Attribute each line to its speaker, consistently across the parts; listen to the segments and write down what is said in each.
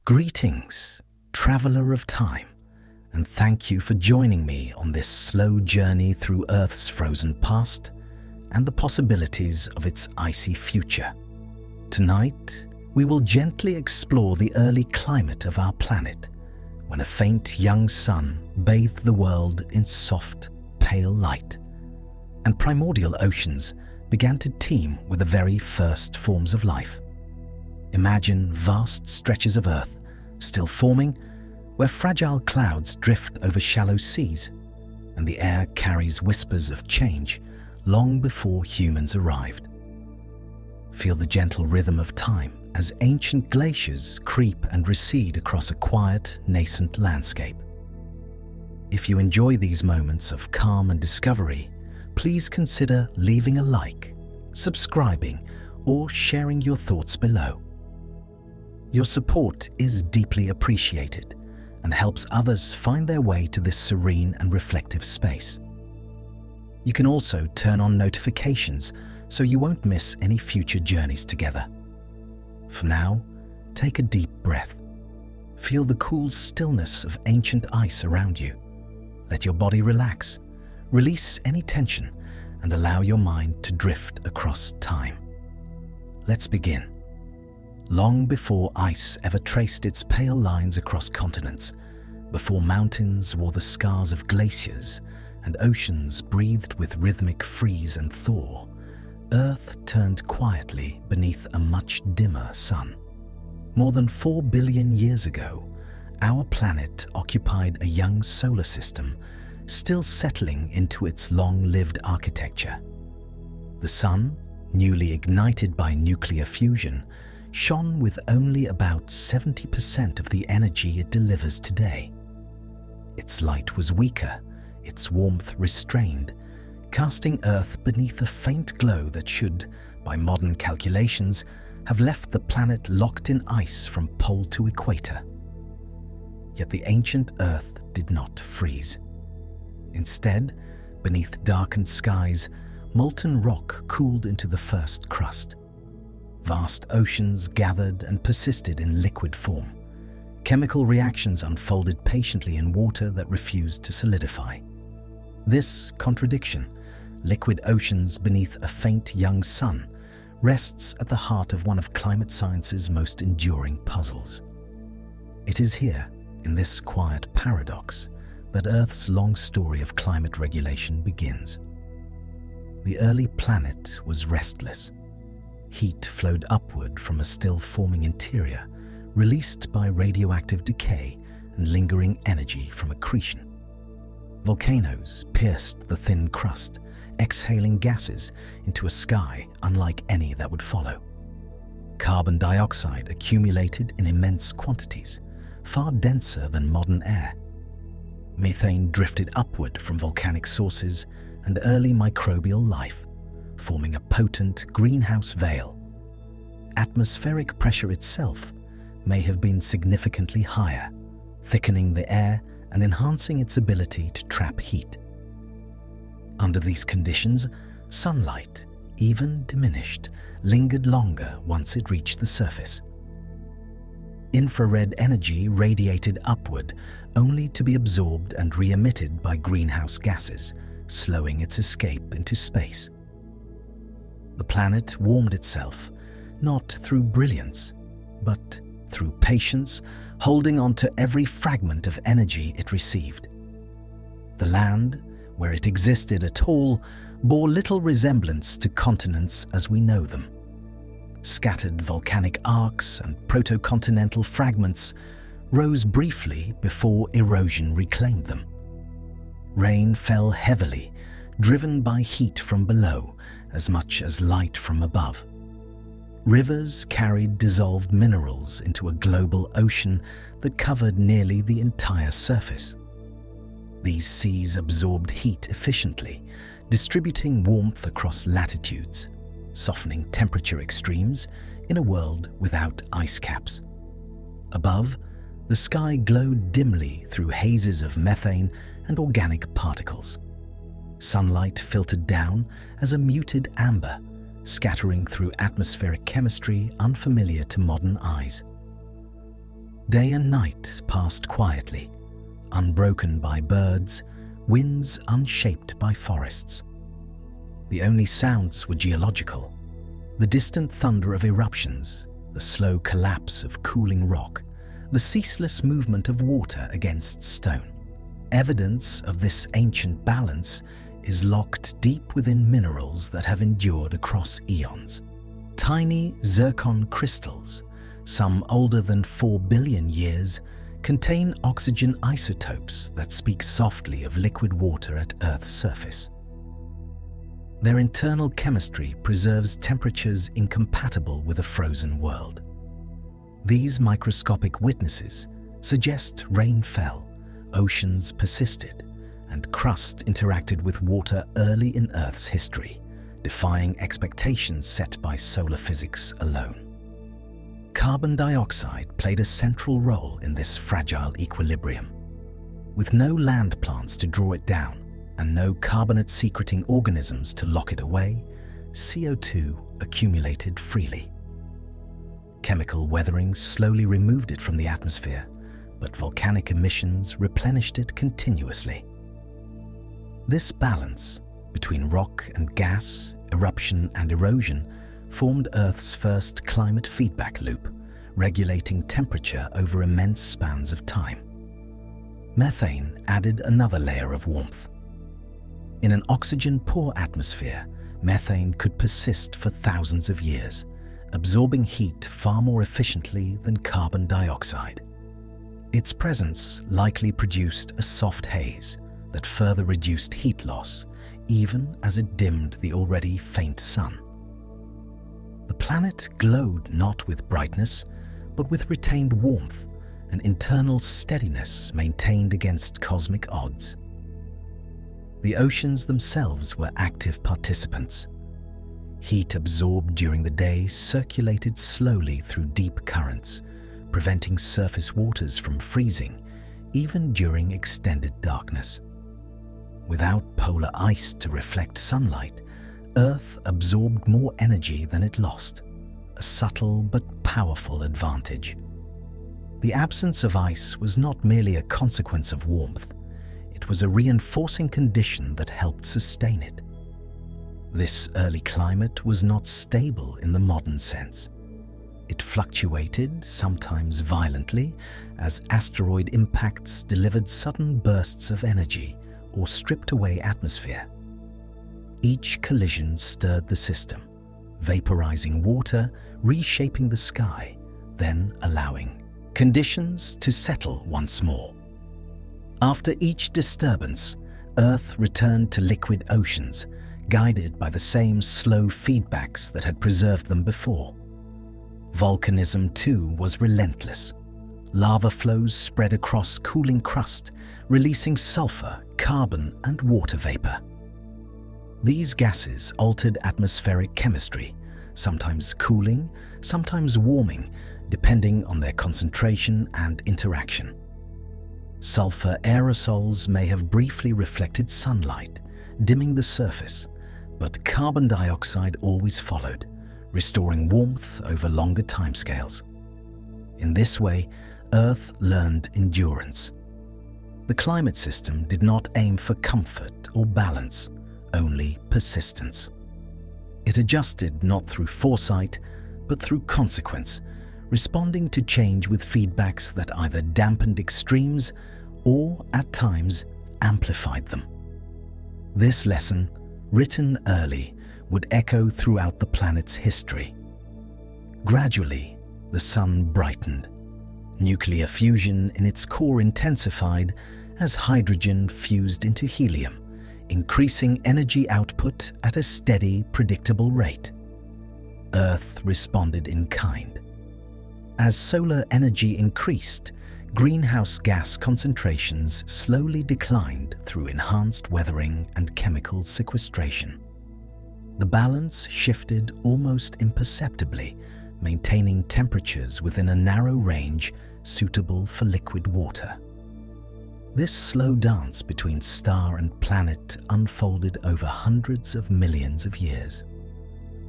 Speaker 1: Greetings, traveler of time, and thank you for joining me on this slow journey through Earth's frozen past and the possibilities of its icy future. Tonight, we will gently explore the early climate of our planet, when a faint young sun bathed the world in soft, pale light, and primordial oceans began to teem with the very first forms of life. Imagine vast stretches of Earth still forming, where fragile clouds drift over shallow seas, and the air carries whispers of change long before humans arrived. Feel the gentle rhythm of time as ancient glaciers creep and recede across a quiet, nascent landscape. If you enjoy these moments of calm and discovery, please consider leaving a like, subscribing, or sharing your thoughts below. Your support is deeply appreciated and helps others find their way to this serene and reflective space. You can also turn on notifications so you won't miss any future journeys together. For now, take a deep breath. Feel the cool stillness of ancient ice around you. Let your body relax, release any tension, and allow your mind to drift across time. Let's begin. Long before ice ever traced its pale lines across continents, before mountains wore the scars of glaciers and oceans breathed with rhythmic freeze and thaw, Earth turned quietly beneath a much dimmer sun. More than 4 billion years ago, our planet occupied a young solar system, still settling into its long-lived architecture. The sun, newly ignited by nuclear fusion, shone with only about 70% of the energy it delivers today. Its light was weaker, its warmth restrained, casting Earth beneath a faint glow that should, by modern calculations, have left the planet locked in ice from pole to equator. Yet the ancient Earth did not freeze. Instead, beneath darkened skies, molten rock cooled into the first crust. Vast oceans gathered and persisted in liquid form. Chemical reactions unfolded patiently in water that refused to solidify. This contradiction, liquid oceans beneath a faint young sun, rests at the heart of one of climate science's most enduring puzzles. It is here, in this quiet paradox, that Earth's long story of climate regulation begins. The early planet was restless. Heat flowed upward from a still-forming interior, released by radioactive decay and lingering energy from accretion. Volcanoes pierced the thin crust, exhaling gases into a sky unlike any that would follow. Carbon dioxide accumulated in immense quantities, far denser than modern air. Methane drifted upward from volcanic sources and early microbial life, forming a potent greenhouse veil. Atmospheric pressure itself may have been significantly higher, thickening the air and enhancing its ability to trap heat. Under these conditions, sunlight, even diminished, lingered longer once it reached the surface. Infrared energy radiated upward only to be absorbed and re-emitted by greenhouse gases, slowing its escape into space. The planet warmed itself, not through brilliance, but through patience, holding on to every fragment of energy it received. The land, where it existed at all, bore little resemblance to continents as we know them. Scattered volcanic arcs and proto-continental fragments rose briefly before erosion reclaimed them. Rain fell heavily, driven by heat from below as much as light from above. Rivers carried dissolved minerals into a global ocean that covered nearly the entire surface. These seas absorbed heat efficiently, distributing warmth across latitudes, softening temperature extremes in a world without ice caps. Above, the sky glowed dimly through hazes of methane and organic particles. Sunlight filtered down as a muted amber, scattering through atmospheric chemistry unfamiliar to modern eyes. Day and night passed quietly, unbroken by birds, winds unshaped by forests. The only sounds were geological: the distant thunder of eruptions, the slow collapse of cooling rock, the ceaseless movement of water against stone. Evidence of this ancient balance is locked deep within minerals that have endured across eons. Tiny zircon crystals, some older than 4 billion years, contain oxygen isotopes that speak softly of liquid water at Earth's surface. Their internal chemistry preserves temperatures incompatible with a frozen world. These microscopic witnesses suggest rain fell, oceans persisted, and crust interacted with water early in Earth's history, defying expectations set by solar physics alone. Carbon dioxide played a central role in this fragile equilibrium. With no land plants to draw it down and no carbonate-secreting organisms to lock it away, CO2 accumulated freely. Chemical weathering slowly removed it from the atmosphere, but volcanic emissions replenished it continuously. This balance between rock and gas, eruption and erosion, formed Earth's first climate feedback loop, regulating temperature over immense spans of time. Methane added another layer of warmth. In an oxygen-poor atmosphere, methane could persist for thousands of years, absorbing heat far more efficiently than carbon dioxide. Its presence likely produced a soft haze that further reduced heat loss, even as it dimmed the already faint sun. The planet glowed not with brightness, but with retained warmth, an internal steadiness maintained against cosmic odds. The oceans themselves were active participants. Heat absorbed during the day circulated slowly through deep currents, preventing surface waters from freezing, even during extended darkness. Without polar ice to reflect sunlight, Earth absorbed more energy than it lost, a subtle but powerful advantage. The absence of ice was not merely a consequence of warmth, it was a reinforcing condition that helped sustain it. This early climate was not stable in the modern sense. It fluctuated, sometimes violently, as asteroid impacts delivered sudden bursts of energy or stripped away atmosphere. Each collision stirred the system, vaporizing water, reshaping the sky, then allowing conditions to settle once more. After each disturbance, Earth returned to liquid oceans, guided by the same slow feedbacks that had preserved them before. Volcanism, too, was relentless. Lava flows spread across cooling crust, releasing sulfur, carbon, and water vapor. These gases altered atmospheric chemistry, sometimes cooling, sometimes warming, depending on their concentration and interaction. Sulfur aerosols may have briefly reflected sunlight, dimming the surface, but carbon dioxide always followed, restoring warmth over longer timescales. In this way, Earth learned endurance. The climate system did not aim for comfort or balance, only persistence. It adjusted not through foresight, but through consequence, responding to change with feedbacks that either dampened extremes or, at times, amplified them. This lesson, written early, would echo throughout the planet's history. Gradually, the sun brightened. Nuclear fusion in its core intensified as hydrogen fused into helium, increasing energy output at a steady, predictable rate. Earth responded in kind. As solar energy increased, greenhouse gas concentrations slowly declined through enhanced weathering and chemical sequestration. The balance shifted almost imperceptibly, maintaining temperatures within a narrow range suitable for liquid water. This slow dance between star and planet unfolded over hundreds of millions of years.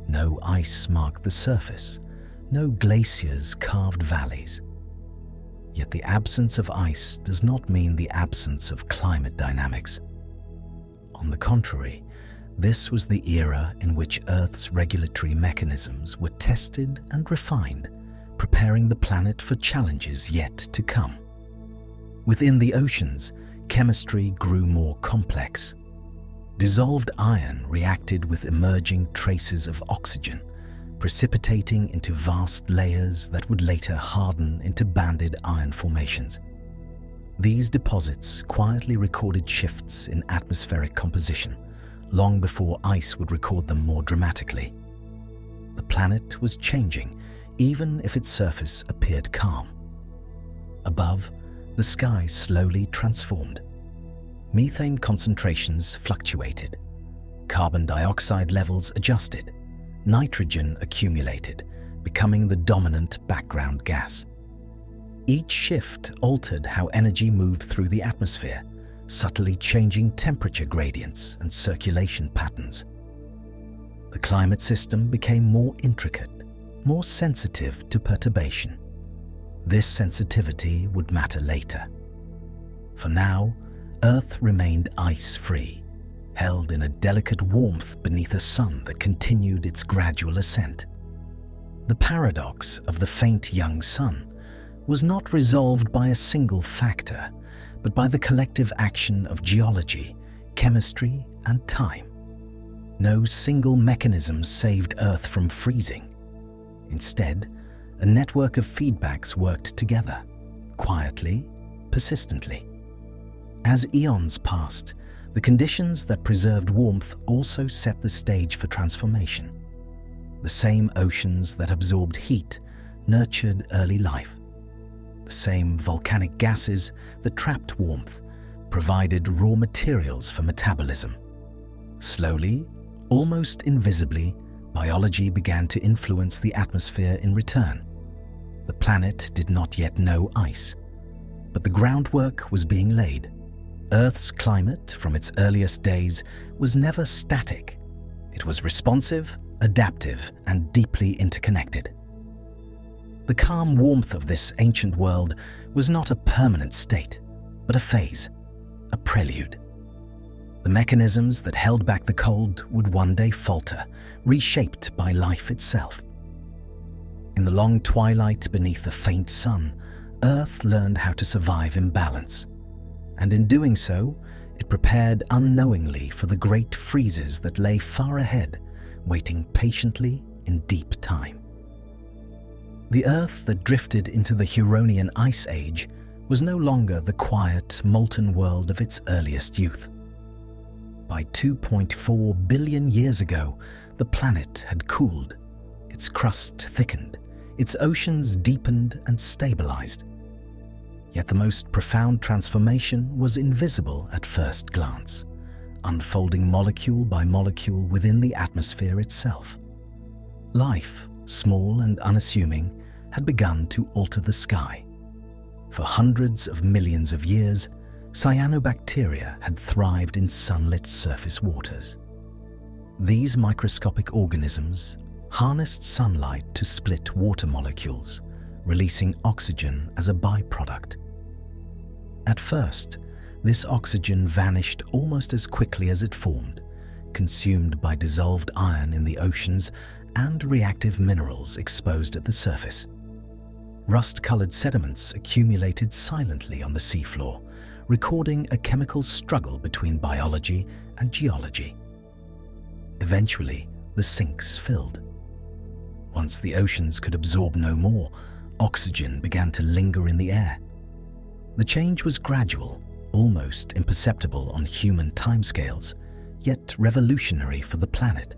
Speaker 1: No ice marked the surface, no glaciers carved valleys. Yet the absence of ice does not mean the absence of climate dynamics. On the contrary, this was the era in which Earth's regulatory mechanisms were tested and refined, preparing the planet for challenges yet to come. Within the oceans, chemistry grew more complex. Dissolved iron reacted with emerging traces of oxygen, precipitating into vast layers that would later harden into banded iron formations. These deposits quietly recorded shifts in atmospheric composition, long before ice would record them more dramatically. The planet was changing, even if its surface appeared calm. Above, the sky slowly transformed. Methane concentrations fluctuated. Carbon dioxide levels adjusted. Nitrogen accumulated, becoming the dominant background gas. Each shift altered how energy moved through the atmosphere, subtly changing temperature gradients and circulation patterns. The climate system became more intricate, more sensitive to perturbation. This sensitivity would matter later. For now, Earth remained ice-free, held in a delicate warmth beneath a sun that continued its gradual ascent. The paradox of the faint young sun was not resolved by a single factor, but by the collective action of geology, chemistry, and time. No single mechanism saved Earth from freezing. Instead, a network of feedbacks worked together, quietly, persistently. As eons passed, the conditions that preserved warmth also set the stage for transformation. The same oceans that absorbed heat nurtured early life. The same volcanic gases that trapped warmth provided raw materials for metabolism. Slowly, almost invisibly, biology began to influence the atmosphere in return. The planet did not yet know ice, but the groundwork was being laid. Earth's climate, from its earliest days, was never static. It was responsive, adaptive, and deeply interconnected. The calm warmth of this ancient world was not a permanent state, but a phase, a prelude. The mechanisms that held back the cold would one day falter, reshaped by life itself. In the long twilight beneath the faint sun, Earth learned how to survive in balance. And in doing so, it prepared unknowingly for the great freezes that lay far ahead, waiting patiently in deep time. The Earth that drifted into the Huronian Ice Age was no longer the quiet, molten world of its earliest youth. By 2.4 billion years ago, the planet had cooled, its crust thickened, its oceans deepened and stabilized. Yet the most profound transformation was invisible at first glance, unfolding molecule by molecule within the atmosphere itself. Life, small and unassuming, had begun to alter the sky. For hundreds of millions of years, cyanobacteria had thrived in sunlit surface waters. These microscopic organisms harnessed sunlight to split water molecules, releasing oxygen as a byproduct. At first, this oxygen vanished almost as quickly as it formed, consumed by dissolved iron in the oceans and reactive minerals exposed at the surface. Rust-colored sediments accumulated silently on the seafloor, recording a chemical struggle between biology and geology. Eventually, the sinks filled. Once the oceans could absorb no more, oxygen began to linger in the air. The change was gradual, almost imperceptible on human timescales, yet revolutionary for the planet.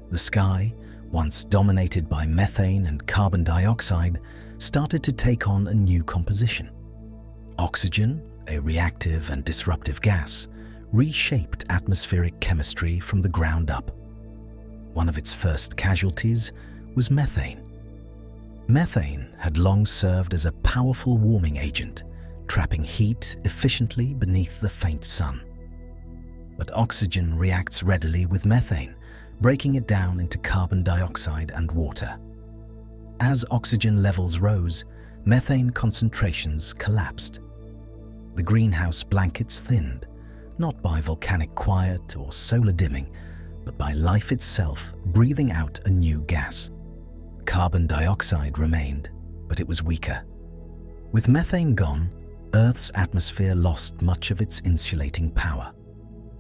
Speaker 1: The sky, once dominated by methane and carbon dioxide, started to take on a new composition. Oxygen, a reactive and disruptive gas, reshaped atmospheric chemistry from the ground up. One of its first casualties was methane. Methane had long served as a powerful warming agent, trapping heat efficiently beneath the faint sun. But oxygen reacts readily with methane, breaking it down into carbon dioxide and water. As oxygen levels rose, methane concentrations collapsed. The greenhouse blankets thinned, not by volcanic quiet or solar dimming, but by life itself breathing out a new gas. Carbon dioxide remained, but it was weaker. With methane gone, Earth's atmosphere lost much of its insulating power.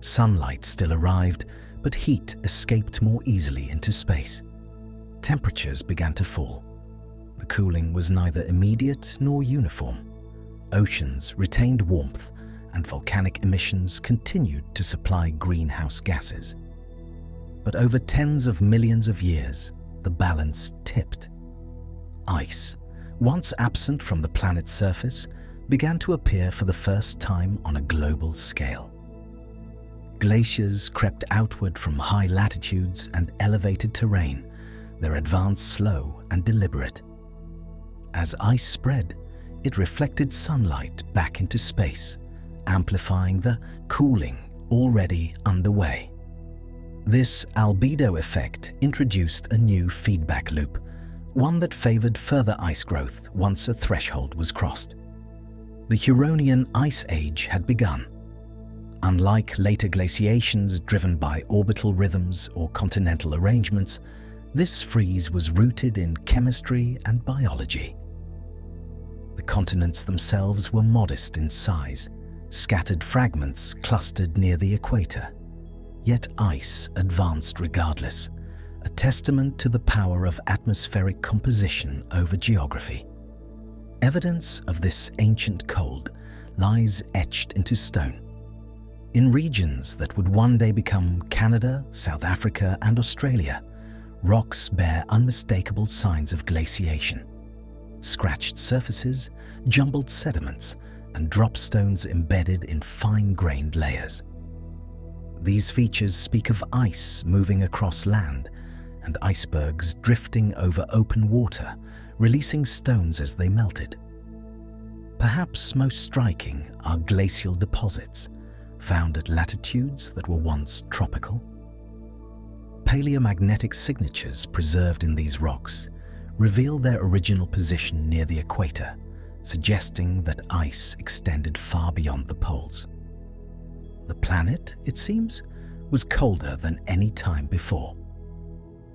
Speaker 1: Sunlight still arrived, but heat escaped more easily into space. Temperatures began to fall. The cooling was neither immediate nor uniform. Oceans retained warmth, and volcanic emissions continued to supply greenhouse gases. But over tens of millions of years, the balance tipped. Ice, once absent from the planet's surface, began to appear for the first time on a global scale. Glaciers crept outward from high latitudes and elevated terrain, their advance slow and deliberate. As ice spread, it reflected sunlight back into space, amplifying the cooling already underway. This albedo effect introduced a new feedback loop, one that favored further ice growth once a threshold was crossed. The Huronian Ice Age had begun. Unlike later glaciations driven by orbital rhythms or continental arrangements, this freeze was rooted in chemistry and biology. The continents themselves were modest in size, scattered fragments clustered near the equator. Yet ice advanced regardless, a testament to the power of atmospheric composition over geography. Evidence of this ancient cold lies etched into stone. In regions that would one day become Canada, South Africa, and Australia, rocks bear unmistakable signs of glaciation. Scratched surfaces, jumbled sediments, and drop stones embedded in fine-grained layers. These features speak of ice moving across land and icebergs drifting over open water, releasing stones as they melted. Perhaps most striking are glacial deposits, found at latitudes that were once tropical. Paleomagnetic signatures preserved in these rocks reveal their original position near the equator, suggesting that ice extended far beyond the poles. The planet, it seems, was colder than any time before.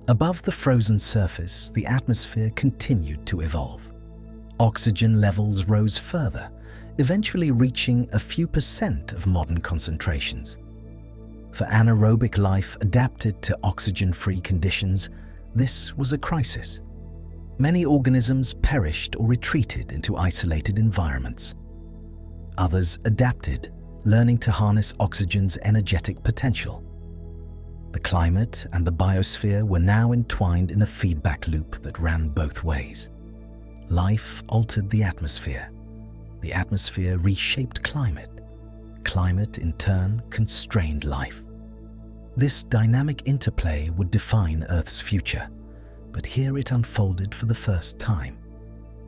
Speaker 1: Above the frozen surface, the atmosphere continued to evolve. Oxygen levels rose further, eventually reaching a few % of modern concentrations. For anaerobic life adapted to oxygen-free conditions, this was a crisis. Many organisms perished or retreated into isolated environments. Others adapted, learning to harness oxygen's energetic potential. The climate and the biosphere were now entwined in a feedback loop that ran both ways. Life altered the atmosphere. The atmosphere reshaped climate. Climate, in turn, constrained life. This dynamic interplay would define Earth's future, but here it unfolded for the first time.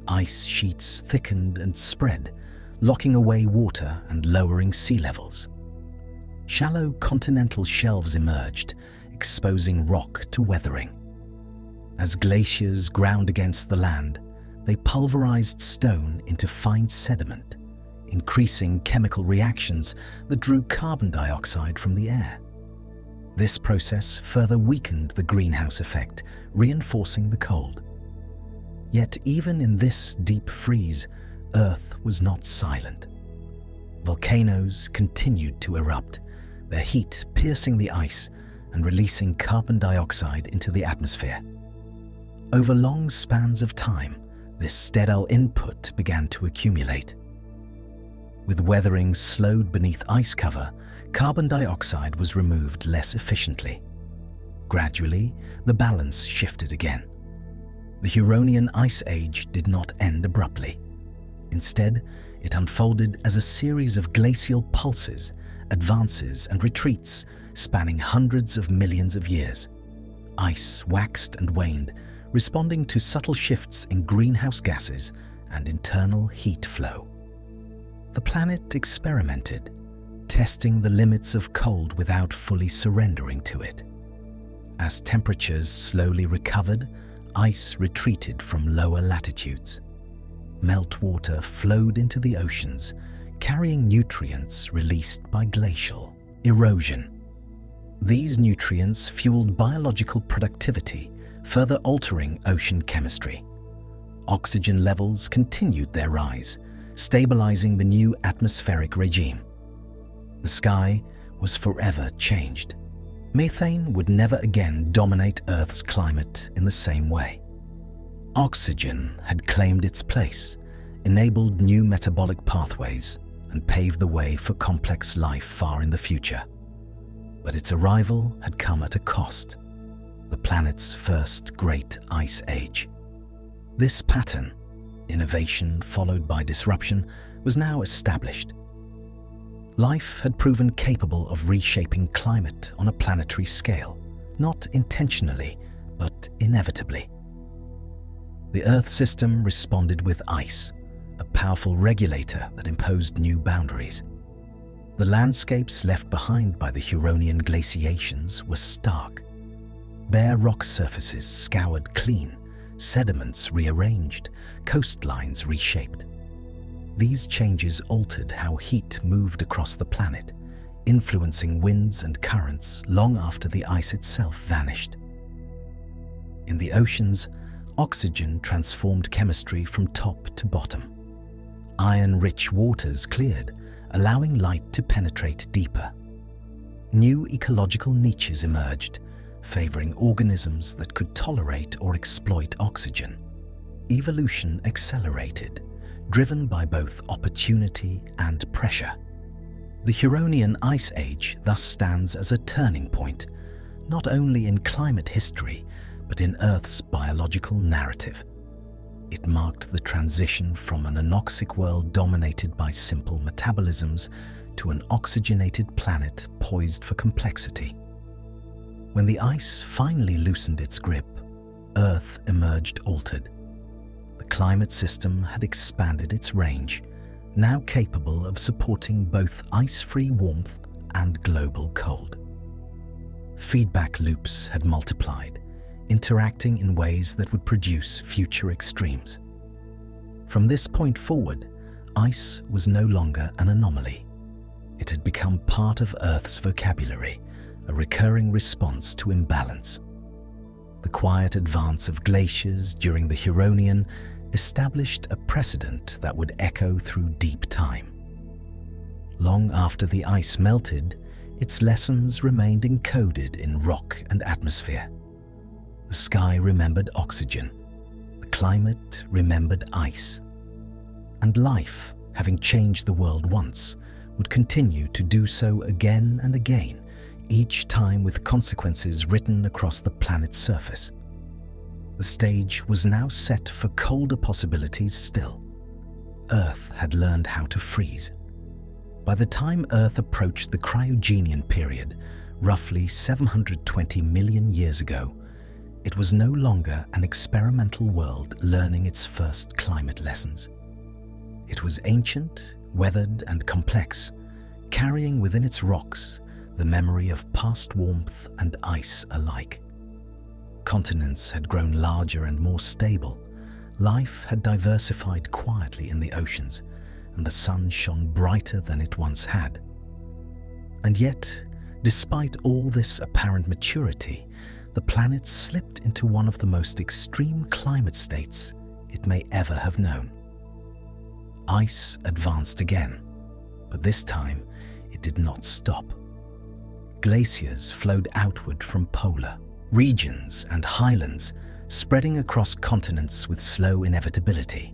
Speaker 1: Ice sheets thickened and spread, locking away water and lowering sea levels. Shallow continental shelves emerged, exposing rock to weathering. As glaciers ground against the land, they pulverized stone into fine sediment, increasing chemical reactions that drew carbon dioxide from the air. This process further weakened the greenhouse effect, reinforcing the cold. Yet even in this deep freeze, Earth was not silent. Volcanoes continued to erupt, their heat piercing the ice and releasing carbon dioxide into the atmosphere. Over long spans of time, this sterile input began to accumulate. With weathering slowed beneath ice cover, carbon dioxide was removed less efficiently. Gradually, the balance shifted again. The Huronian Ice Age did not end abruptly. Instead, it unfolded as a series of glacial pulses, advances and retreats spanning hundreds of millions of years. Ice waxed and waned, responding to subtle shifts in greenhouse gases and internal heat flow. The planet experimented, testing the limits of cold without fully surrendering to it. As temperatures slowly recovered, ice retreated from lower latitudes. meltwater flowed into the oceans, carrying nutrients released by glacial erosion. These nutrients fueled biological productivity, further altering ocean chemistry. Oxygen levels continued their rise, stabilizing the new atmospheric regime. The sky was forever changed. Methane would never again dominate Earth's climate in the same way. Oxygen had claimed its place, enabled new metabolic pathways, and paved the way for complex life far in the future. But its arrival had come at a cost: the planet's first great ice age. This pattern, innovation followed by disruption, was now established. Life had proven capable of reshaping climate on a planetary scale, not intentionally, but inevitably. The Earth system responded with ice, a powerful regulator that imposed new boundaries. The landscapes left behind by the Huronian glaciations were stark. Bare rock surfaces scoured clean, sediments rearranged, coastlines reshaped. These changes altered how heat moved across the planet, influencing winds and currents long after the ice itself vanished. In the oceans, oxygen transformed chemistry from top to bottom. Iron-rich waters cleared, allowing light to penetrate deeper. New ecological niches emerged, favoring organisms that could tolerate or exploit oxygen. Evolution accelerated, driven by both opportunity and pressure. The Huronian Ice Age thus stands as a turning point, not only in climate history, but in Earth's biological narrative. It marked the transition from an anoxic world dominated by simple metabolisms to an oxygenated planet poised for complexity. When the ice finally loosened its grip, Earth emerged altered. The climate system had expanded its range, now capable of supporting both ice-free warmth and global cold. Feedback loops had multiplied, interacting in ways that would produce future extremes. From this point forward, ice was no longer an anomaly. It had become part of Earth's vocabulary, a recurring response to imbalance. The quiet advance of glaciers during the Huronian established a precedent that would echo through deep time. Long after the ice melted, its lessons remained encoded in rock and atmosphere. The sky remembered oxygen, the climate remembered ice. And life, having changed the world once, would continue to do so again and again, each time with consequences written across the planet's surface. The stage was now set for colder possibilities still. Earth had learned how to freeze. By the time Earth approached the Cryogenian period, roughly 720 million years ago, it was no longer an experimental world learning its first climate lessons. It was ancient, weathered, and complex, carrying within its rocks the memory of past warmth and ice alike. Continents had grown larger and more stable. Life had diversified quietly in the oceans, and the sun shone brighter than it once had. And yet, despite all this apparent maturity, the planet slipped into one of the most extreme climate states it may ever have known. Ice advanced again, but this time it did not stop. Glaciers flowed outward from polar regions and highlands, spreading across continents with slow inevitability.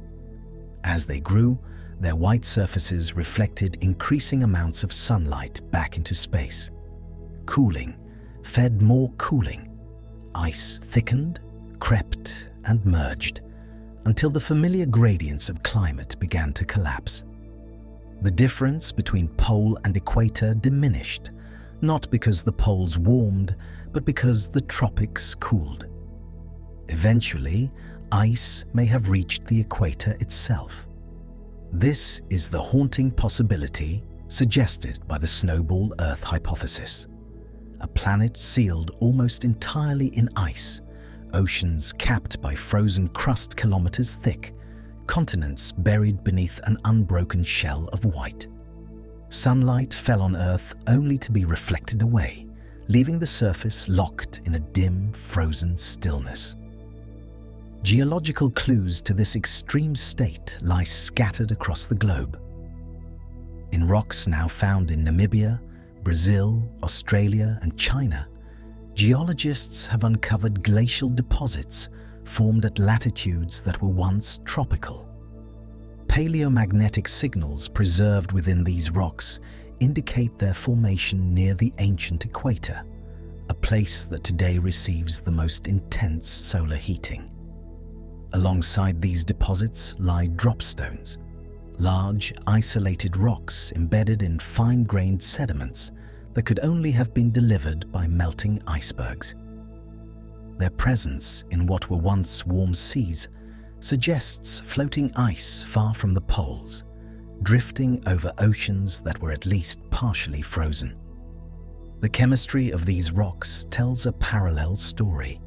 Speaker 1: As they grew, their white surfaces reflected increasing amounts of sunlight back into space. Cooling fed more cooling. Ice thickened, crept, and merged, until the familiar gradients of climate began to collapse. The difference between pole and equator diminished, not because the poles warmed, but because the tropics cooled. Eventually, ice may have reached the equator itself. This is the haunting possibility suggested by the Snowball Earth hypothesis. A planet sealed almost entirely in ice, oceans capped by frozen crust kilometers thick, continents buried beneath an unbroken shell of white. Sunlight fell on Earth only to be reflected away, leaving the surface locked in a dim, frozen stillness. Geological clues to this extreme state lie scattered across the globe. In rocks now found in Namibia, Brazil, Australia, and China, geologists have uncovered glacial deposits formed at latitudes that were once tropical. Paleomagnetic signals preserved within these rocks indicate their formation near the ancient equator, a place that today receives the most intense solar heating. Alongside these deposits lie dropstones, large, isolated rocks embedded in fine-grained sediments that could only have been delivered by melting icebergs. Their presence in what were once warm seas suggests floating ice far from the poles, drifting over oceans that were at least partially frozen. The chemistry of these rocks tells a parallel story.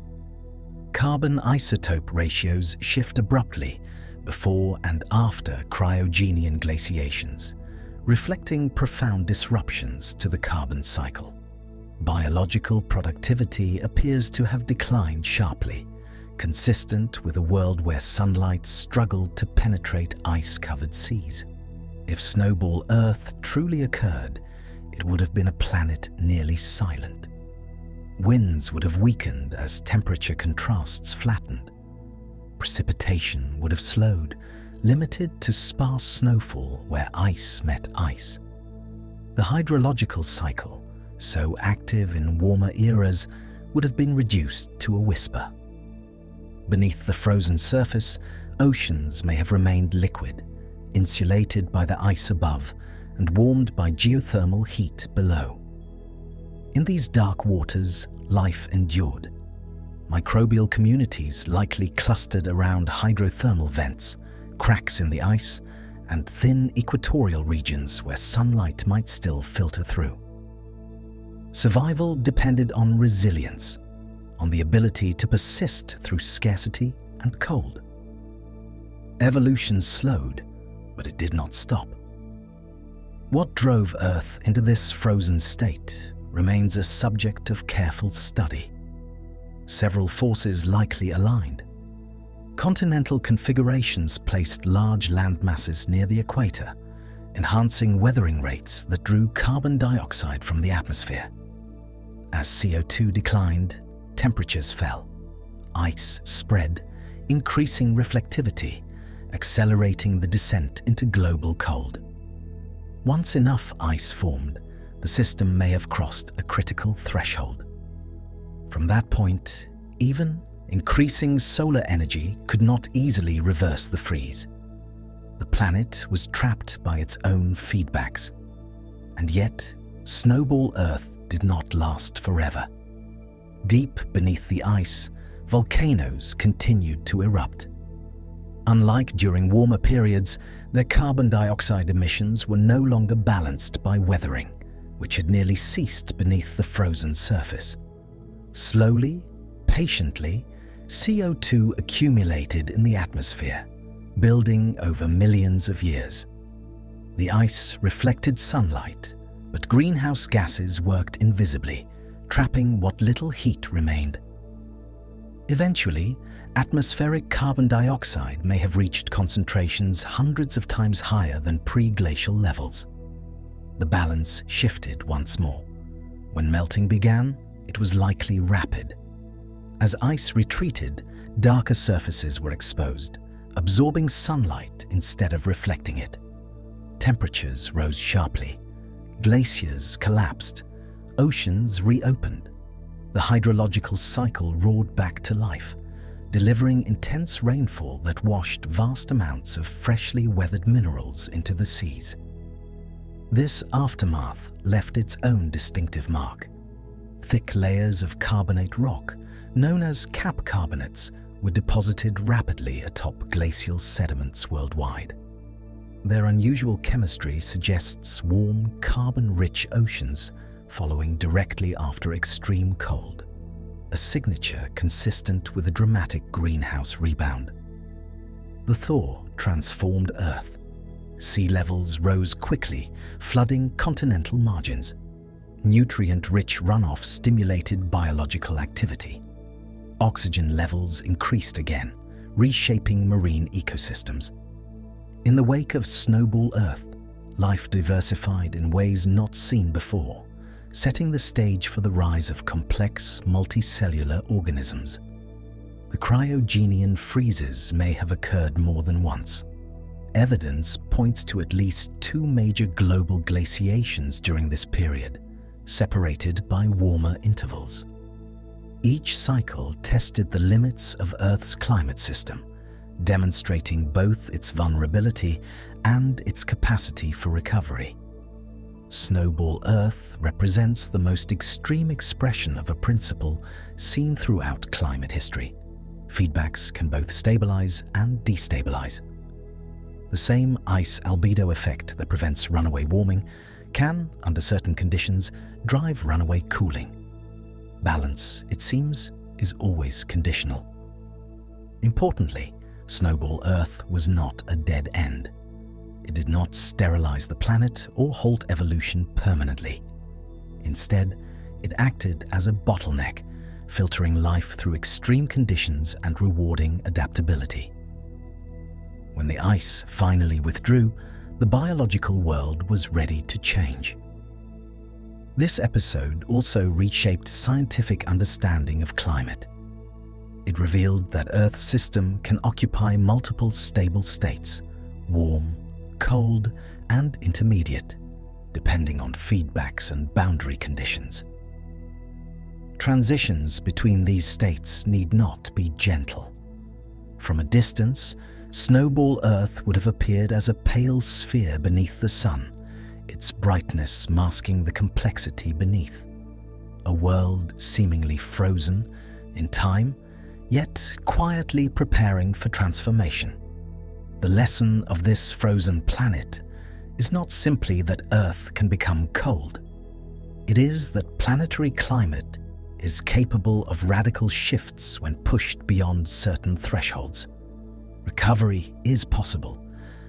Speaker 1: Carbon isotope ratios shift abruptly before and after Cryogenian glaciations, reflecting profound disruptions to the carbon cycle. Biological productivity appears to have declined sharply, consistent with a world where sunlight struggled to penetrate ice-covered seas. If Snowball Earth truly occurred, it would have been a planet nearly silent. Winds would have weakened as temperature contrasts flattened. Precipitation would have slowed, limited to sparse snowfall where ice met ice. The hydrological cycle, so active in warmer eras, would have been reduced to a whisper. Beneath the frozen surface, oceans may have remained liquid, insulated by the ice above and warmed by geothermal heat below. In these dark waters, life endured. Microbial communities likely clustered around hydrothermal vents, cracks in the ice, and thin equatorial regions where sunlight might still filter through. Survival depended on resilience, on the ability to persist through scarcity and cold. Evolution slowed, but it did not stop. What drove Earth into this frozen state remains a subject of careful study. Several forces likely aligned. Continental configurations placed large land masses near the equator, enhancing weathering rates that drew carbon dioxide from the atmosphere. As CO2 declined, temperatures fell. Ice spread, increasing reflectivity, accelerating the descent into global cold. Once enough ice formed, the system may have crossed a critical threshold. From that point, even increasing solar energy could not easily reverse the freeze. The planet was trapped by its own feedbacks. And yet, Snowball Earth did not last forever. Deep beneath the ice, volcanoes continued to erupt. Unlike during warmer periods, their carbon dioxide emissions were no longer balanced by weathering, which had nearly ceased beneath the frozen surface. Slowly, patiently, CO2 accumulated in the atmosphere, building over millions of years. The ice reflected sunlight, but greenhouse gases worked invisibly, trapping what little heat remained. Eventually, atmospheric carbon dioxide may have reached concentrations hundreds of times higher than pre-glacial levels. The balance shifted once more. When melting began, it was likely rapid. As ice retreated, darker surfaces were exposed, absorbing sunlight instead of reflecting it. Temperatures rose sharply. Glaciers collapsed. Oceans reopened. The hydrological cycle roared back to life, delivering intense rainfall that washed vast amounts of freshly weathered minerals into the seas. This aftermath left its own distinctive mark. Thick layers of carbonate rock, known as cap carbonates, were deposited rapidly atop glacial sediments worldwide. Their unusual chemistry suggests warm, carbon-rich oceans following directly after extreme cold, a signature consistent with a dramatic greenhouse rebound. The Thaw, transformed Earth. Sea levels rose quickly, flooding continental margins. Nutrient-rich runoff stimulated biological activity. Oxygen levels increased again, reshaping marine ecosystems. In the wake of Snowball Earth, life diversified in ways not seen before, setting the stage for the rise of complex, multicellular organisms. The Cryogenian freezes may have occurred more than once. Evidence points to at least 2 major global glaciations during this period, separated by warmer intervals. Each cycle tested the limits of Earth's climate system, demonstrating both its vulnerability and its capacity for recovery. Snowball Earth represents the most extreme expression of a principle seen throughout climate history. Feedbacks can both stabilize and destabilize. The same ice albedo effect that prevents runaway warming can, under certain conditions, drive runaway cooling. Balance, it seems, is always conditional. Importantly, Snowball Earth was not a dead end. It did not sterilize the planet or halt evolution permanently. Instead, it acted as a bottleneck, filtering life through extreme conditions and rewarding adaptability. When the ice finally withdrew, the biological world was ready to change. This episode also reshaped scientific understanding of climate. It revealed that Earth's system can occupy multiple stable states, warm, cold, and intermediate, depending on feedbacks and boundary conditions. Transitions between these states need not be gentle. From a distance, Snowball Earth would have appeared as a pale sphere beneath the sun, its brightness masking the complexity beneath. A world seemingly frozen in time, yet quietly preparing for transformation. The lesson of this frozen planet is not simply that Earth can become cold. It is that planetary climate is capable of radical shifts when pushed beyond certain thresholds. Recovery is possible,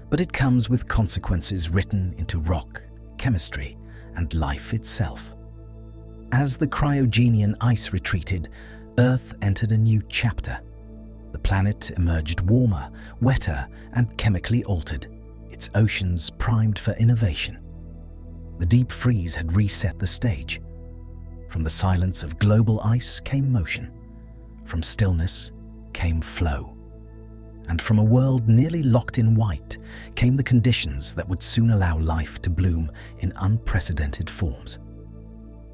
Speaker 1: but it comes with consequences written into rock, chemistry, and life itself. As the Cryogenian ice retreated, Earth entered a new chapter. The planet emerged warmer, wetter, and chemically altered, its oceans primed for innovation. The deep freeze had reset the stage. From the silence of global ice came motion. From stillness came flow. And from a world nearly locked in white came the conditions that would soon allow life to bloom in unprecedented forms.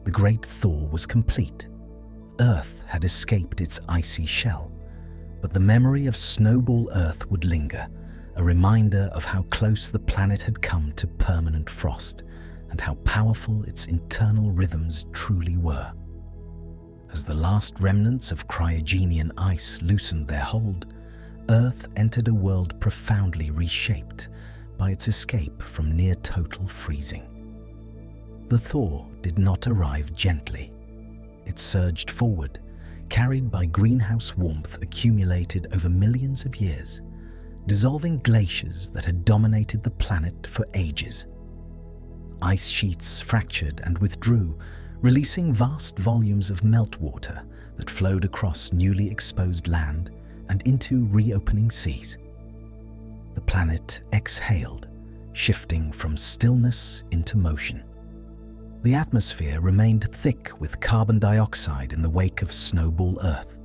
Speaker 1: The great thaw was complete. Earth had escaped its icy shell, but the memory of Snowball Earth would linger, a reminder of how close the planet had come to permanent frost and how powerful its internal rhythms truly were. As the last remnants of Cryogenian ice loosened their hold, Earth entered a world profoundly reshaped by its escape from near-total freezing. The thaw did not arrive gently. It surged forward, carried by greenhouse warmth accumulated over millions of years, dissolving glaciers that had dominated the planet for ages. Ice sheets fractured and withdrew, releasing vast volumes of meltwater that flowed across newly exposed land and into reopening seas. The planet exhaled, shifting from stillness into motion. The atmosphere remained thick with carbon dioxide in the wake of Snowball Earth,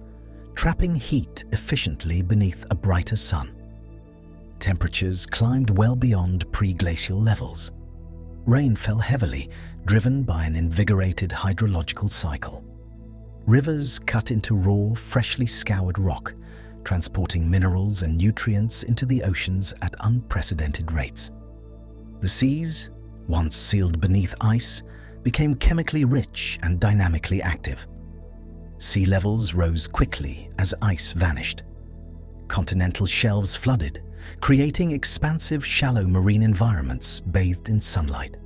Speaker 1: trapping heat efficiently beneath a brighter sun. Temperatures climbed well beyond pre-glacial levels. Rain fell heavily, driven by an invigorated hydrological cycle. Rivers cut into raw, freshly scoured rock, transporting minerals and nutrients into the oceans at unprecedented rates. The seas, once sealed beneath ice, became chemically rich and dynamically active. Sea levels rose quickly as ice vanished. Continental shelves flooded, creating expansive shallow marine environments bathed in sunlight.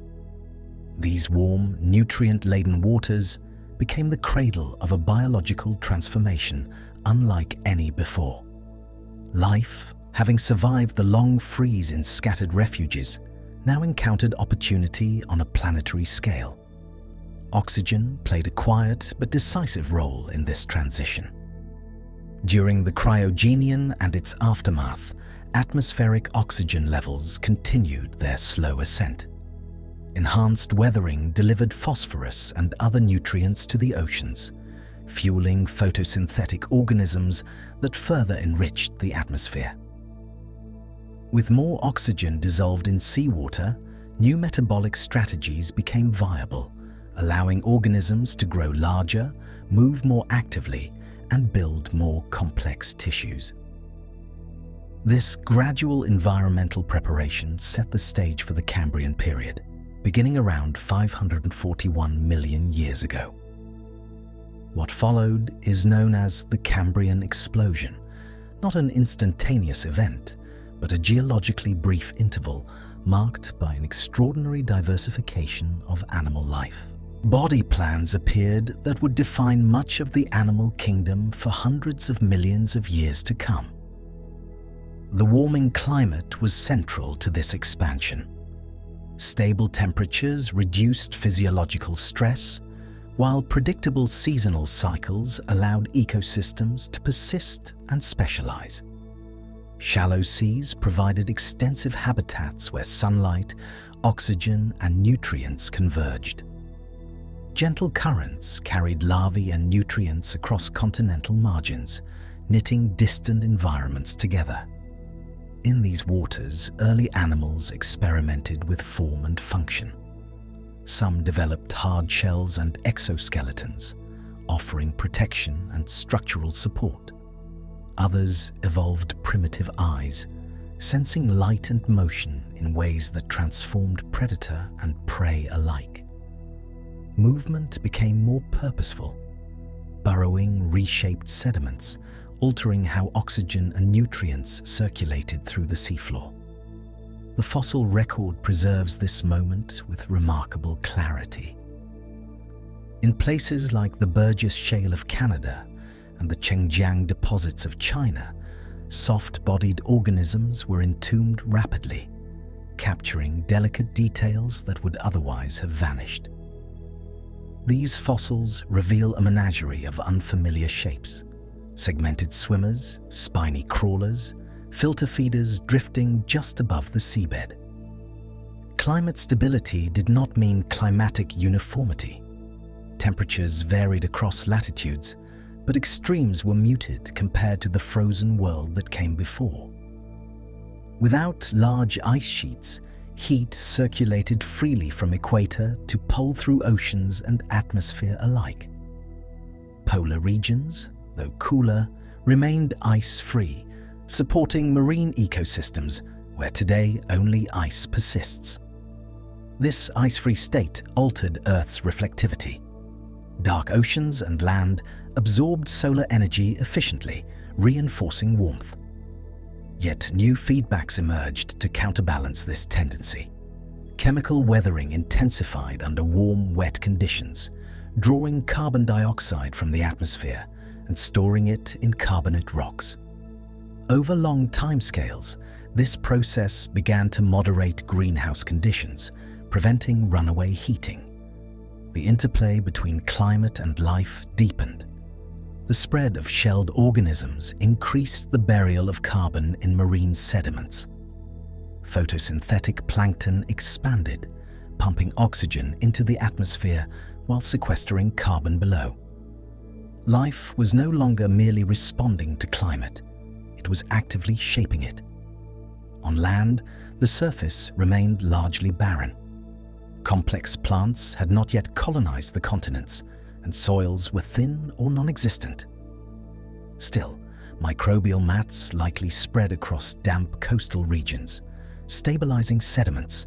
Speaker 1: These warm, nutrient-laden waters became the cradle of a biological transformation unlike any before. Life, having survived the long freeze in scattered refuges, now encountered opportunity on a planetary scale. Oxygen played a quiet but decisive role in this transition. During the Cryogenian and its aftermath, atmospheric oxygen levels continued their slow ascent. Enhanced weathering delivered phosphorus and other nutrients to the oceans, fueling photosynthetic organisms that further enriched the atmosphere. With more oxygen dissolved in seawater, new metabolic strategies became viable, allowing organisms to grow larger, move more actively, and build more complex tissues. This gradual environmental preparation set the stage for the Cambrian period, beginning around 541 million years ago. What followed is known as the Cambrian explosion, not an instantaneous event, but a geologically brief interval marked by an extraordinary diversification of animal life. Body plans appeared that would define much of the animal kingdom for hundreds of millions of years to come. The warming climate was central to this expansion. Stable temperatures reduced physiological stress, while predictable seasonal cycles allowed ecosystems to persist and specialize. Shallow seas provided extensive habitats where sunlight, oxygen, and nutrients converged. Gentle currents carried larvae and nutrients across continental margins, knitting distant environments together. In these waters, early animals experimented with form and function. Some developed hard shells and exoskeletons, offering protection and structural support. Others evolved primitive eyes, sensing light and motion in ways that transformed predator and prey alike. Movement became more purposeful. Burrowing reshaped sediments, altering how oxygen and nutrients circulated through the seafloor. The fossil record preserves this moment with remarkable clarity. In places like the Burgess Shale of Canada and the Chengjiang deposits of China, soft-bodied organisms were entombed rapidly, capturing delicate details that would otherwise have vanished. These fossils reveal a menagerie of unfamiliar shapes: segmented swimmers, spiny crawlers, filter feeders drifting just above the seabed. Climate stability did not mean climatic uniformity. Temperatures varied across latitudes, but extremes were muted compared to the frozen world that came before. Without large ice sheets, heat circulated freely from equator to pole through oceans and atmosphere alike. Polar regions, though cooler, remained ice-free, supporting marine ecosystems where today only ice persists. This ice-free state altered Earth's reflectivity. Dark oceans and land absorbed solar energy efficiently, reinforcing warmth. Yet new feedbacks emerged to counterbalance this tendency. Chemical weathering intensified under warm, wet conditions, drawing carbon dioxide from the atmosphere and storing it in carbonate rocks. Over long timescales, this process began to moderate greenhouse conditions, preventing runaway heating. The interplay between climate and life deepened. The spread of shelled organisms increased the burial of carbon in marine sediments. Photosynthetic plankton expanded, pumping oxygen into the atmosphere while sequestering carbon below. Life was no longer merely responding to climate, it was actively shaping it. On land, the surface remained largely barren. Complex plants had not yet colonized the continents, and soils were thin or non-existent. Still, microbial mats likely spread across damp coastal regions, stabilizing sediments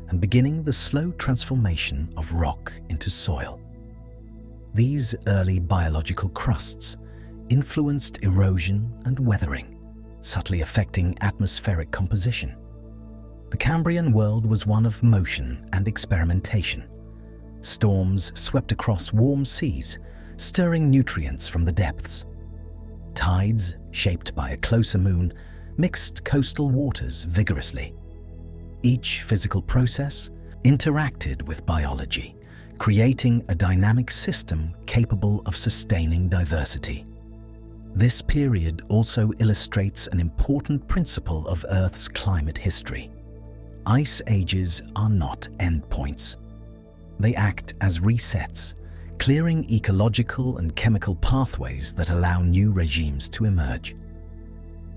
Speaker 1: and beginning the slow transformation of rock into soil. These early biological crusts influenced erosion and weathering, subtly affecting atmospheric composition. The Cambrian world was one of motion and experimentation. Storms swept across warm seas, stirring nutrients from the depths. Tides, shaped by a closer moon, mixed coastal waters vigorously. Each physical process interacted with biology, creating a dynamic system capable of sustaining diversity. This period also illustrates an important principle of Earth's climate history. Ice ages are not endpoints. They act as resets, clearing ecological and chemical pathways that allow new regimes to emerge.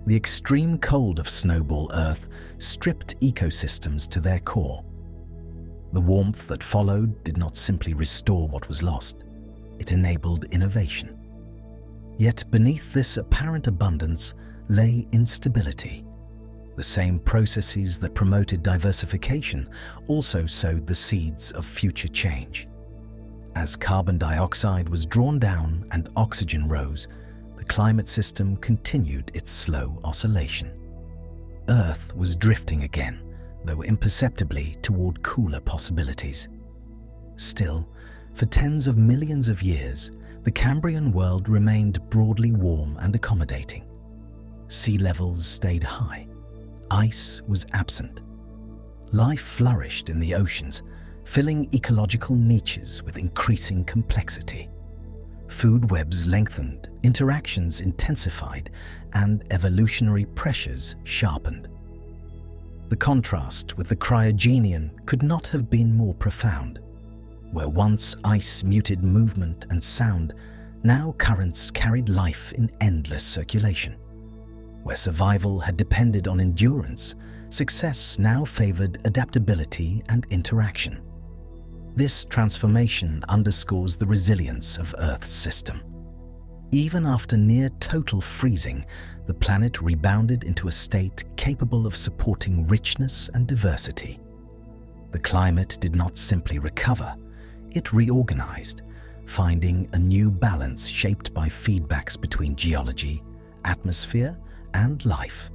Speaker 1: The extreme cold of Snowball Earth stripped ecosystems to their core. The warmth that followed did not simply restore what was lost, it enabled innovation. Yet beneath this apparent abundance lay instability. The same processes that promoted diversification also sowed the seeds of future change. As carbon dioxide was drawn down and oxygen rose, the climate system continued its slow oscillation. Earth was drifting again, though imperceptibly toward cooler possibilities. Still, for tens of millions of years, the Cambrian world remained broadly warm and accommodating. Sea levels stayed high. Ice was absent. Life flourished in the oceans, filling ecological niches with increasing complexity. Food webs lengthened, interactions intensified, and evolutionary pressures sharpened. The contrast with the Cryogenian could not have been more profound. Where once ice muted movement and sound, now currents carried life in endless circulation. Where survival had depended on endurance, success now favored adaptability and interaction. This transformation underscores the resilience of Earth's system. Even after near total freezing, the planet rebounded into a state capable of supporting richness and diversity. The climate did not simply recover, it reorganized, finding a new balance shaped by feedbacks between geology, atmosphere, and life.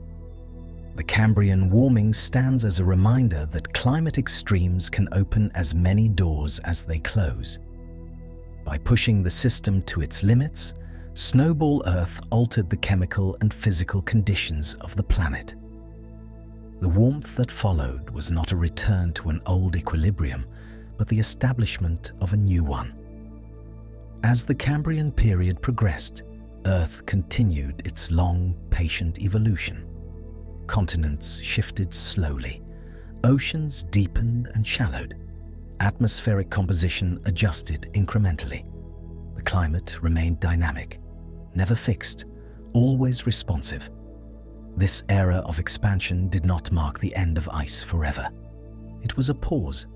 Speaker 1: The Cambrian warming stands as a reminder that climate extremes can open as many doors as they close. By pushing the system to its limits, Snowball Earth altered the chemical and physical conditions of the planet. The warmth that followed was not a return to an old equilibrium, but the establishment of a new one. As the Cambrian period progressed, Earth continued its long, patient evolution. Continents shifted slowly, oceans deepened and shallowed, atmospheric composition adjusted incrementally. The climate remained dynamic, never fixed, always responsive. This era of expansion did not mark the end of ice forever. It was a pause,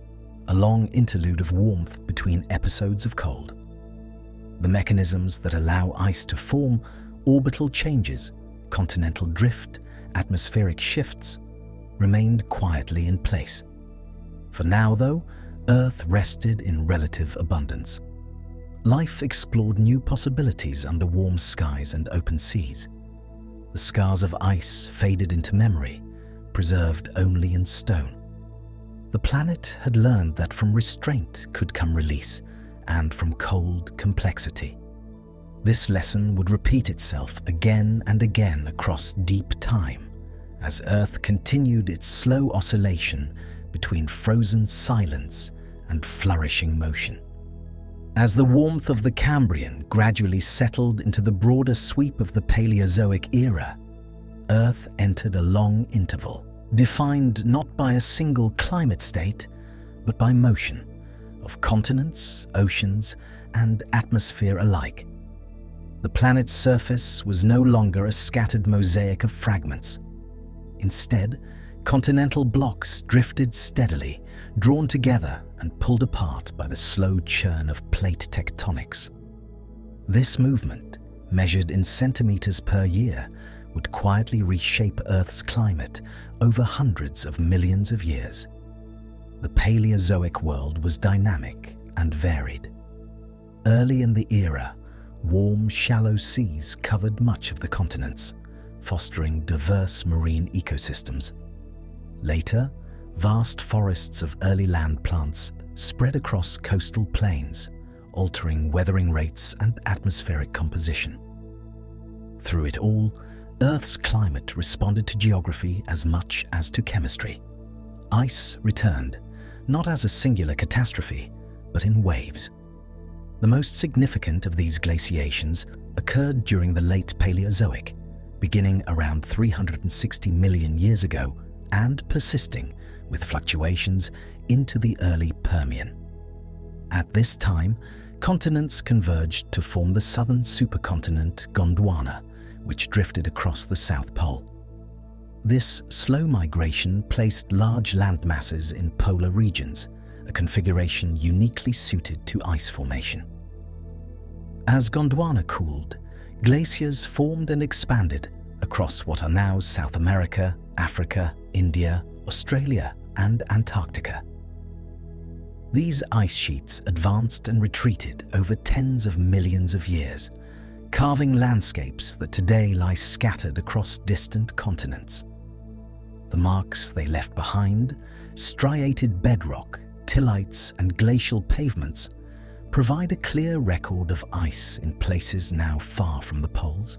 Speaker 1: a long interlude of warmth between episodes of cold. The mechanisms that allow ice to form, orbital changes, continental drift, atmospheric shifts, remained quietly in place. For now, though, Earth rested in relative abundance. Life explored new possibilities under warm skies and open seas. The scars of ice faded into memory, preserved only in stone. The planet had learned that from restraint could come release, and from cold, complexity. This lesson would repeat itself again and again across deep time, as Earth continued its slow oscillation between frozen silence and flourishing motion. As the warmth of the Cambrian gradually settled into the broader sweep of the Paleozoic era, Earth entered a long interval, defined not by a single climate state, but by motion of continents, oceans, and atmosphere alike. The planet's surface was no longer a scattered mosaic of fragments. Instead, continental blocks drifted steadily, drawn together and pulled apart by the slow churn of plate tectonics. This movement, measured in centimeters per year, would quietly reshape Earth's climate over hundreds of millions of years. The Paleozoic world was dynamic and varied. Early in the era, warm, shallow seas covered much of the continents, fostering diverse marine ecosystems. Later, vast forests of early land plants spread across coastal plains, altering weathering rates and atmospheric composition. Through it all, Earth's climate responded to geography as much as to chemistry. Ice returned, not as a singular catastrophe, but in waves. The most significant of these glaciations occurred during the late Paleozoic, beginning around 360 million years ago and persisting with fluctuations into the early Permian. At this time, continents converged to form the southern supercontinent Gondwana, which drifted across the South Pole. This slow migration placed large landmasses in polar regions, a configuration uniquely suited to ice formation. As Gondwana cooled, glaciers formed and expanded across what are now South America, Africa, India, Australia, and Antarctica. These ice sheets advanced and retreated over tens of millions of years, carving landscapes that today lie scattered across distant continents. The marks they left behind, striated bedrock, tillites, and glacial pavements, provide a clear record of ice in places now far from the poles.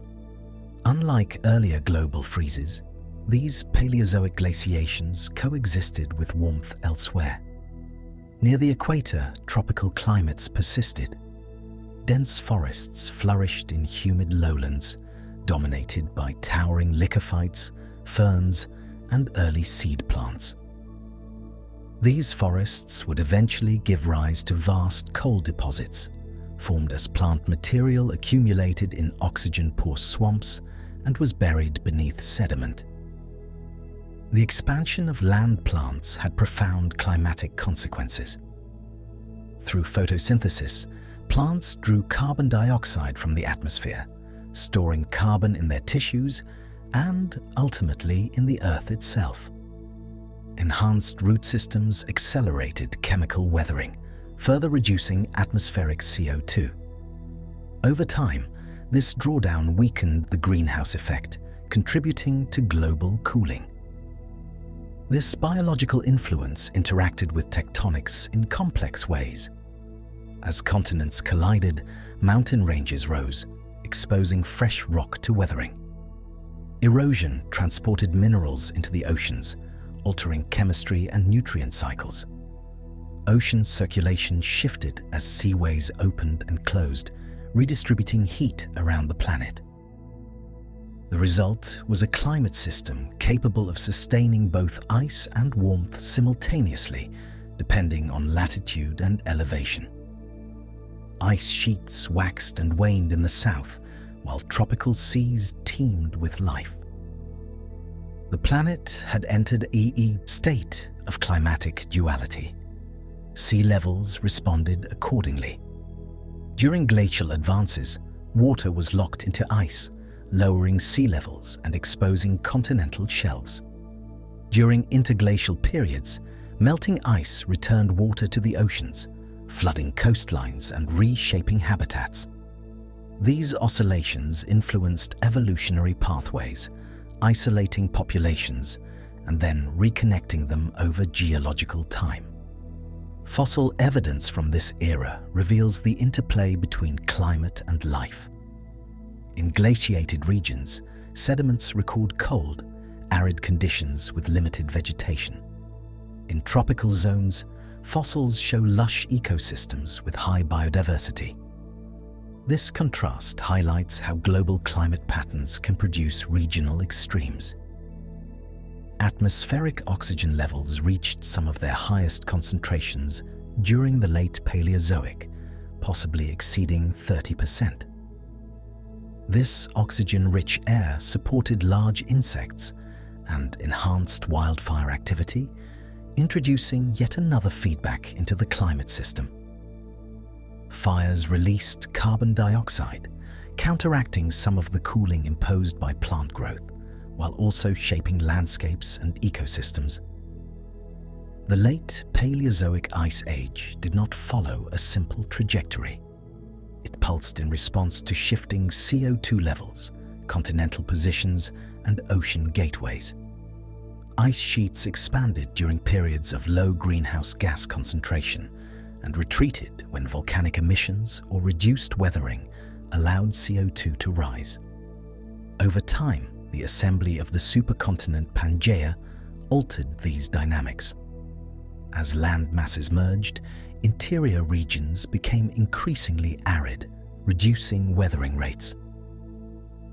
Speaker 1: Unlike earlier global freezes, these Paleozoic glaciations coexisted with warmth elsewhere. Near the equator, tropical climates persisted. Dense forests flourished in humid lowlands, dominated by towering lycophytes, ferns, and early seed plants. These forests would eventually give rise to vast coal deposits, formed as plant material accumulated in oxygen-poor swamps and was buried beneath sediment. The expansion of land plants had profound climatic consequences. Through photosynthesis, plants drew carbon dioxide from the atmosphere, storing carbon in their tissues and, ultimately, in the earth itself. Enhanced root systems accelerated chemical weathering, further reducing atmospheric CO2. Over time, this drawdown weakened the greenhouse effect, contributing to global cooling. This biological influence interacted with tectonics in complex ways. As continents collided, mountain ranges rose, exposing fresh rock to weathering. Erosion transported minerals into the oceans, altering chemistry and nutrient cycles. Ocean circulation shifted as seaways opened and closed, redistributing heat around the planet. The result was a climate system capable of sustaining both ice and warmth simultaneously, depending on latitude and elevation. Ice sheets waxed and waned in the south, while tropical seas teemed with life. The planet had entered a state of climatic duality. Sea levels responded accordingly. During glacial advances, water was locked into ice, lowering sea levels and exposing continental shelves. During interglacial periods, melting ice returned water to the oceans, flooding coastlines and reshaping habitats. These oscillations influenced evolutionary pathways, isolating populations and then reconnecting them over geological time. Fossil evidence from this era reveals the interplay between climate and life. In glaciated regions, sediments record cold, arid conditions with limited vegetation. In tropical zones, fossils show lush ecosystems with high biodiversity. This contrast highlights how global climate patterns can produce regional extremes. Atmospheric oxygen levels reached some of their highest concentrations during the late Paleozoic, possibly exceeding 30%. This oxygen-rich air supported large insects and enhanced wildfire activity, introducing yet another feedback into the climate system. Fires released carbon dioxide, counteracting some of the cooling imposed by plant growth, while also shaping landscapes and ecosystems. The late Paleozoic Ice Age did not follow a simple trajectory. It pulsed in response to shifting CO2 levels, continental positions, and ocean gateways. Ice sheets expanded during periods of low greenhouse gas concentration and retreated when volcanic emissions or reduced weathering allowed CO2 to rise. Over time, the assembly of the supercontinent Pangaea altered these dynamics. As land masses merged, interior regions became increasingly arid, reducing weathering rates.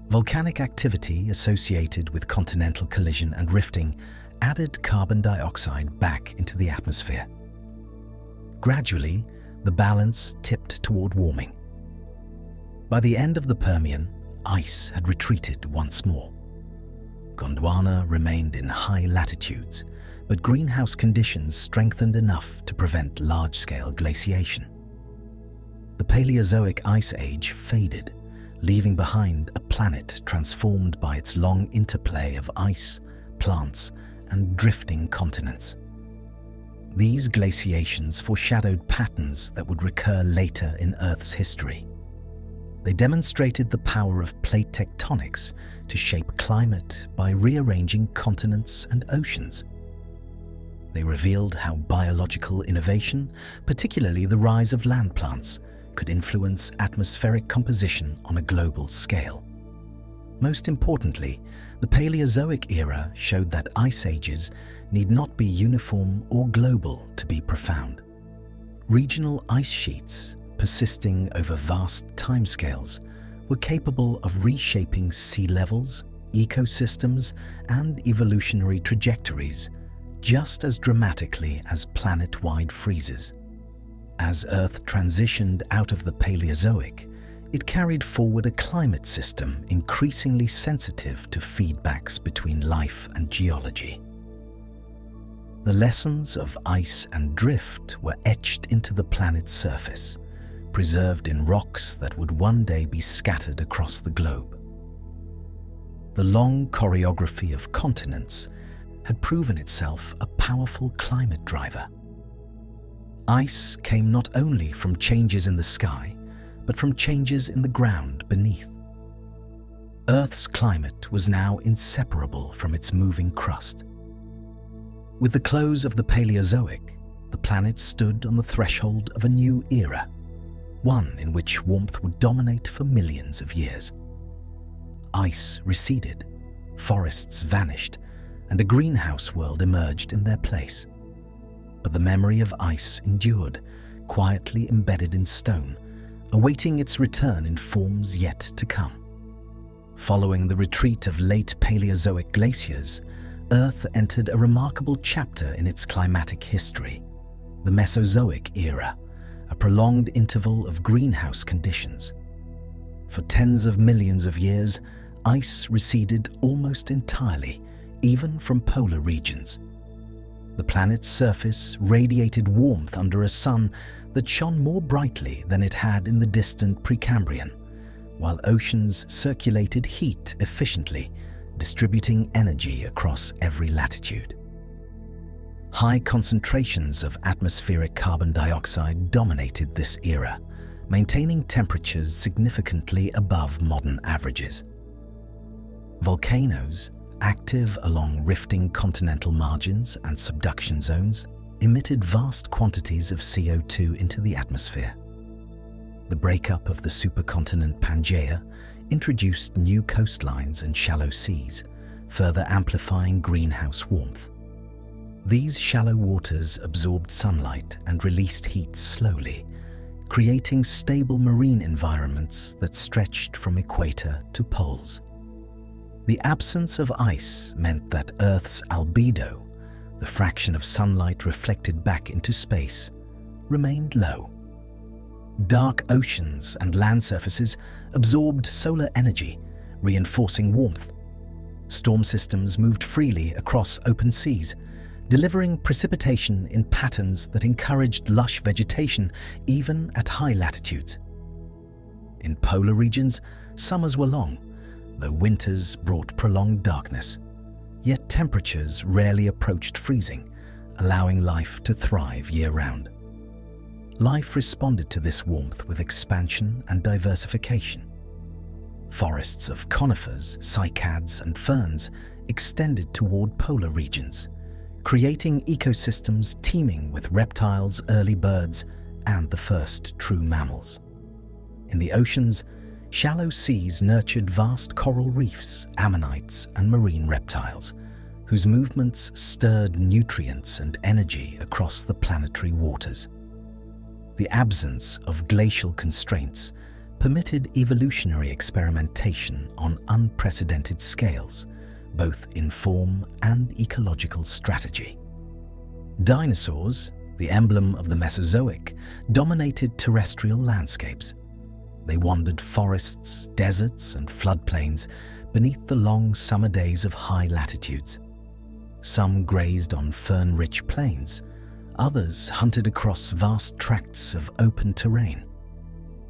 Speaker 1: Volcanic activity associated with continental collision and rifting added carbon dioxide back into the atmosphere. Gradually, the balance tipped toward warming. By the end of the Permian, ice had retreated once more. Gondwana remained in high latitudes, but greenhouse conditions strengthened enough to prevent large-scale glaciation. The Paleozoic Ice Age faded, leaving behind a planet transformed by its long interplay of ice, plants, and drifting continents. These glaciations foreshadowed patterns that would recur later in Earth's history. They demonstrated the power of plate tectonics to shape climate by rearranging continents and oceans. They revealed how biological innovation, particularly the rise of land plants, could influence atmospheric composition on a global scale. Most importantly, the Paleozoic era showed that ice ages need not be uniform or global to be profound. Regional ice sheets, persisting over vast timescales, were capable of reshaping sea levels, ecosystems, and evolutionary trajectories just as dramatically as planet-wide freezes. As Earth transitioned out of the Paleozoic, it carried forward a climate system increasingly sensitive to feedbacks between life and geology. The lessons of ice and drift were etched into the planet's surface, preserved in rocks that would one day be scattered across the globe. The long choreography of continents had proven itself a powerful climate driver. Ice came not only from changes in the sky, but from changes in the ground beneath. Earth's climate was now inseparable from its moving crust. With the close of the Paleozoic, the planet stood on the threshold of a new era, one in which warmth would dominate for millions of years. Ice receded, forests vanished, and a greenhouse world emerged in their place. But the memory of ice endured, quietly embedded in stone, awaiting its return in forms yet to come. Following the retreat of late Paleozoic glaciers, Earth entered a remarkable chapter in its climatic history, the Mesozoic era, a prolonged interval of greenhouse conditions. For tens of millions of years, ice receded almost entirely, even from polar regions. The planet's surface radiated warmth under a sun that shone more brightly than it had in the distant Precambrian, while oceans circulated heat efficiently, distributing energy across every latitude. High concentrations of atmospheric carbon dioxide dominated this era, maintaining temperatures significantly above modern averages. Volcanoes, active along rifting continental margins and subduction zones, emitted vast quantities of CO2 into the atmosphere. The breakup of the supercontinent Pangaea introduced new coastlines and shallow seas, further amplifying greenhouse warmth. These shallow waters absorbed sunlight and released heat slowly, creating stable marine environments that stretched from equator to poles. The absence of ice meant that Earth's albedo, the fraction of sunlight reflected back into space, remained low. Dark oceans and land surfaces absorbed solar energy, reinforcing warmth. Storm systems moved freely across open seas, delivering precipitation in patterns that encouraged lush vegetation even at high latitudes. In polar regions, summers were long, though winters brought prolonged darkness. Yet temperatures rarely approached freezing, allowing life to thrive year-round. Life responded to this warmth with expansion and diversification. Forests of conifers, cycads, and ferns extended toward polar regions, creating ecosystems teeming with reptiles, early birds, and the first true mammals. In the oceans, Shallow seas nurtured vast coral reefs, ammonites, and marine reptiles, whose movements stirred nutrients and energy across the planetary waters. The absence of glacial constraints permitted evolutionary experimentation on unprecedented scales, both in form and ecological strategy. Dinosaurs, the emblem of the Mesozoic, dominated terrestrial landscapes. They wandered forests, deserts, and floodplains beneath the long summer days of high latitudes. Some grazed on fern-rich plains, others hunted across vast tracts of open terrain.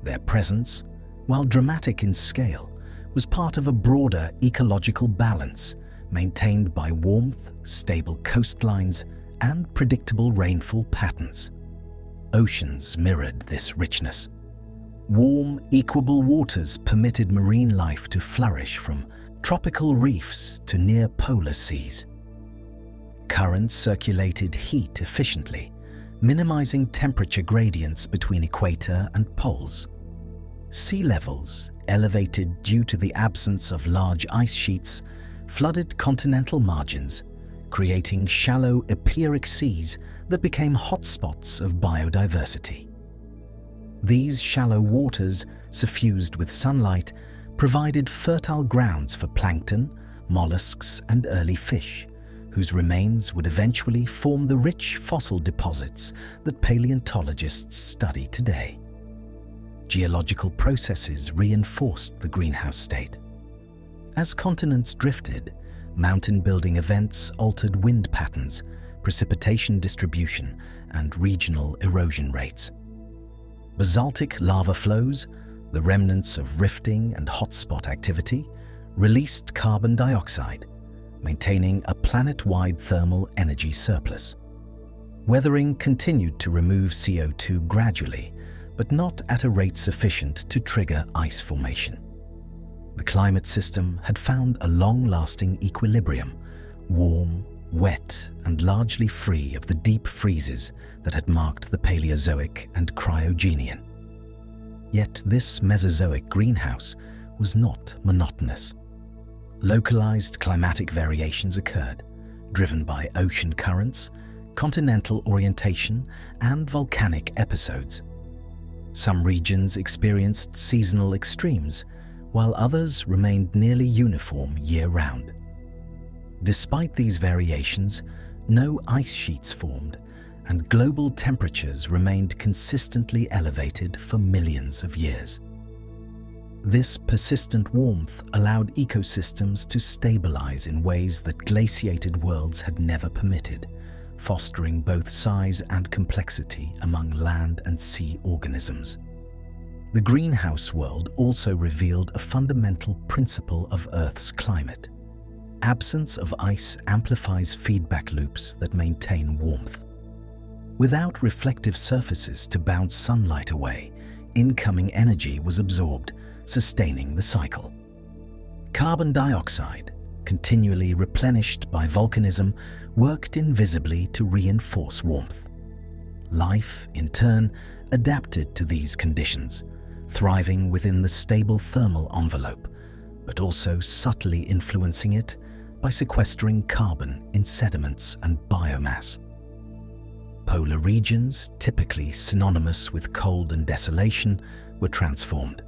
Speaker 1: Their presence, while dramatic in scale, was part of a broader ecological balance maintained by warmth, stable coastlines, and predictable rainfall patterns. Oceans mirrored this richness. Warm, equable waters permitted marine life to flourish from tropical reefs to near polar seas. Currents circulated heat efficiently, minimizing temperature gradients between equator and poles. Sea levels, elevated due to the absence of large ice sheets, flooded continental margins, creating shallow eperic seas that became hotspots of biodiversity. These shallow waters, suffused with sunlight, provided fertile grounds for plankton, mollusks, and early fish, whose remains would eventually form the rich fossil deposits that paleontologists study today. Geological processes reinforced the greenhouse state. As continents drifted, mountain-building events altered wind patterns, precipitation distribution, and regional erosion rates. Basaltic lava flows, the remnants of rifting and hotspot activity, released carbon dioxide, maintaining a planet-wide thermal energy surplus. Weathering continued to remove CO2 gradually, but not at a rate sufficient to trigger ice formation. The climate system had found a long-lasting equilibrium, warm, wet, and largely free of the deep freezes that had marked the Paleozoic and Cryogenian. Yet this Mesozoic greenhouse was not monotonous. Localized climatic variations occurred, driven by ocean currents, continental orientation, and volcanic episodes. Some regions experienced seasonal extremes, while others remained nearly uniform year-round. Despite these variations, no ice sheets formed, and global temperatures remained consistently elevated for millions of years. This persistent warmth allowed ecosystems to stabilize in ways that glaciated worlds had never permitted, fostering both size and complexity among land and sea organisms. The greenhouse world also revealed a fundamental principle of Earth's climate. Absence of ice amplifies feedback loops that maintain warmth. Without reflective surfaces to bounce sunlight away, incoming energy was absorbed, sustaining the cycle. Carbon dioxide, continually replenished by volcanism, worked invisibly to reinforce warmth. Life, in turn, adapted to these conditions, thriving within the stable thermal envelope, but also subtly influencing it by sequestering carbon in sediments and biomass. Polar regions, typically synonymous with cold and desolation, were transformed.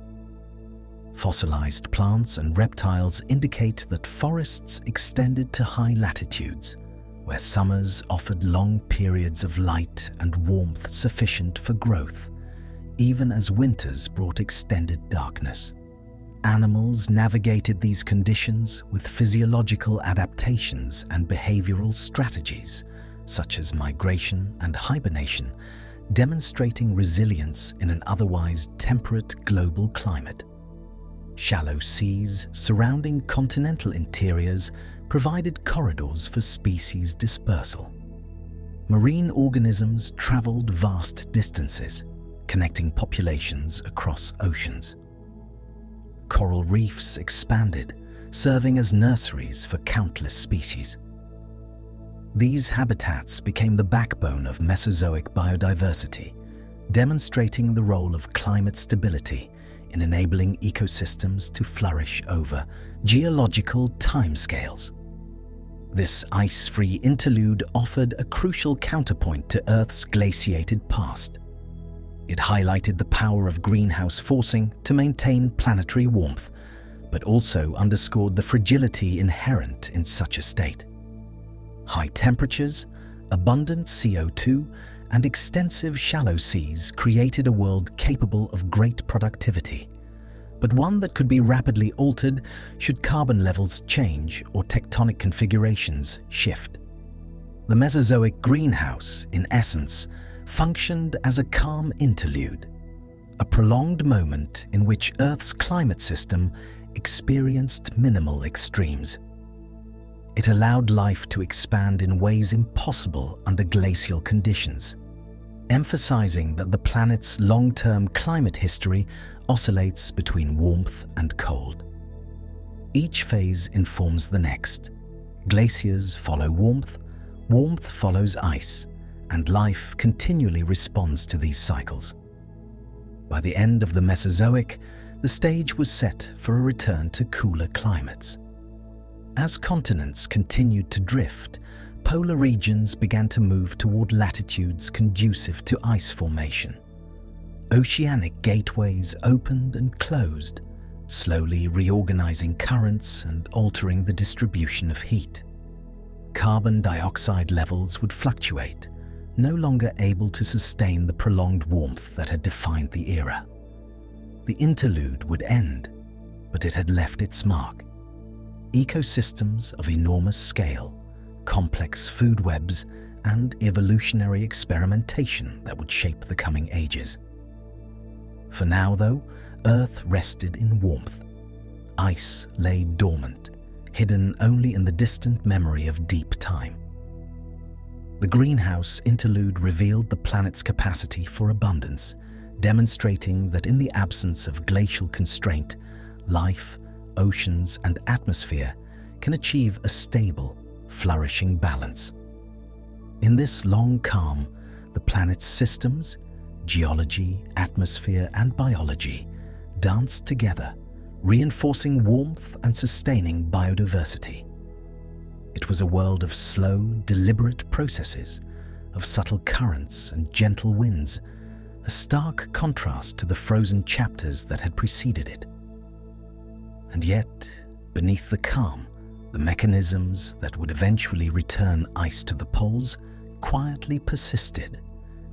Speaker 1: Fossilized plants and reptiles indicate that forests extended to high latitudes, where summers offered long periods of light and warmth sufficient for growth, even as winters brought extended darkness. Animals navigated these conditions with physiological adaptations and behavioral strategies, such as migration and hibernation, demonstrating resilience in an otherwise temperate global climate. Shallow seas surrounding continental interiors provided corridors for species dispersal. Marine organisms traveled vast distances, connecting populations across oceans. Coral reefs expanded, serving as nurseries for countless species. These habitats became the backbone of Mesozoic biodiversity, demonstrating the role of climate stability in enabling ecosystems to flourish over geological timescales. This ice-free interlude offered a crucial counterpoint to Earth's glaciated past. It highlighted the power of greenhouse forcing to maintain planetary warmth, but also underscored the fragility inherent in such a state. High temperatures, abundant CO2, and extensive shallow seas created a world capable of great productivity, but one that could be rapidly altered should carbon levels change or tectonic configurations shift. The Mesozoic greenhouse, in essence, functioned as a calm interlude, a prolonged moment in which Earth's climate system experienced minimal extremes. It allowed life to expand in ways impossible under glacial conditions, emphasizing that the planet's long-term climate history oscillates between warmth and cold. Each phase informs the next. Glaciers follow warmth, warmth follows ice, and life continually responds to these cycles. By the end of the Mesozoic, the stage was set for a return to cooler climates. As continents continued to drift, polar regions began to move toward latitudes conducive to ice formation. Oceanic gateways opened and closed, slowly reorganizing currents and altering the distribution of heat. Carbon dioxide levels would fluctuate, no longer able to sustain the prolonged warmth that had defined the era. The interlude would end, but it had left its mark. Ecosystems of enormous scale, complex food webs, and evolutionary experimentation that would shape the coming ages. For now, though, Earth rested in warmth. Ice lay dormant, hidden only in the distant memory of deep time. The greenhouse interlude revealed the planet's capacity for abundance, demonstrating that in the absence of glacial constraint, life, oceans, and atmosphere can achieve a stable, flourishing balance. In this long calm, the planet's systems, geology, atmosphere, and biology danced together, reinforcing warmth and sustaining biodiversity. It was a world of slow, deliberate processes, of subtle currents and gentle winds, a stark contrast to the frozen chapters that had preceded it. And yet, beneath the calm, the mechanisms that would eventually return ice to the poles quietly persisted,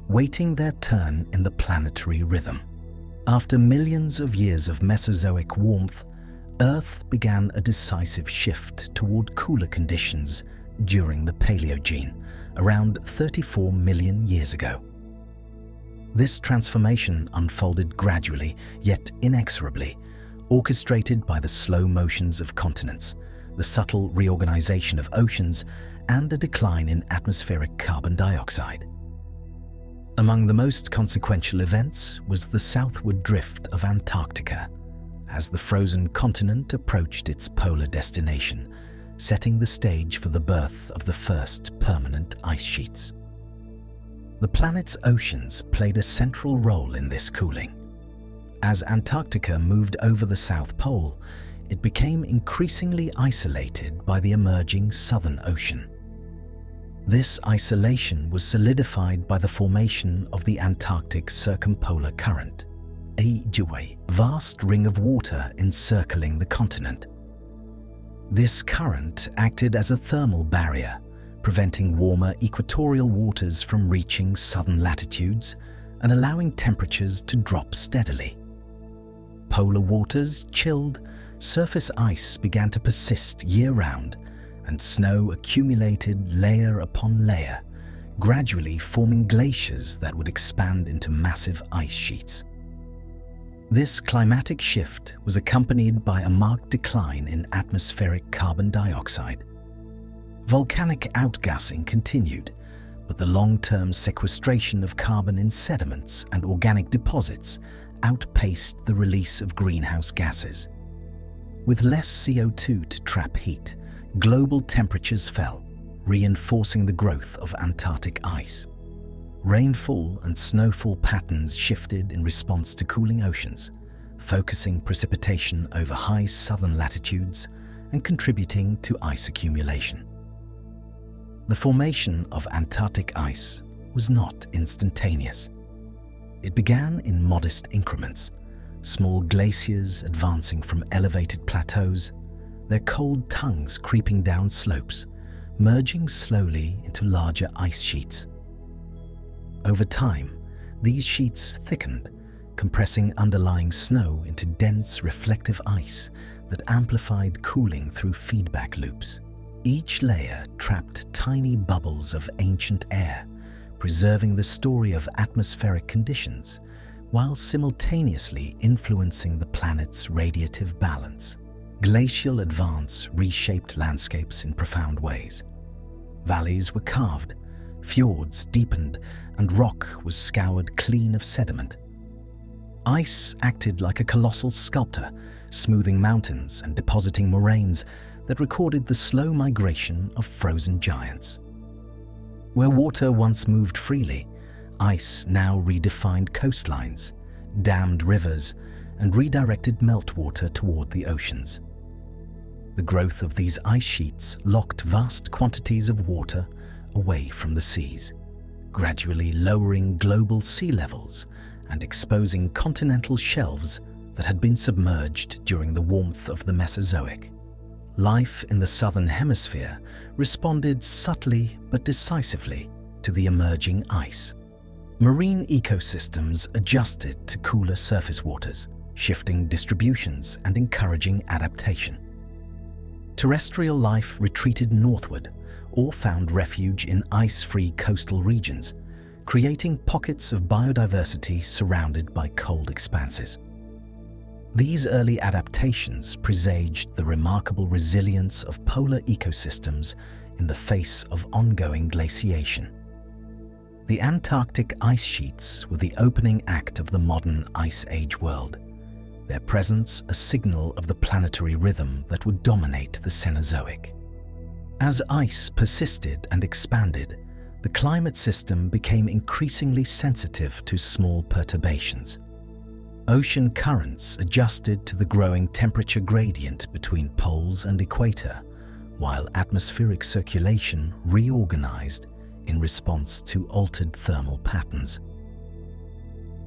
Speaker 1: waiting their turn in the planetary rhythm. After millions of years of Mesozoic warmth, Earth began a decisive shift toward cooler conditions during the Paleogene, around 34 million years ago. This transformation unfolded gradually, yet inexorably, orchestrated by the slow motions of continents, the subtle reorganization of oceans, and a decline in atmospheric carbon dioxide. Among the most consequential events was the southward drift of Antarctica, as the frozen continent approached its polar destination, setting the stage for the birth of the first permanent ice sheets. The planet's oceans played a central role in this cooling. As Antarctica moved over the South Pole, it became increasingly isolated by the emerging Southern Ocean. This isolation was solidified by the formation of the Antarctic Circumpolar Current, a vast ring of water encircling the continent. This current acted as a thermal barrier, preventing warmer equatorial waters from reaching southern latitudes and allowing temperatures to drop steadily. Polar waters chilled, surface ice began to persist year-round, and snow accumulated layer upon layer, gradually forming glaciers that would expand into massive ice sheets. This climatic shift was accompanied by a marked decline in atmospheric carbon dioxide. Volcanic outgassing continued, but the long-term sequestration of carbon in sediments and organic deposits outpaced the release of greenhouse gases. With less CO2 to trap heat, global temperatures fell, reinforcing the growth of Antarctic ice. Rainfall and snowfall patterns shifted in response to cooling oceans, focusing precipitation over high southern latitudes and contributing to ice accumulation. The formation of Antarctic ice was not instantaneous. It began in modest increments, small glaciers advancing from elevated plateaus, their cold tongues creeping down slopes, merging slowly into larger ice sheets. Over time, these sheets thickened, compressing underlying snow into dense reflective ice that amplified cooling through feedback loops. Each layer trapped tiny bubbles of ancient air, preserving the story of atmospheric conditions while simultaneously influencing the planet's radiative balance. Glacial advance reshaped landscapes in profound ways. Valleys were carved, fjords deepened, and rock was scoured clean of sediment. Ice acted like a colossal sculptor, smoothing mountains and depositing moraines that recorded the slow migration of frozen giants. Where water once moved freely, ice now redefined coastlines, dammed rivers, and redirected meltwater toward the oceans. The growth of these ice sheets locked vast quantities of water away from the seas, gradually lowering global sea levels and exposing continental shelves that had been submerged during the warmth of the Mesozoic. Life in the southern hemisphere responded subtly but decisively to the emerging ice. Marine ecosystems adjusted to cooler surface waters, shifting distributions and encouraging adaptation. Terrestrial life retreated northward or found refuge in ice-free coastal regions, creating pockets of biodiversity surrounded by cold expanses. These early adaptations presaged the remarkable resilience of polar ecosystems in the face of ongoing glaciation. The Antarctic ice sheets were the opening act of the modern Ice Age world, their presence a signal of the planetary rhythm that would dominate the Cenozoic. As ice persisted and expanded, the climate system became increasingly sensitive to small perturbations. Ocean currents adjusted to the growing temperature gradient between poles and equator, while atmospheric circulation reorganized in response to altered thermal patterns.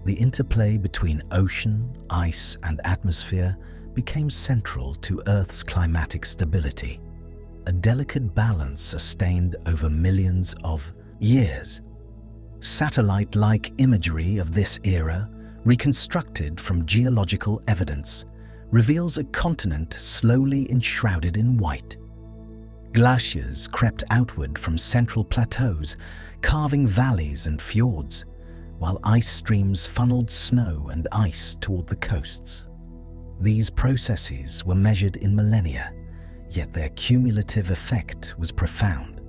Speaker 1: The interplay between ocean, ice, and atmosphere became central to Earth's climatic stability, a delicate balance sustained over millions of years. Satellite-like imagery of this era, reconstructed from geological evidence, reveals a continent slowly enshrouded in white. Glaciers crept outward from central plateaus, carving valleys and fjords, while ice streams funneled snow and ice toward the coasts. These processes were measured in millennia, yet their cumulative effect was profound.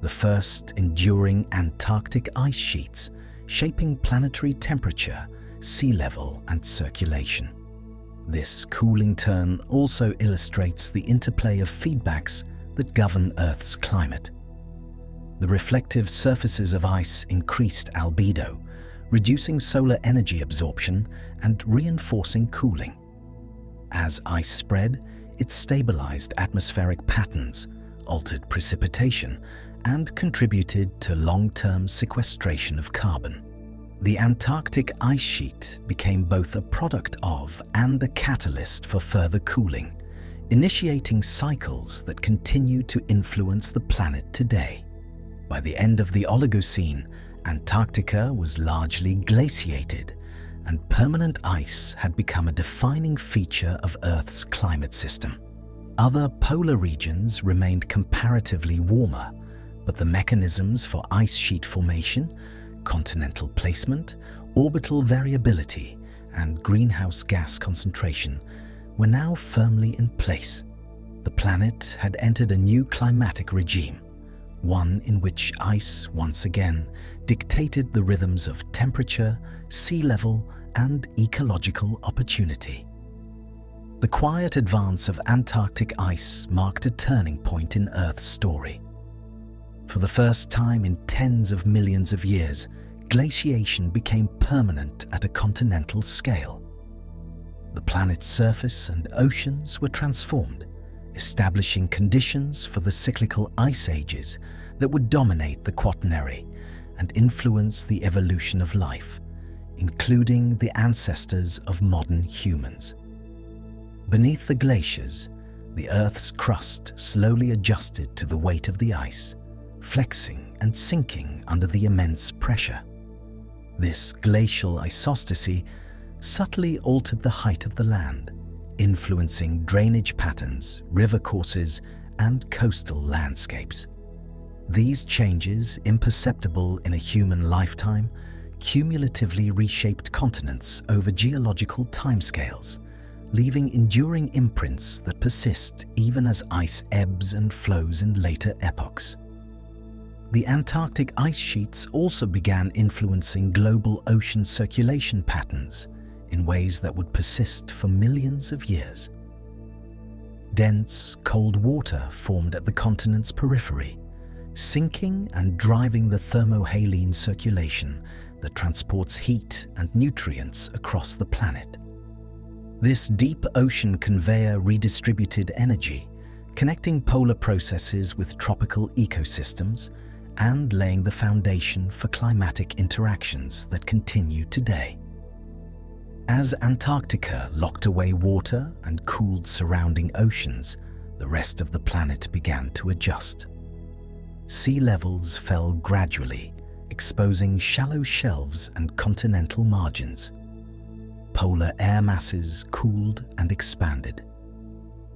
Speaker 1: The first enduring Antarctic ice sheets, shaping planetary temperature, sea level, and circulation. This cooling turn also illustrates the interplay of feedbacks that govern Earth's climate. The reflective surfaces of ice increased albedo, reducing solar energy absorption and reinforcing cooling. As ice spread, it stabilized atmospheric patterns, altered precipitation, and contributed to long-term sequestration of carbon. The Antarctic ice sheet became both a product of and a catalyst for further cooling, initiating cycles that continue to influence the planet today. By the end of the Oligocene, Antarctica was largely glaciated, and permanent ice had become a defining feature of Earth's climate system. Other polar regions remained comparatively warmer, but the mechanisms for ice sheet formation, continental placement, orbital variability, and greenhouse gas concentration were now firmly in place. The planet had entered a new climatic regime, one in which ice once again dictated the rhythms of temperature, sea level, and ecological opportunity. The quiet advance of Antarctic ice marked a turning point in Earth's story. For the first time in tens of millions of years, glaciation became permanent at a continental scale. The planet's surface and oceans were transformed, establishing conditions for the cyclical ice ages that would dominate the Quaternary and influence the evolution of life, including the ancestors of modern humans. Beneath the glaciers, the Earth's crust slowly adjusted to the weight of the ice, flexing and sinking under the immense pressure. This glacial isostasy subtly altered the height of the land, influencing drainage patterns, river courses, and coastal landscapes. These changes, imperceptible in a human lifetime, cumulatively reshaped continents over geological timescales, leaving enduring imprints that persist even as ice ebbs and flows in later epochs. The Antarctic ice sheets also began influencing global ocean circulation patterns in ways that would persist for millions of years. Dense, cold water formed at the continent's periphery, sinking and driving the thermohaline circulation that transports heat and nutrients across the planet. This deep ocean conveyor redistributed energy, connecting polar processes with tropical ecosystems and laying the foundation for climatic interactions that continue today. As Antarctica locked away water and cooled surrounding oceans, the rest of the planet began to adjust. Sea levels fell gradually, exposing shallow shelves and continental margins. Polar air masses cooled and expanded.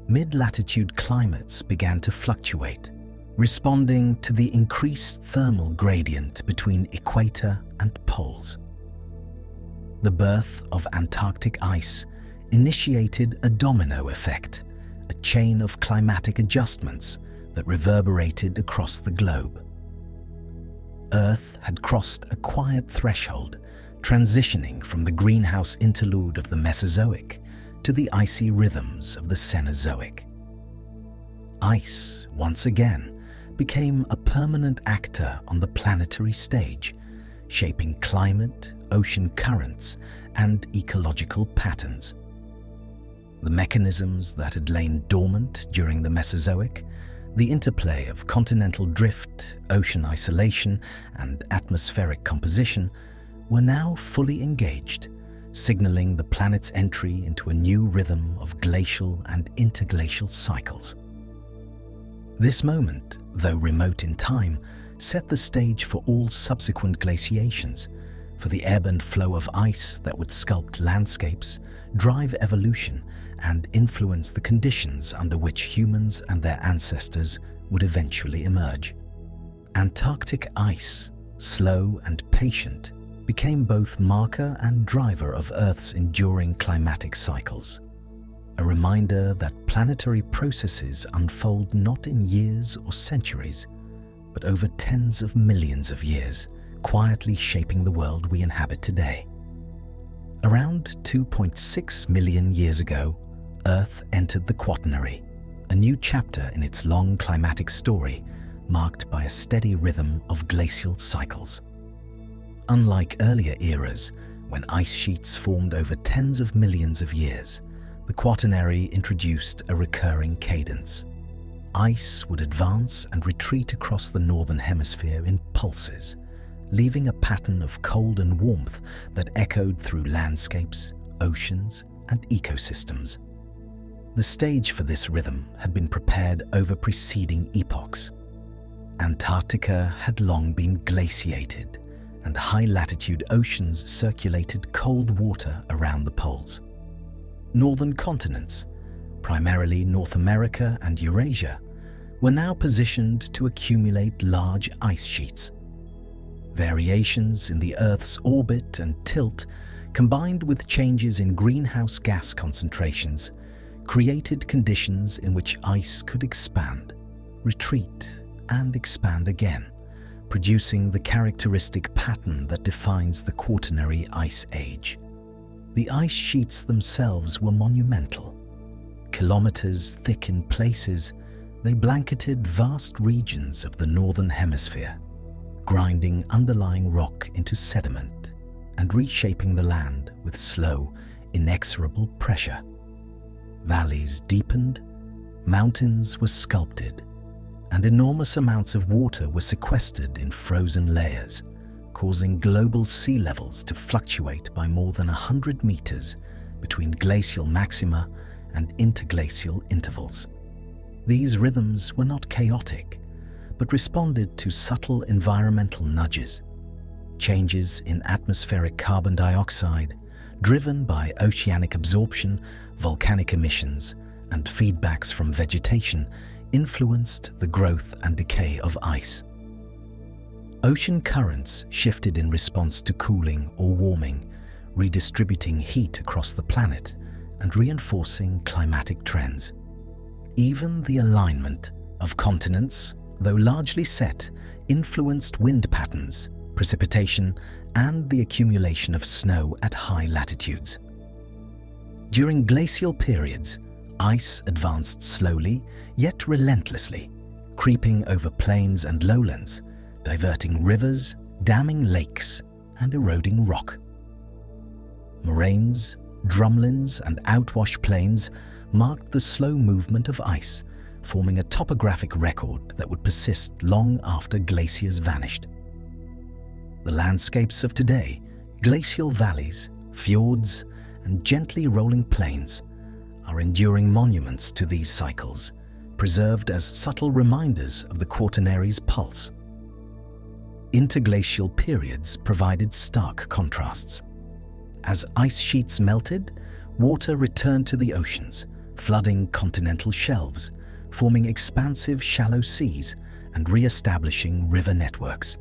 Speaker 1: Mid-latitude climates began to fluctuate, responding to the increased thermal gradient between equator and poles. The birth of Antarctic ice initiated a domino effect, a chain of climatic adjustments that reverberated across the globe. Earth had crossed a quiet threshold, transitioning from the greenhouse interlude of the Mesozoic to the icy rhythms of the Cenozoic. Ice, once again, became a permanent actor on the planetary stage, shaping climate, ocean currents, and ecological patterns. The mechanisms that had lain dormant during the Mesozoic, the interplay of continental drift, ocean isolation, and atmospheric composition, were now fully engaged, signaling the planet's entry into a new rhythm of glacial and interglacial cycles. This moment, though remote in time, set the stage for all subsequent glaciations, for the ebb and flow of ice that would sculpt landscapes, drive evolution, and influence the conditions under which humans and their ancestors would eventually emerge. Antarctic ice, slow and patient, became both marker and driver of Earth's enduring climatic cycles, a reminder that planetary processes unfold not in years or centuries, but over tens of millions of years, quietly shaping the world we inhabit today. Around 2.6 million years ago, Earth entered the Quaternary, a new chapter in its long climatic story marked by a steady rhythm of glacial cycles. Unlike earlier eras, when ice sheets formed over tens of millions of years, the Quaternary introduced a recurring cadence. Ice would advance and retreat across the northern hemisphere in pulses, leaving a pattern of cold and warmth that echoed through landscapes, oceans, and ecosystems. The stage for this rhythm had been prepared over preceding epochs. Antarctica had long been glaciated, and high-latitude oceans circulated cold water around the poles. Northern continents, primarily North America and Eurasia, were now positioned to accumulate large ice sheets. Variations in the Earth's orbit and tilt, combined with changes in greenhouse gas concentrations, created conditions in which ice could expand, retreat, and expand again, producing the characteristic pattern that defines the Quaternary Ice Age. The ice sheets themselves were monumental. Kilometers thick in places, they blanketed vast regions of the northern hemisphere, grinding underlying rock into sediment and reshaping the land with slow, inexorable pressure. Valleys deepened, mountains were sculpted, and enormous amounts of water were sequestered in frozen layers, causing global sea levels to fluctuate by more than 100 meters between glacial maxima and interglacial intervals. These rhythms were not chaotic, but responded to subtle environmental nudges, changes in atmospheric carbon dioxide, driven by oceanic absorption, volcanic emissions, and feedbacks from vegetation, influenced the growth and decay of ice. Ocean currents shifted in response to cooling or warming, redistributing heat across the planet and reinforcing climatic trends. Even the alignment of continents, though largely set, influenced wind patterns, precipitation, and the accumulation of snow at high latitudes. During glacial periods, ice advanced slowly yet relentlessly, creeping over plains and lowlands, diverting rivers, damming lakes, and eroding rock. Moraines, drumlins, and outwash plains marked the slow movement of ice, forming a topographic record that would persist long after glaciers vanished. The landscapes of today, glacial valleys, fjords, and gently rolling plains, are enduring monuments to these cycles, preserved as subtle reminders of the Quaternary's pulse. Interglacial periods provided stark contrasts. As ice sheets melted, water returned to the oceans, flooding continental shelves, forming expansive shallow seas and re-establishing river networks.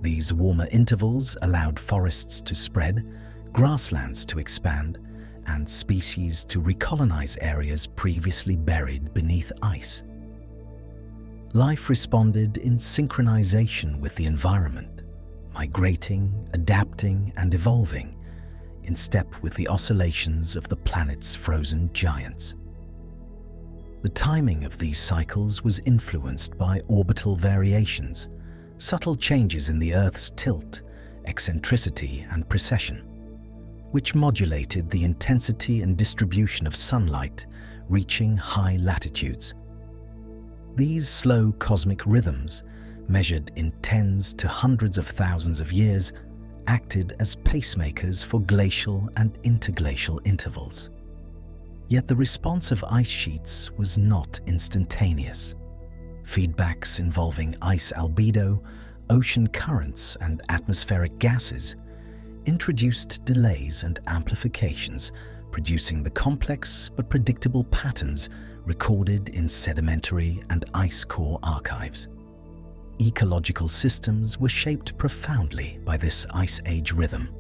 Speaker 1: These warmer intervals allowed forests to spread, grasslands to expand, and species to recolonize areas previously buried beneath ice. Life responded in synchronization with the environment, migrating, adapting, and evolving, in step with the oscillations of the planet's frozen giants. The timing of these cycles was influenced by orbital variations, subtle changes in the Earth's tilt, eccentricity, and precession, which modulated the intensity and distribution of sunlight reaching high latitudes. These slow cosmic rhythms, measured in tens to hundreds of thousands of years, acted as pacemakers for glacial and interglacial intervals. Yet the response of ice sheets was not instantaneous. Feedbacks involving ice albedo, ocean currents, and atmospheric gases introduced delays and amplifications, producing the complex but predictable patterns recorded in sedimentary and ice core archives. Ecological systems were shaped profoundly by this ice age rhythm.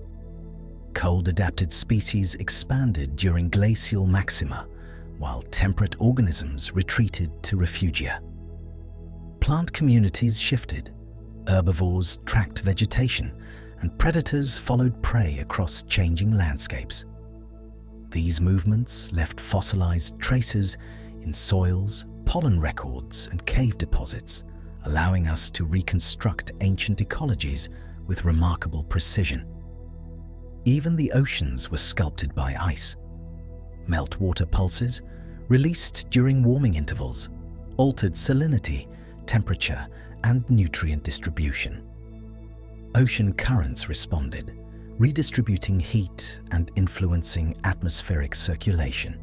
Speaker 1: Cold-adapted species expanded during glacial maxima, while temperate organisms retreated to refugia. Plant communities shifted, herbivores tracked vegetation, and predators followed prey across changing landscapes. These movements left fossilized traces in soils, pollen records, and cave deposits, allowing us to reconstruct ancient ecologies with remarkable precision. Even the oceans were sculpted by ice. Meltwater pulses, released during warming intervals, altered salinity, temperature, and nutrient distribution. Ocean currents responded, redistributing heat and influencing atmospheric circulation.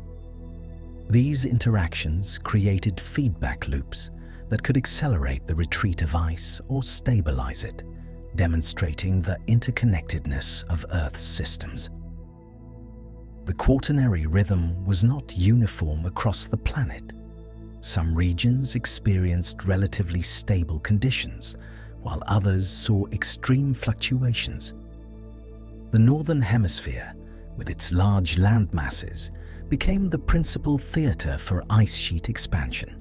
Speaker 1: These interactions created feedback loops that could accelerate the retreat of ice or stabilize it, demonstrating the interconnectedness of Earth's systems. The Quaternary rhythm was not uniform across the planet. Some regions experienced relatively stable conditions, while others saw extreme fluctuations. The Northern Hemisphere, with its large land masses, became the principal theater for ice sheet expansion,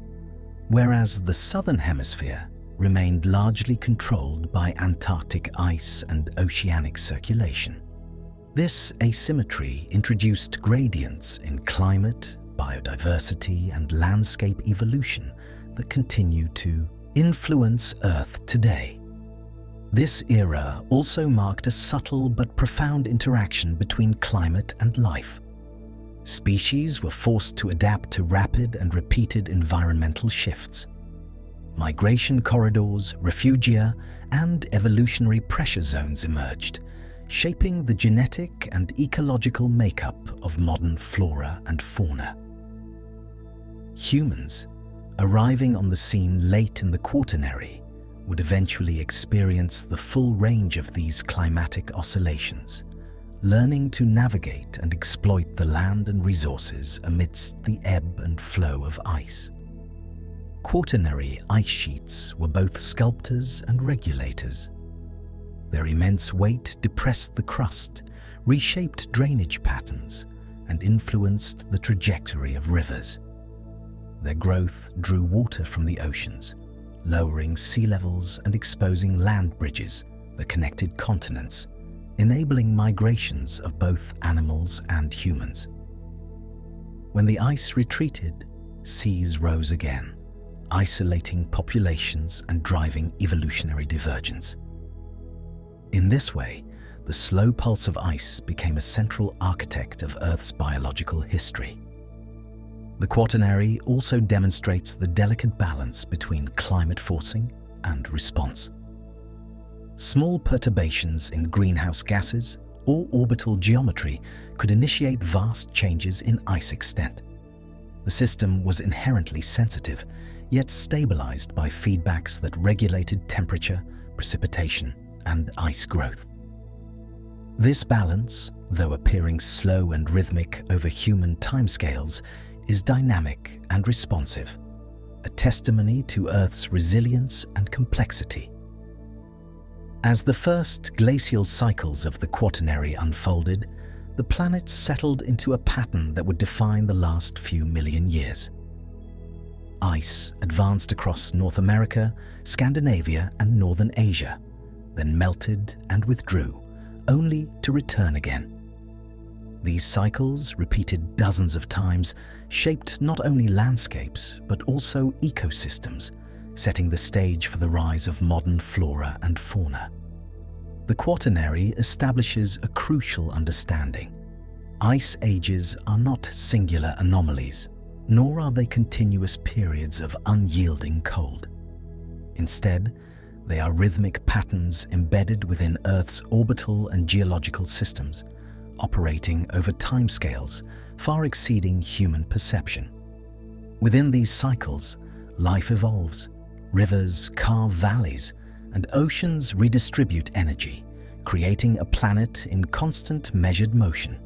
Speaker 1: whereas the Southern Hemisphere remained largely controlled by Antarctic ice and oceanic circulation. This asymmetry introduced gradients in climate, biodiversity, and landscape evolution that continue to influence Earth today. This era also marked a subtle but profound interaction between climate and life. Species were forced to adapt to rapid and repeated environmental shifts. Migration corridors, refugia, and evolutionary pressure zones emerged, shaping the genetic and ecological makeup of modern flora and fauna. Humans, arriving on the scene late in the Quaternary, would eventually experience the full range of these climatic oscillations, learning to navigate and exploit the land and resources amidst the ebb and flow of ice. Quaternary ice sheets were both sculptors and regulators. Their immense weight depressed the crust, reshaped drainage patterns, and influenced the trajectory of rivers. Their growth drew water from the oceans, lowering sea levels and exposing land bridges that connected continents, enabling migrations of both animals and humans. When the ice retreated, seas rose again, isolating populations and driving evolutionary divergence. In this way, the slow pulse of ice became a central architect of Earth's biological history. The Quaternary also demonstrates the delicate balance between climate forcing and response. Small perturbations in greenhouse gases or orbital geometry could initiate vast changes in ice extent. The system was inherently sensitive, yet stabilized by feedbacks that regulated temperature, precipitation, and ice growth. This balance, though appearing slow and rhythmic over human timescales, is dynamic and responsive, a testimony to Earth's resilience and complexity. As the first glacial cycles of the Quaternary unfolded, the planet settled into a pattern that would define the last few million years. Ice advanced across North America, Scandinavia, and northern Asia, then melted and withdrew, only to return again. These cycles, repeated dozens of times, shaped not only landscapes but also ecosystems, setting the stage for the rise of modern flora and fauna. The Quaternary establishes a crucial understanding. Ice ages are not singular anomalies, nor are they continuous periods of unyielding cold. Instead, they are rhythmic patterns embedded within Earth's orbital and geological systems, operating over timescales far exceeding human perception. Within these cycles, life evolves, rivers carve valleys, and oceans redistribute energy, creating a planet in constant measured motion.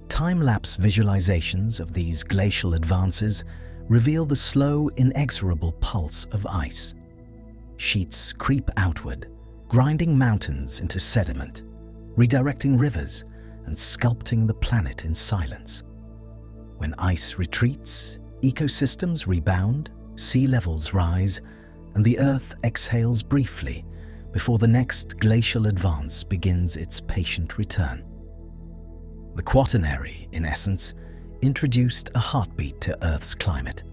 Speaker 1: Time-lapse visualizations of these glacial advances reveal the slow, inexorable pulse of ice. Sheets creep outward, grinding mountains into sediment, redirecting rivers, and sculpting the planet in silence. When ice retreats, ecosystems rebound, sea levels rise, and the Earth exhales briefly before the next glacial advance begins its patient return. The Quaternary, in essence, introduced a heartbeat to Earth's climate,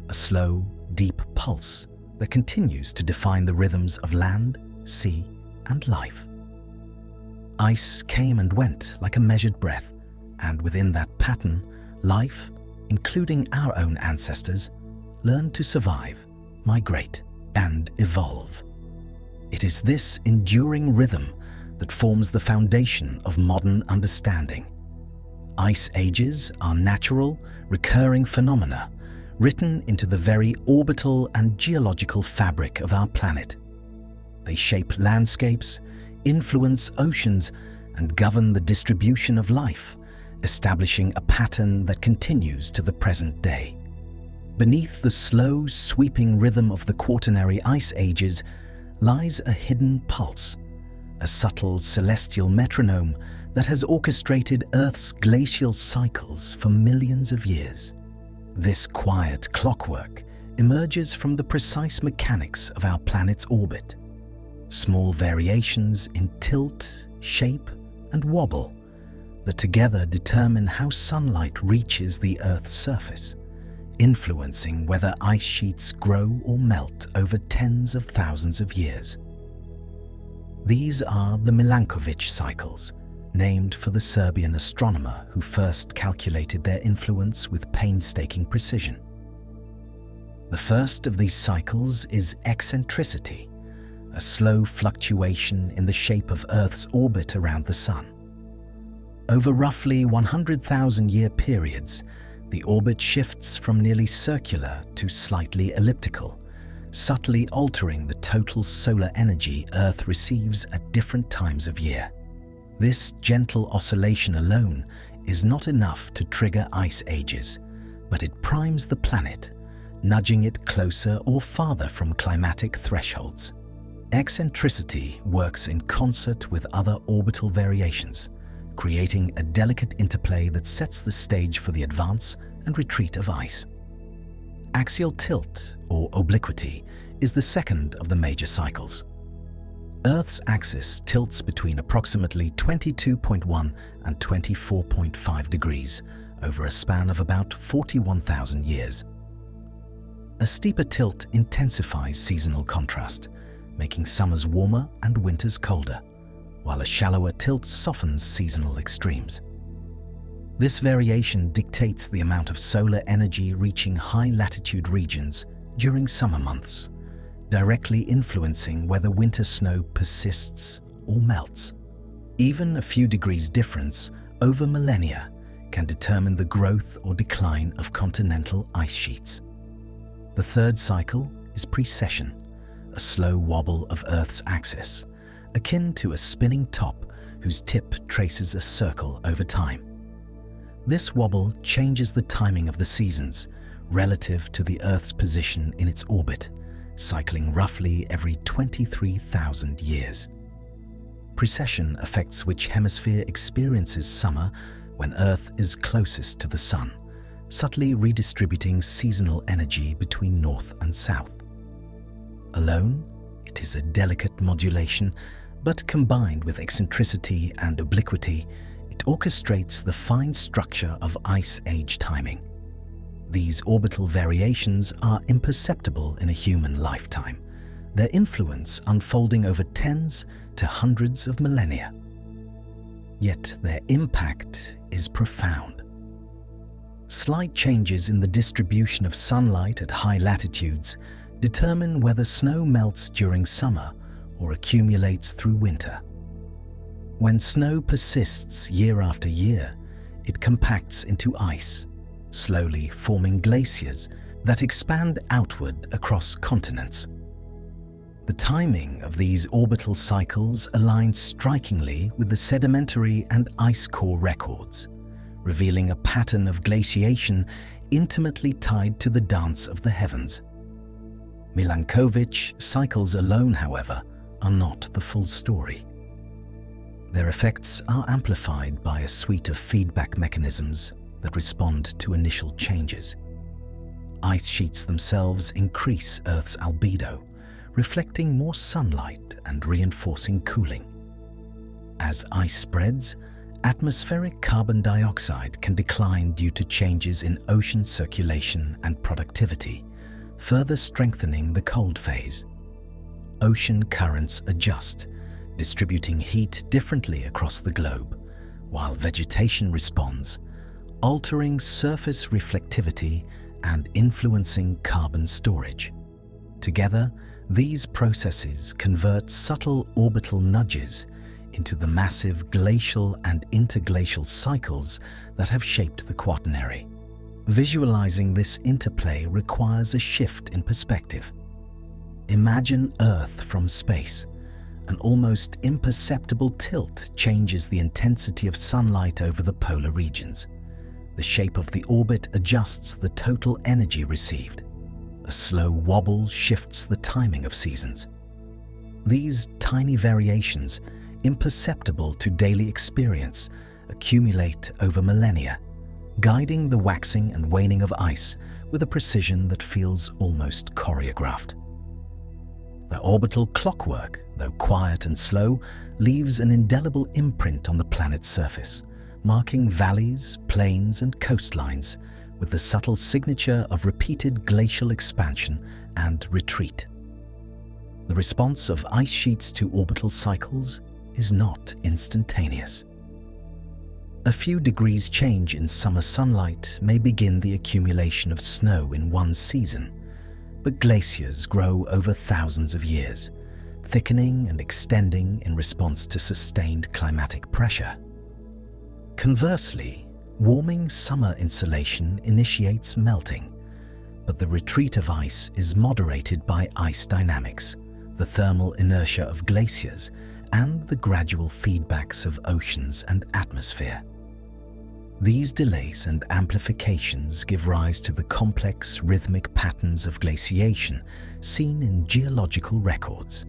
Speaker 1: a slow, deep pulse that continues to define the rhythms of land, sea, and life. Ice came and went like a measured breath, and within that pattern, life, including our own ancestors, learned to survive, migrate, and evolve. It is this enduring rhythm that forms the foundation of modern understanding. Ice ages are natural, recurring phenomena, written into the very orbital and geological fabric of our planet. They shape landscapes, influence oceans, and govern the distribution of life, establishing a pattern that continues to the present day. Beneath the slow, sweeping rhythm of the Quaternary ice ages lies a hidden pulse, a subtle celestial metronome that has orchestrated Earth's glacial cycles for millions of years. This quiet clockwork emerges from the precise mechanics of our planet's orbit. Small variations in tilt, shape, and wobble that together determine how sunlight reaches the Earth's surface, influencing whether ice sheets grow or melt over tens of thousands of years. These are the Milankovitch cycles, named for the Serbian astronomer who first calculated their influence with painstaking precision. The first of these cycles is eccentricity, a slow fluctuation in the shape of Earth's orbit around the Sun. Over roughly 100,000-year periods, the orbit shifts from nearly circular to slightly elliptical, subtly altering the total solar energy Earth receives at different times of year. This gentle oscillation alone is not enough to trigger ice ages, but it primes the planet, nudging it closer or farther from climatic thresholds. Eccentricity works in concert with other orbital variations, creating a delicate interplay that sets the stage for the advance and retreat of ice. Axial tilt, or obliquity, is the second of the major cycles. Earth's axis tilts between approximately 22.1 and 24.5 degrees over a span of about 41,000 years. A steeper tilt intensifies seasonal contrast, making summers warmer and winters colder, while a shallower tilt softens seasonal extremes. This variation dictates the amount of solar energy reaching high-latitude regions during summer months, directly influencing whether winter snow persists or melts. Even a few degrees difference over millennia can determine the growth or decline of continental ice sheets. The third cycle is precession, a slow wobble of Earth's axis, akin to a spinning top whose tip traces a circle over time. This wobble changes the timing of the seasons relative to the Earth's position in its orbit, cycling roughly every 23,000 years. Precession affects which hemisphere experiences summer when Earth is closest to the Sun, subtly redistributing seasonal energy between north and south. Alone, it is a delicate modulation, but combined with eccentricity and obliquity, it orchestrates the fine structure of ice age timing. These orbital variations are imperceptible in a human lifetime, their influence unfolding over tens to hundreds of millennia. Yet their impact is profound. Slight changes in the distribution of sunlight at high latitudes determine whether snow melts during summer or accumulates through winter. When snow persists year after year, it compacts into ice, slowly forming glaciers that expand outward across continents. The timing of these orbital cycles aligns strikingly with the sedimentary and ice core records, revealing a pattern of glaciation intimately tied to the dance of the heavens. Milankovitch cycles alone, however, are not the full story. Their effects are amplified by a suite of feedback mechanisms that respond to initial changes. Ice sheets themselves increase Earth's albedo, reflecting more sunlight and reinforcing cooling. As ice spreads, atmospheric carbon dioxide can decline due to changes in ocean circulation and productivity, further strengthening the cold phase. Ocean currents adjust, distributing heat differently across the globe, while vegetation responds, altering surface reflectivity and influencing carbon storage. Together, these processes convert subtle orbital nudges into the massive glacial and interglacial cycles that have shaped the Quaternary. Visualizing this interplay requires a shift in perspective. Imagine Earth from space. An almost imperceptible tilt changes the intensity of sunlight over the polar regions. The shape of the orbit adjusts the total energy received. A slow wobble shifts the timing of seasons. These tiny variations, imperceptible to daily experience, accumulate over millennia, guiding the waxing and waning of ice with a precision that feels almost choreographed. The orbital clockwork, though quiet and slow, leaves an indelible imprint on the planet's surface, marking valleys, plains, and coastlines with the subtle signature of repeated glacial expansion and retreat. The response of ice sheets to orbital cycles is not instantaneous. A few degrees change in summer sunlight may begin the accumulation of snow in one season, but glaciers grow over thousands of years, thickening and extending in response to sustained climatic pressure. Conversely, warming summer insolation initiates melting, but the retreat of ice is moderated by ice dynamics, the thermal inertia of glaciers, and the gradual feedbacks of oceans and atmosphere. These delays and amplifications give rise to the complex rhythmic patterns of glaciation seen in geological records.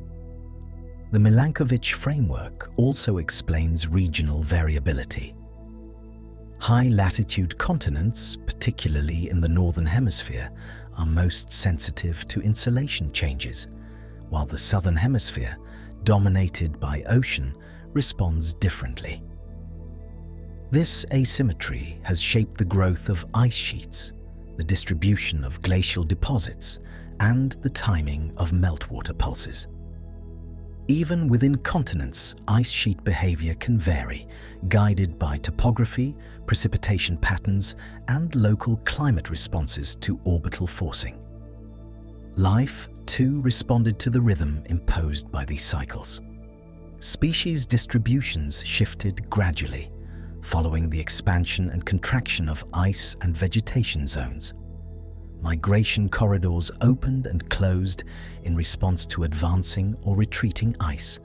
Speaker 1: The Milankovitch framework also explains regional variability. High-latitude continents, particularly in the northern hemisphere, are most sensitive to insolation changes, while the southern hemisphere, dominated by ocean, responds differently. This asymmetry has shaped the growth of ice sheets, the distribution of glacial deposits, and the timing of meltwater pulses. Even within continents, ice sheet behavior can vary, guided by topography, precipitation patterns, and local climate responses to orbital forcing. Life, too, responded to the rhythm imposed by these cycles. Species distributions shifted gradually, following the expansion and contraction of ice and vegetation zones. Migration corridors opened and closed in response to advancing or retreating ice,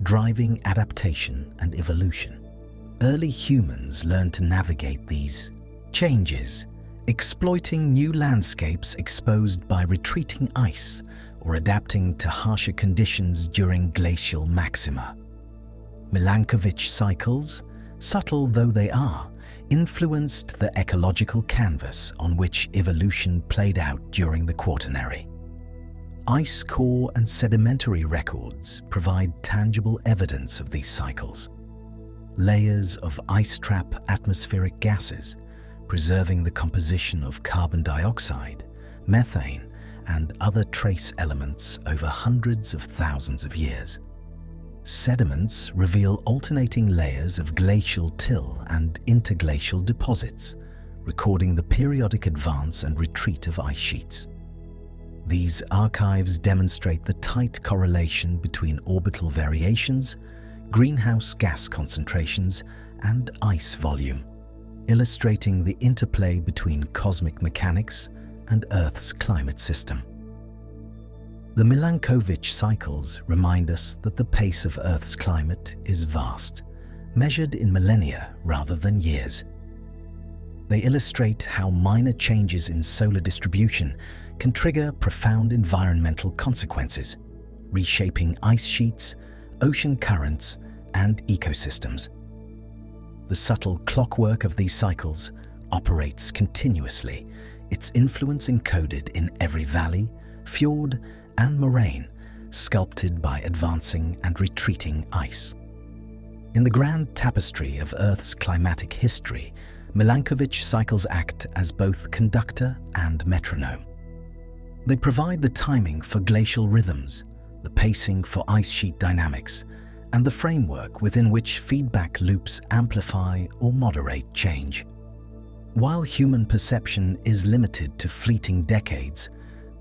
Speaker 1: driving adaptation and evolution. Early humans learned to navigate these changes, exploiting new landscapes exposed by retreating ice or adapting to harsher conditions during glacial maxima. Milankovitch cycles, subtle though they are, influenced the ecological canvas on which evolution played out during the Quaternary. Ice core and sedimentary records provide tangible evidence of these cycles. Layers of ice trap atmospheric gases, preserving the composition of carbon dioxide, methane, and other trace elements over hundreds of thousands of years. Sediments reveal alternating layers of glacial till and interglacial deposits, recording the periodic advance and retreat of ice sheets. These archives demonstrate the tight correlation between orbital variations, greenhouse gas concentrations, and ice volume, illustrating the interplay between cosmic mechanics and Earth's climate system. The Milankovitch cycles remind us that the pace of Earth's climate is vast, measured in millennia rather than years. They illustrate how minor changes in solar distribution can trigger profound environmental consequences, reshaping ice sheets, ocean currents, and ecosystems. The subtle clockwork of these cycles operates continuously, its influence encoded in every valley, fjord, and moraine, sculpted by advancing and retreating ice. In the grand tapestry of Earth's climatic history, Milankovitch cycles act as both conductor and metronome. They provide the timing for glacial rhythms, the pacing for ice sheet dynamics, and the framework within which feedback loops amplify or moderate change. While human perception is limited to fleeting decades,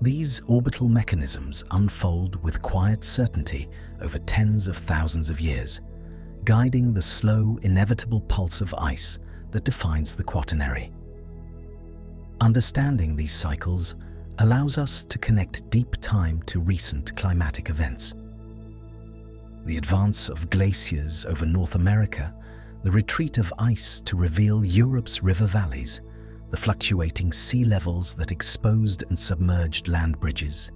Speaker 1: these orbital mechanisms unfold with quiet certainty over tens of thousands of years, guiding the slow, inevitable pulse of ice that defines the Quaternary. Understanding these cycles allows us to connect deep time to recent climatic events. The advance of glaciers over North America, the retreat of ice to reveal Europe's river valleys, the fluctuating sea levels that exposed and submerged land bridges,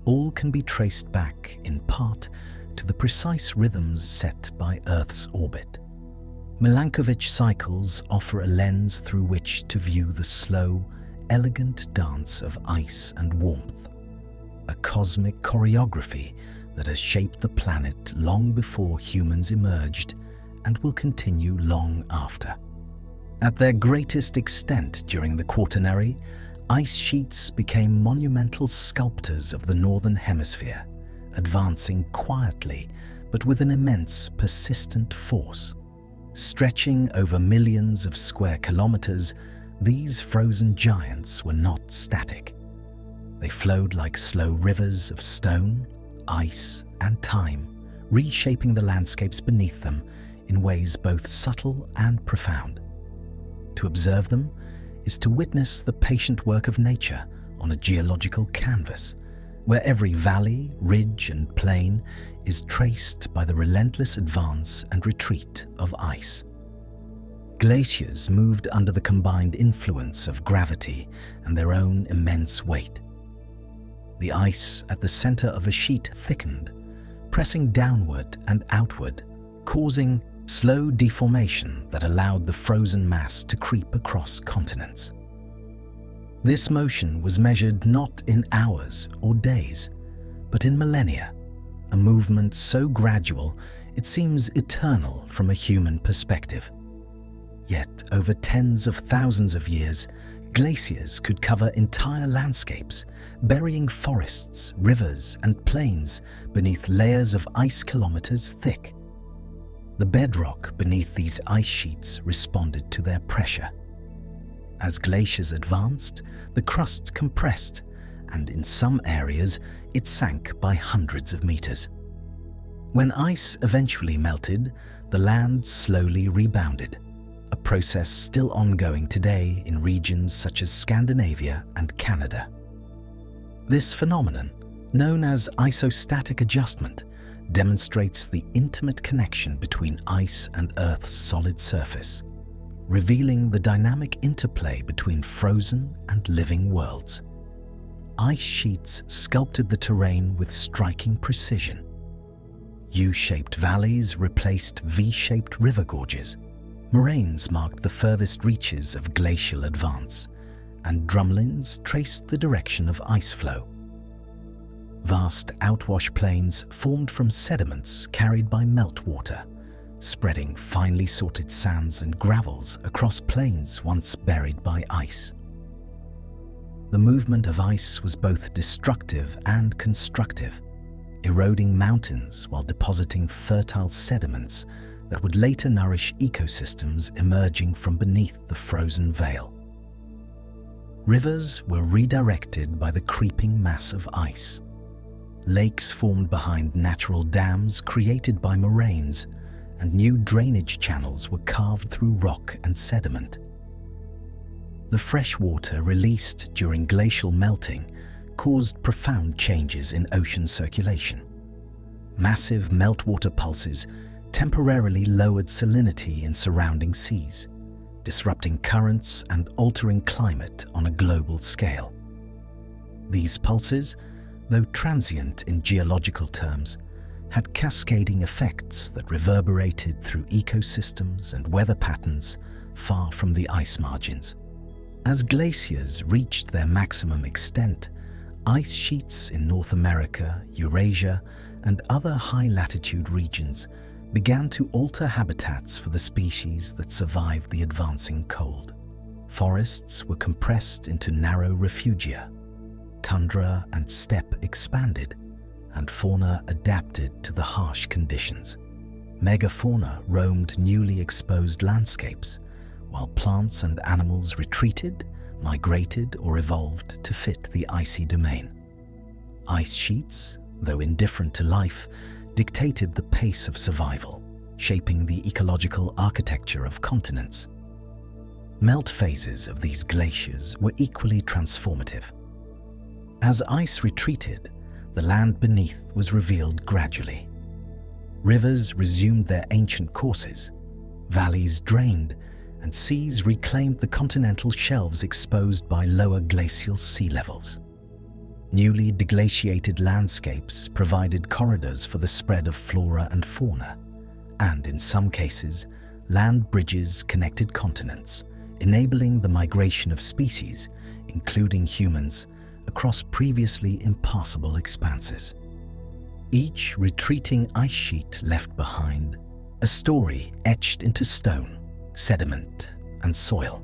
Speaker 1: all can be traced back, in part, to the precise rhythms set by Earth's orbit. Milankovitch cycles offer a lens through which to view the slow, elegant dance of ice and warmth, a cosmic choreography that has shaped the planet long before humans emerged and will continue long after. At their greatest extent during the Quaternary, ice sheets became monumental sculptors of the Northern Hemisphere, advancing quietly but with an immense, persistent force. Stretching over millions of square kilometers, these frozen giants were not static. They flowed like slow rivers of stone, ice, and time, reshaping the landscapes beneath them in ways both subtle and profound. To observe them is to witness the patient work of nature on a geological canvas, where every valley, ridge, and plain is traced by the relentless advance and retreat of ice. Glaciers moved under the combined influence of gravity and their own immense weight. The ice at the center of a sheet thickened, pressing downward and outward, causing slow deformation that allowed the frozen mass to creep across continents. This motion was measured not in hours or days, but in millennia, a movement so gradual it seems eternal from a human perspective. Yet, over tens of thousands of years, glaciers could cover entire landscapes, burying forests, rivers, and plains beneath layers of ice kilometers thick. The bedrock beneath these ice sheets responded to their pressure. As glaciers advanced, the crust compressed, and in some areas, it sank by hundreds of meters. When ice eventually melted, the land slowly rebounded, a process still ongoing today in regions such as Scandinavia and Canada. This phenomenon, known as isostatic adjustment, demonstrates the intimate connection between ice and Earth's solid surface, revealing the dynamic interplay between frozen and living worlds. Ice sheets sculpted the terrain with striking precision. U-shaped valleys replaced V-shaped river gorges. Moraines marked the furthest reaches of glacial advance, and drumlins traced the direction of ice flow. Vast outwash plains formed from sediments carried by meltwater, spreading finely sorted sands and gravels across plains once buried by ice. The movement of ice was both destructive and constructive, eroding mountains while depositing fertile sediments that would later nourish ecosystems emerging from beneath the frozen veil. Rivers were redirected by the creeping mass of ice. Lakes formed behind natural dams created by moraines, and new drainage channels were carved through rock and sediment. The fresh water released during glacial melting caused profound changes in ocean circulation. Massive meltwater pulses temporarily lowered salinity in surrounding seas, disrupting currents and altering climate on a global scale. These pulses, though transient in geological terms, had cascading effects that reverberated through ecosystems and weather patterns far from the ice margins. As glaciers reached their maximum extent, ice sheets in North America, Eurasia, and other high-latitude regions began to alter habitats for the species that survived the advancing cold. Forests were compressed into narrow refugia, tundra and steppe expanded, and fauna adapted to the harsh conditions. Megafauna roamed newly exposed landscapes, while plants and animals retreated, migrated, or evolved to fit the icy domain. Ice sheets, though indifferent to life, dictated the pace of survival, shaping the ecological architecture of continents. Melt phases of these glaciers were equally transformative. As ice retreated, the land beneath was revealed gradually. Rivers resumed their ancient courses, valleys drained, and seas reclaimed the continental shelves exposed by lower glacial sea levels. Newly deglaciated landscapes provided corridors for the spread of flora and fauna, and in some cases, land bridges connected continents, enabling the migration of species, including humans, across previously impassable expanses. Each retreating ice sheet left behind a story etched into stone, sediment, and soil,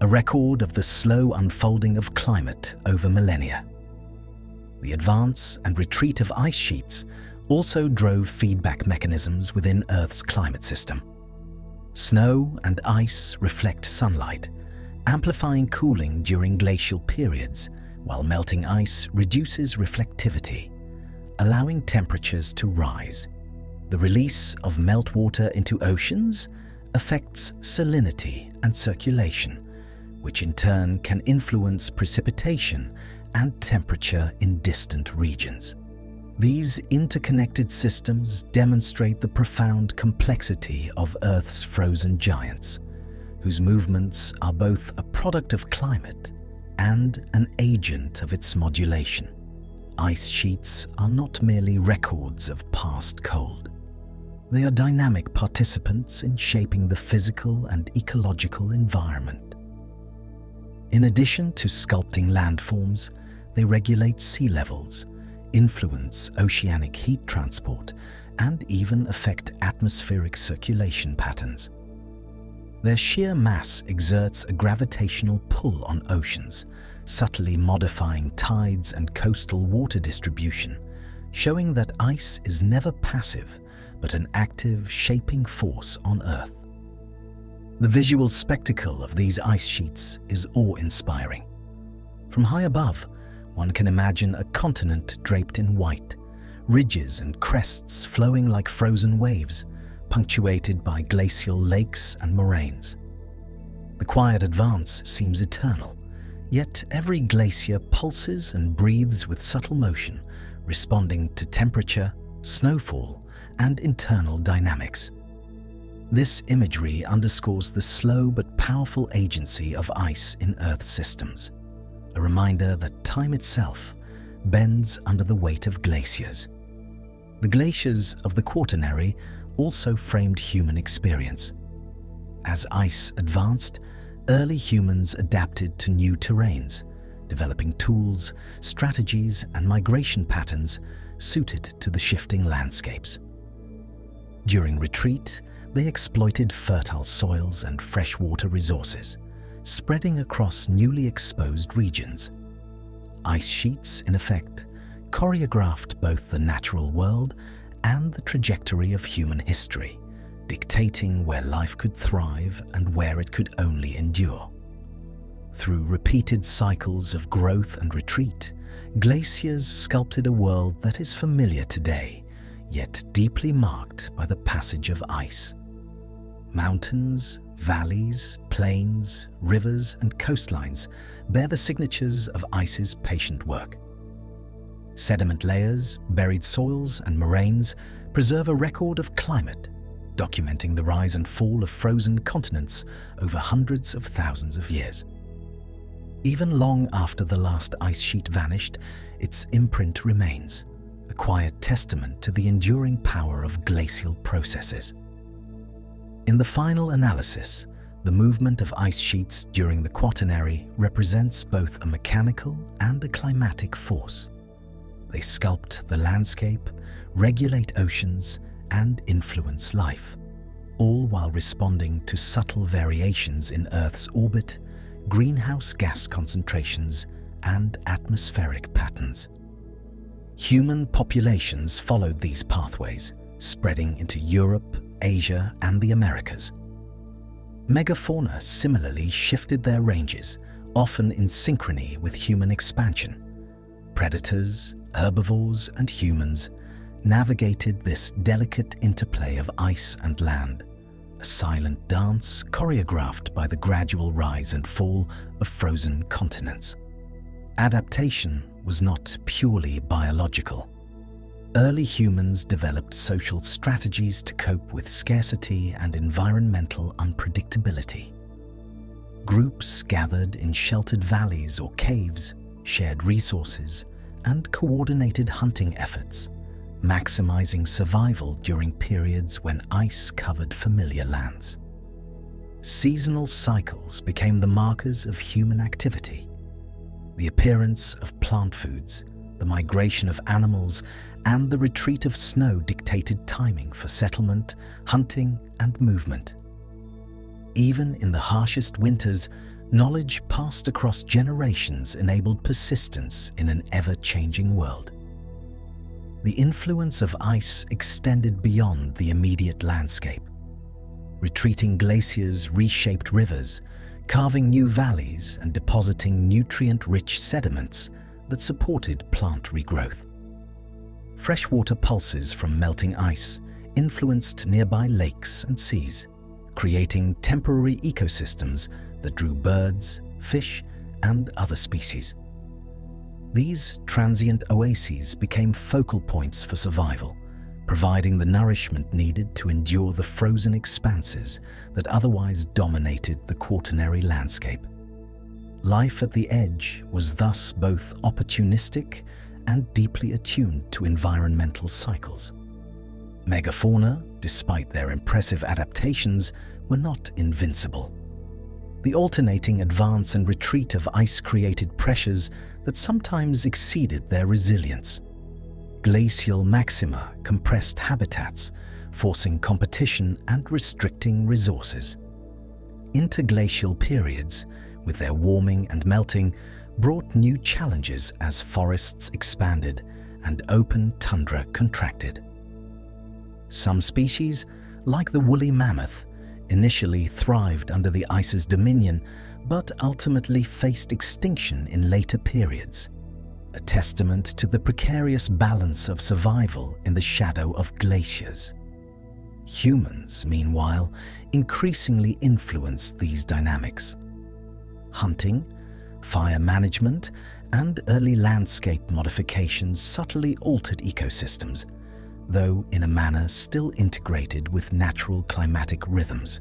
Speaker 1: a record of the slow unfolding of climate over millennia. The advance and retreat of ice sheets also drove feedback mechanisms within Earth's climate system. Snow and ice reflect sunlight, amplifying cooling during glacial periods, while melting ice reduces reflectivity, allowing temperatures to rise. The release of meltwater into oceans affects salinity and circulation, which in turn can influence precipitation and temperature in distant regions. These interconnected systems demonstrate the profound complexity of Earth's frozen giants, whose movements are both a product of climate and an agent of its modulation. Ice sheets are not merely records of past cold. They are dynamic participants in shaping the physical and ecological environment. In addition to sculpting landforms, they regulate sea levels, influence oceanic heat transport, and even affect atmospheric circulation patterns. Their sheer mass exerts a gravitational pull on oceans, subtly modifying tides and coastal water distribution, showing that ice is never passive, but an active, shaping force on Earth. The visual spectacle of these ice sheets is awe-inspiring. From high above, one can imagine a continent draped in white, ridges and crests flowing like frozen waves, punctuated by glacial lakes and moraines. The quiet advance seems eternal, yet every glacier pulses and breathes with subtle motion, responding to temperature, snowfall, and internal dynamics. This imagery underscores the slow but powerful agency of ice in Earth's systems, a reminder that time itself bends under the weight of glaciers. The glaciers of the Quaternary also framed human experience. As ice advanced, early humans adapted to new terrains, developing tools, strategies, and migration patterns suited to the shifting landscapes. During retreat, they exploited fertile soils and freshwater resources, spreading across newly exposed regions. Ice sheets, in effect, choreographed both the natural world and the trajectory of human history, dictating where life could thrive and where it could only endure. Through repeated cycles of growth and retreat, glaciers sculpted a world that is familiar today, yet deeply marked by the passage of ice. Mountains, valleys, plains, rivers, and coastlines bear the signatures of ice's patient work. Sediment layers, buried soils, and moraines preserve a record of climate, documenting the rise and fall of frozen continents over hundreds of thousands of years. Even long after the last ice sheet vanished, its imprint remains, a quiet testament to the enduring power of glacial processes. In the final analysis, the movement of ice sheets during the Quaternary represents both a mechanical and a climatic force. They sculpt the landscape, regulate oceans, and influence life, all while responding to subtle variations in Earth's orbit, greenhouse gas concentrations, and atmospheric patterns. Human populations followed these pathways, spreading into Europe, Asia, and the Americas. Megafauna similarly shifted their ranges, often in synchrony with human expansion. Predators, herbivores, and humans navigated this delicate interplay of ice and land, a silent dance choreographed by the gradual rise and fall of frozen continents. Adaptation was not purely biological. Early humans developed social strategies to cope with scarcity and environmental unpredictability. Groups gathered in sheltered valleys or caves, shared resources, and coordinated hunting efforts, maximizing survival during periods when ice covered familiar lands. Seasonal cycles became the markers of human activity. The appearance of plant foods, the migration of animals, and the retreat of snow dictated timing for settlement, hunting, and movement. Even in the harshest winters, knowledge passed across generations enabled persistence in an ever-changing world. The influence of ice extended beyond the immediate landscape. Retreating glaciers reshaped rivers, carving new valleys and depositing nutrient-rich sediments that supported plant regrowth. Freshwater pulses from melting ice influenced nearby lakes and seas, creating temporary ecosystems that drew birds, fish, and other species. These transient oases became focal points for survival, providing the nourishment needed to endure the frozen expanses that otherwise dominated the Quaternary landscape. Life at the edge was thus both opportunistic and deeply attuned to environmental cycles. Megafauna, despite their impressive adaptations, were not invincible. The alternating advance and retreat of ice created pressures that sometimes exceeded their resilience. Glacial maxima compressed habitats, forcing competition and restricting resources. Interglacial periods, with their warming and melting, brought new challenges as forests expanded and open tundra contracted. Some species, like the woolly mammoth, initially thrived under the ice's dominion, but ultimately faced extinction in later periods, a testament to the precarious balance of survival in the shadow of glaciers. Humans, meanwhile, increasingly influenced these dynamics. Hunting, fire management, and early landscape modifications subtly altered ecosystems, though in a manner still integrated with natural climatic rhythms.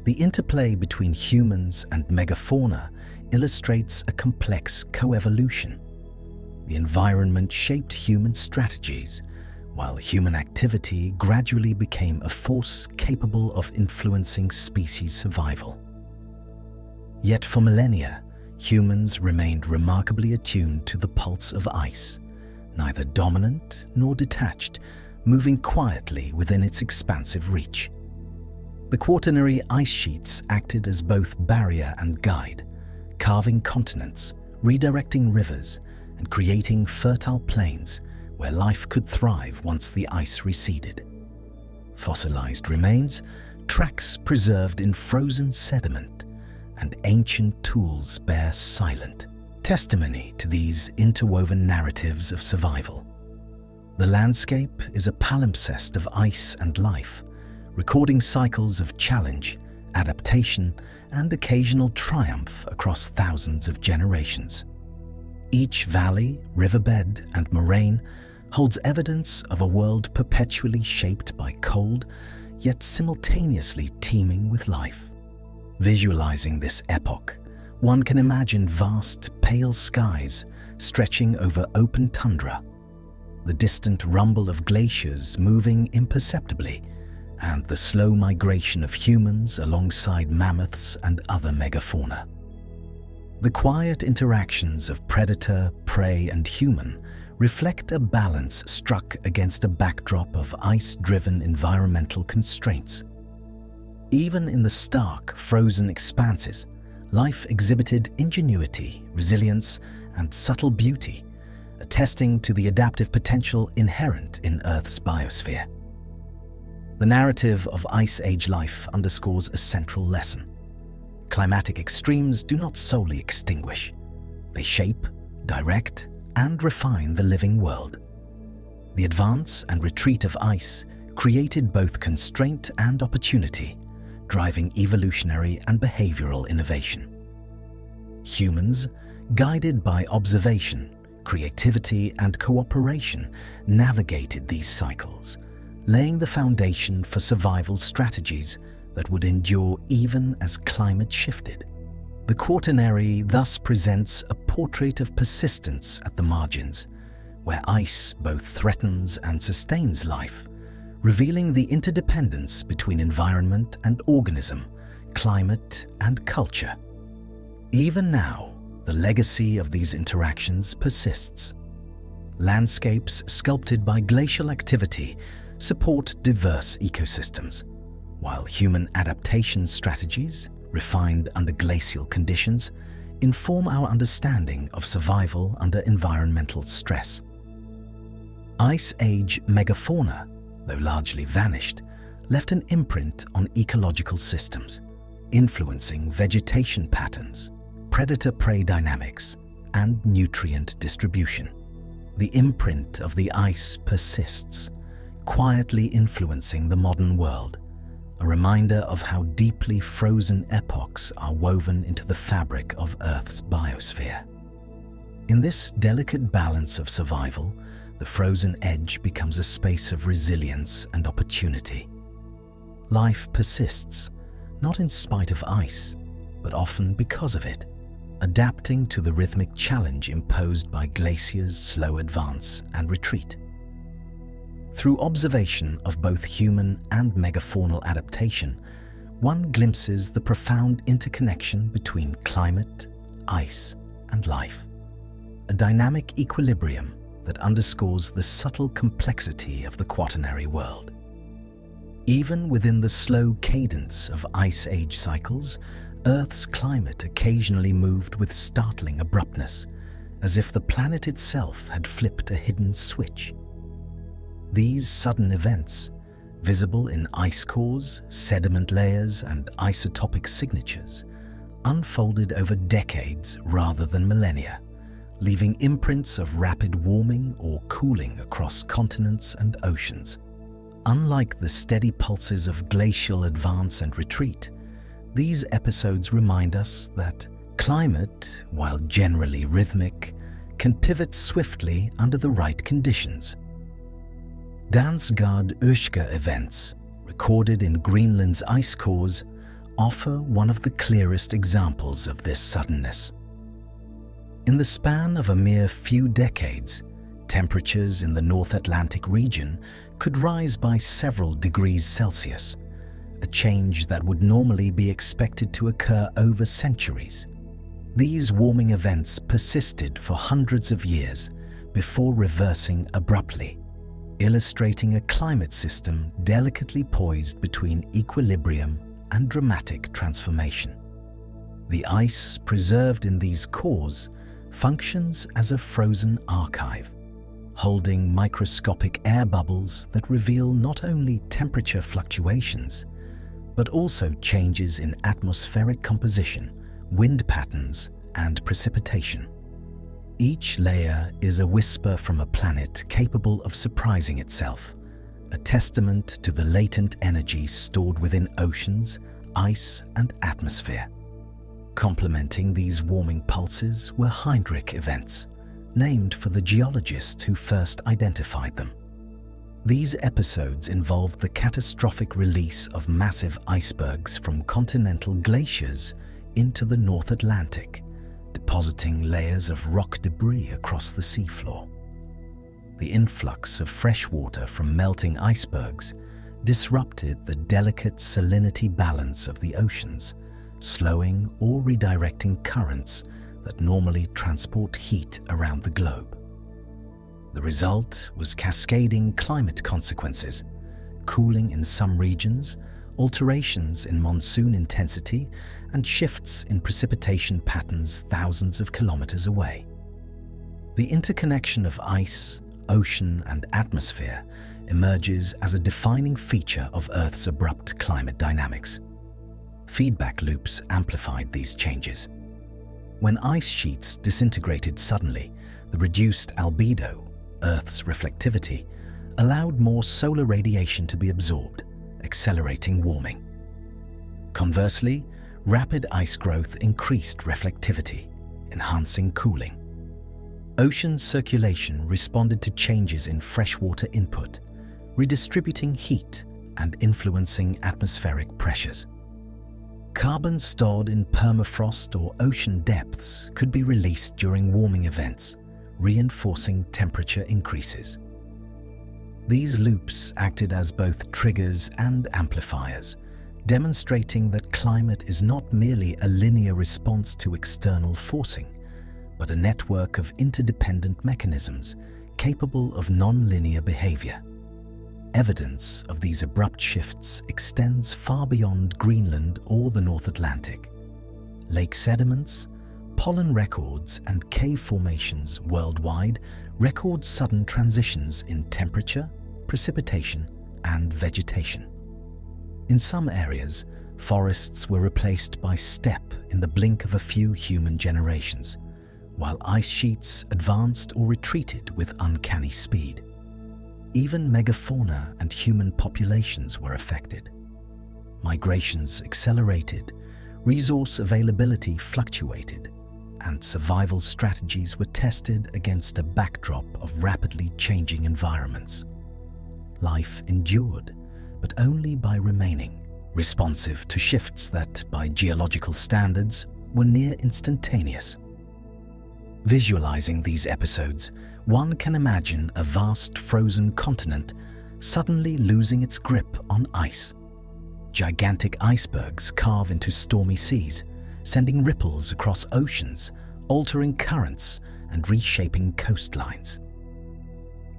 Speaker 1: The interplay between humans and megafauna illustrates a complex coevolution. The environment shaped human strategies, while human activity gradually became a force capable of influencing species survival. Yet for millennia, humans remained remarkably attuned to the pulse of ice, neither dominant nor detached, moving quietly within its expansive reach. The Quaternary ice sheets acted as both barrier and guide, carving continents, redirecting rivers, and creating fertile plains where life could thrive once the ice receded. Fossilized remains, tracks preserved in frozen sediment, and ancient tools bear silent testimony to these interwoven narratives of survival. The landscape is a palimpsest of ice and life, recording cycles of challenge, adaptation, and occasional triumph across thousands of generations. Each valley, riverbed, and moraine holds evidence of a world perpetually shaped by cold, yet simultaneously teeming with life. Visualizing this epoch, one can imagine vast, pale skies stretching over open tundra, the distant rumble of glaciers moving imperceptibly, and the slow migration of humans alongside mammoths and other megafauna. The quiet interactions of predator, prey, and human reflect a balance struck against a backdrop of ice-driven environmental constraints. Even in the stark, frozen expanses, life exhibited ingenuity, resilience, and subtle beauty, attesting to the adaptive potential inherent in Earth's biosphere. The narrative of Ice Age life underscores a central lesson. Climatic extremes do not solely extinguish. They shape, direct, and refine the living world. The advance and retreat of ice created both constraint and opportunity, driving evolutionary and behavioral innovation. Humans, guided by observation, creativity, and cooperation, navigated these cycles, laying the foundation for survival strategies that would endure even as climate shifted. The Quaternary thus presents a portrait of persistence at the margins, where ice both threatens and sustains life, revealing the interdependence between environment and organism, climate and culture. Even now, the legacy of these interactions persists. Landscapes sculpted by glacial activity support diverse ecosystems, while human adaptation strategies, refined under glacial conditions, inform our understanding of survival under environmental stress. Ice Age megafauna, though largely vanished, left an imprint on ecological systems, influencing vegetation patterns, predator-prey dynamics, and nutrient distribution. The imprint of the ice persists, quietly influencing the modern world, a reminder of how deeply frozen epochs are woven into the fabric of Earth's biosphere. In this delicate balance of survival, the frozen edge becomes a space of resilience and opportunity. Life persists, not in spite of ice, but often because of it, adapting to the rhythmic challenge imposed by glaciers' slow advance and retreat. Through observation of both human and megafaunal adaptation, one glimpses the profound interconnection between climate, ice, and life. A dynamic equilibrium that underscores the subtle complexity of the Quaternary world. Even within the slow cadence of Ice Age cycles, Earth's climate occasionally moved with startling abruptness, as if the planet itself had flipped a hidden switch. These sudden events, visible in ice cores, sediment layers, and isotopic signatures, unfolded over decades rather than millennia, leaving imprints of rapid warming or cooling across continents and oceans. Unlike the steady pulses of glacial advance and retreat, these episodes remind us that climate, while generally rhythmic, can pivot swiftly under the right conditions. Dansgaard-Oeschger events, recorded in Greenland's ice cores, offer one of the clearest examples of this suddenness. In the span of a mere few decades, temperatures in the North Atlantic region could rise by several degrees Celsius, a change that would normally be expected to occur over centuries. These warming events persisted for hundreds of years before reversing abruptly, illustrating a climate system delicately poised between equilibrium and dramatic transformation. The ice preserved in these cores functions as a frozen archive, holding microscopic air bubbles that reveal not only temperature fluctuations, but also changes in atmospheric composition, wind patterns, and precipitation. Each layer is a whisper from a planet capable of surprising itself, a testament to the latent energy stored within oceans, ice, and atmosphere. Complementing these warming pulses were Heinrich events, named for the geologist who first identified them. These episodes involved the catastrophic release of massive icebergs from continental glaciers into the North Atlantic, depositing layers of rock debris across the seafloor. The influx of fresh water from melting icebergs disrupted the delicate salinity balance of the oceans, slowing or redirecting currents that normally transport heat around the globe. The result was cascading climate consequences, cooling in some regions, alterations in monsoon intensity, and shifts in precipitation patterns thousands of kilometers away. The interconnection of ice, ocean, and atmosphere emerges as a defining feature of Earth's abrupt climate dynamics. Feedback loops amplified these changes. When ice sheets disintegrated suddenly, the reduced albedo, Earth's reflectivity, allowed more solar radiation to be absorbed, accelerating warming. Conversely, rapid ice growth increased reflectivity, enhancing cooling. Ocean circulation responded to changes in freshwater input, redistributing heat and influencing atmospheric pressures. Carbon stored in permafrost or ocean depths could be released during warming events, reinforcing temperature increases. These loops acted as both triggers and amplifiers, demonstrating that climate is not merely a linear response to external forcing, but a network of interdependent mechanisms capable of non-linear behavior. Evidence of these abrupt shifts extends far beyond Greenland or the North Atlantic. Lake sediments, pollen records, and cave formations worldwide record sudden transitions in temperature, precipitation, and vegetation. In some areas, forests were replaced by steppe in the blink of a few human generations, while ice sheets advanced or retreated with uncanny speed. Even megafauna and human populations were affected. Migrations accelerated, resource availability fluctuated, and survival strategies were tested against a backdrop of rapidly changing environments. Life endured, but only by remaining responsive to shifts that, by geological standards, were near instantaneous. Visualizing these episodes, one can imagine a vast frozen continent suddenly losing its grip on ice. Gigantic icebergs carve into stormy seas, sending ripples across oceans, altering currents and reshaping coastlines.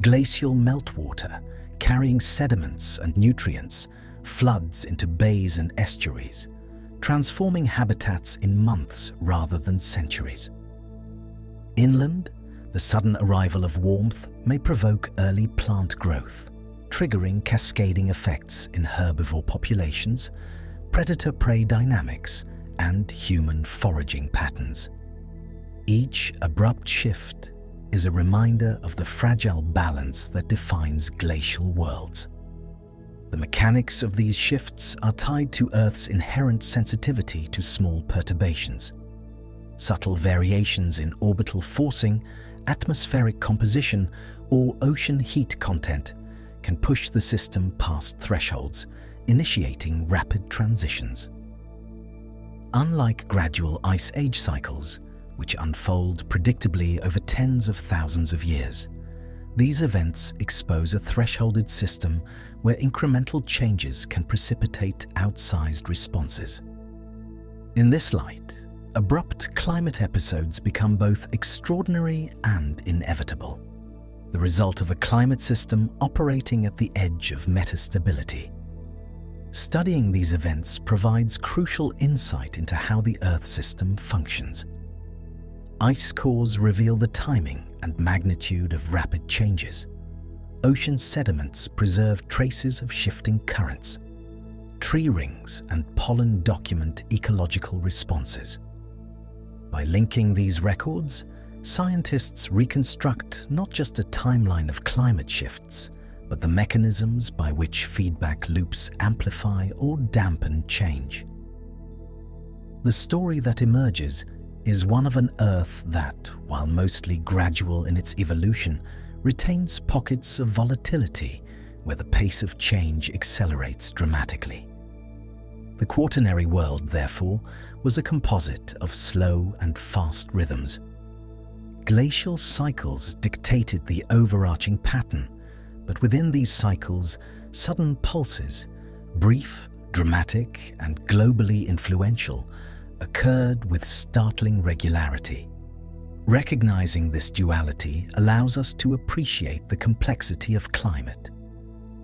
Speaker 1: Glacial meltwater, carrying sediments and nutrients, floods into bays and estuaries, transforming habitats in months rather than centuries. Inland, the sudden arrival of warmth may provoke early plant growth, triggering cascading effects in herbivore populations, predator-prey dynamics, and human foraging patterns. Each abrupt shift is a reminder of the fragile balance that defines glacial worlds. The mechanics of these shifts are tied to Earth's inherent sensitivity to small perturbations. Subtle variations in orbital forcing, atmospheric composition, or ocean heat content can push the system past thresholds, initiating rapid transitions. Unlike gradual ice age cycles, which unfold predictably over tens of thousands of years, these events expose a thresholded system where incremental changes can precipitate outsized responses. In this light, abrupt climate episodes become both extraordinary and inevitable, the result of a climate system operating at the edge of metastability. Studying these events provides crucial insight into how the Earth system functions. Ice cores reveal the timing and magnitude of rapid changes. Ocean sediments preserve traces of shifting currents. Tree rings and pollen document ecological responses. By linking these records, scientists reconstruct not just a timeline of climate shifts, but the mechanisms by which feedback loops amplify or dampen change. The story that emerges is one of an Earth that, while mostly gradual in its evolution, retains pockets of volatility where the pace of change accelerates dramatically. The Quaternary world, therefore, was a composite of slow and fast rhythms. Glacial cycles dictated the overarching pattern, but within these cycles, sudden pulses, brief, dramatic, and globally influential, occurred with startling regularity. Recognizing this duality allows us to appreciate the complexity of climate.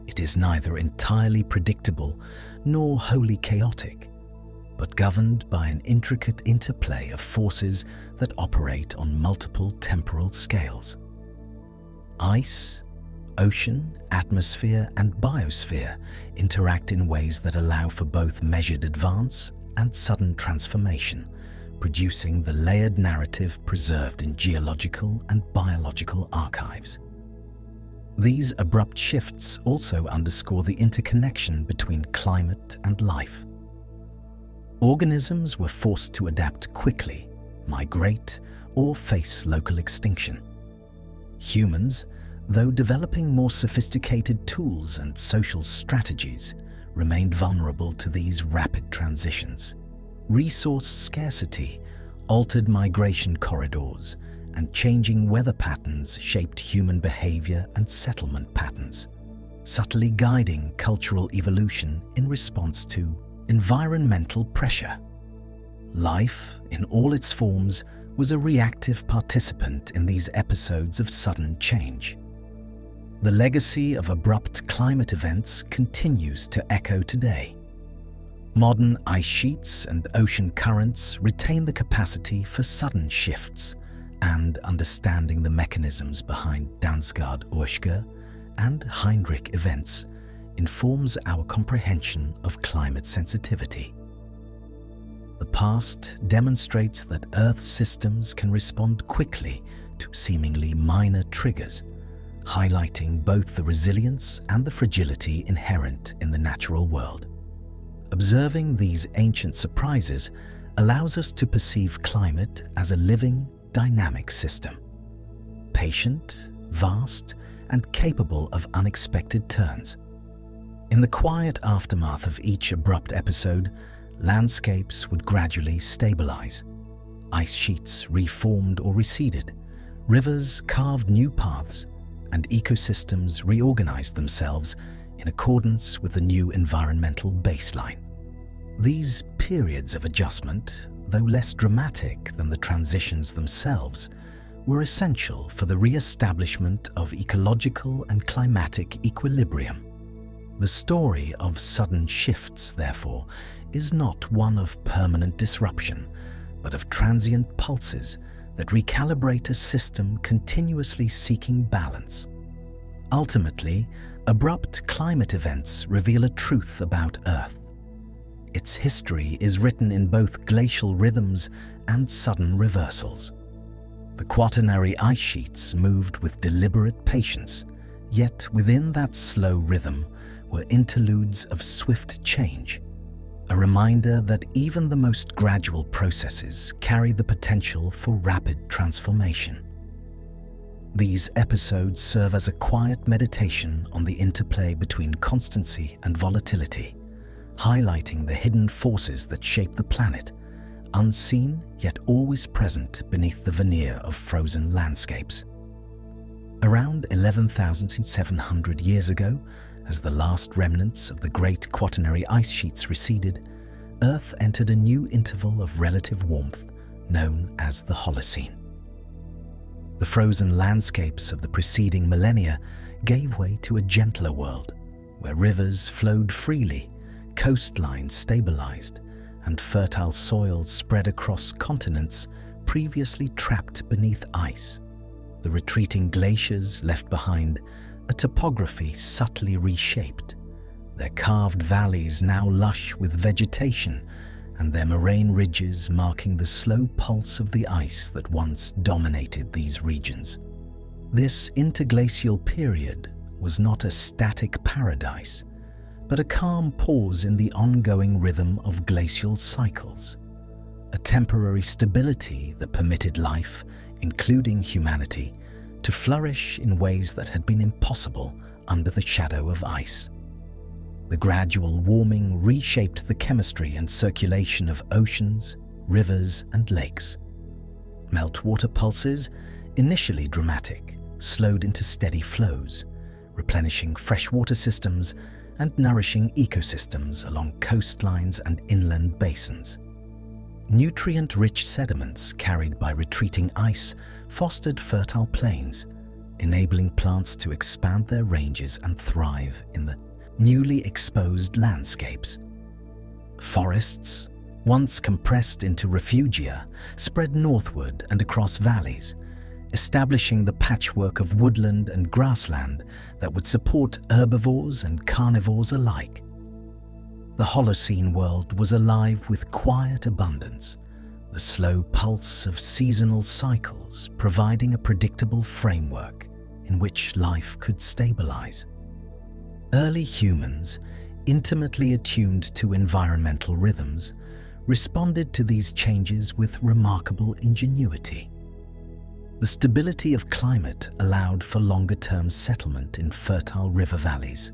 Speaker 1: It is neither entirely predictable nor wholly chaotic, but governed by an intricate interplay of forces that operate on multiple temporal scales. Ice, ocean, atmosphere, and biosphere interact in ways that allow for both measured advance and sudden transformation, producing the layered narrative preserved in geological and biological archives. These abrupt shifts also underscore the interconnection between climate and life. Organisms were forced to adapt quickly, migrate, or face local extinction. Humans, though developing more sophisticated tools and social strategies, remained vulnerable to these rapid transitions. Resource scarcity altered migration corridors, and changing weather patterns shaped human behavior and settlement patterns, subtly guiding cultural evolution in response to environmental pressure. Life, in all its forms, was a reactive participant in these episodes of sudden change. The legacy of abrupt climate events continues to echo today. Modern ice sheets and ocean currents retain the capacity for sudden shifts, and understanding the mechanisms behind Dansgaard-Oeschger and Heinrich events informs our comprehension of climate sensitivity. The past demonstrates that Earth's systems can respond quickly to seemingly minor triggers, highlighting both the resilience and the fragility inherent in the natural world. Observing these ancient surprises allows us to perceive climate as a living, dynamic system, patient, vast, and capable of unexpected turns. In the quiet aftermath of each abrupt episode, landscapes would gradually stabilize. Ice sheets reformed or receded, rivers carved new paths, and ecosystems reorganized themselves in accordance with the new environmental baseline. These periods of adjustment, though less dramatic than the transitions themselves, were essential for the re-establishment of ecological and climatic equilibrium. The story of sudden shifts, therefore, is not one of permanent disruption, but of transient pulses that recalibrate a system continuously seeking balance. Ultimately, abrupt climate events reveal a truth about Earth. Its history is written in both glacial rhythms and sudden reversals. The Quaternary ice sheets moved with deliberate patience, yet within that slow rhythm were interludes of swift change, a reminder that even the most gradual processes carry the potential for rapid transformation. These episodes serve as a quiet meditation on the interplay between constancy and volatility, highlighting the hidden forces that shape the planet, unseen yet always present beneath the veneer of frozen landscapes. Around 11,700 years ago, as the last remnants of the great Quaternary ice sheets receded, Earth entered a new interval of relative warmth known as the Holocene. The frozen landscapes of the preceding millennia gave way to a gentler world, where rivers flowed freely, coastlines stabilized, and fertile soils spread across continents previously trapped beneath ice. The retreating glaciers left behind a topography subtly reshaped, their carved valleys now lush with vegetation, and their moraine ridges marking the slow pulse of the ice that once dominated these regions. This interglacial period was not a static paradise, but a calm pause in the ongoing rhythm of glacial cycles, a temporary stability that permitted life, including humanity, to flourish in ways that had been impossible under the shadow of ice. The gradual warming reshaped the chemistry and circulation of oceans, rivers, and lakes. Meltwater pulses, initially dramatic, slowed into steady flows, replenishing freshwater systems and nourishing ecosystems along coastlines and inland basins. Nutrient-rich sediments carried by retreating ice fostered fertile plains, enabling plants to expand their ranges and thrive in the newly exposed landscapes. Forests, once compressed into refugia, spread northward and across valleys, establishing the patchwork of woodland and grassland that would support herbivores and carnivores alike. The Holocene world was alive with quiet abundance, the slow pulse of seasonal cycles providing a predictable framework in which life could stabilize. Early humans, intimately attuned to environmental rhythms, responded to these changes with remarkable ingenuity. The stability of climate allowed for longer-term settlement in fertile river valleys,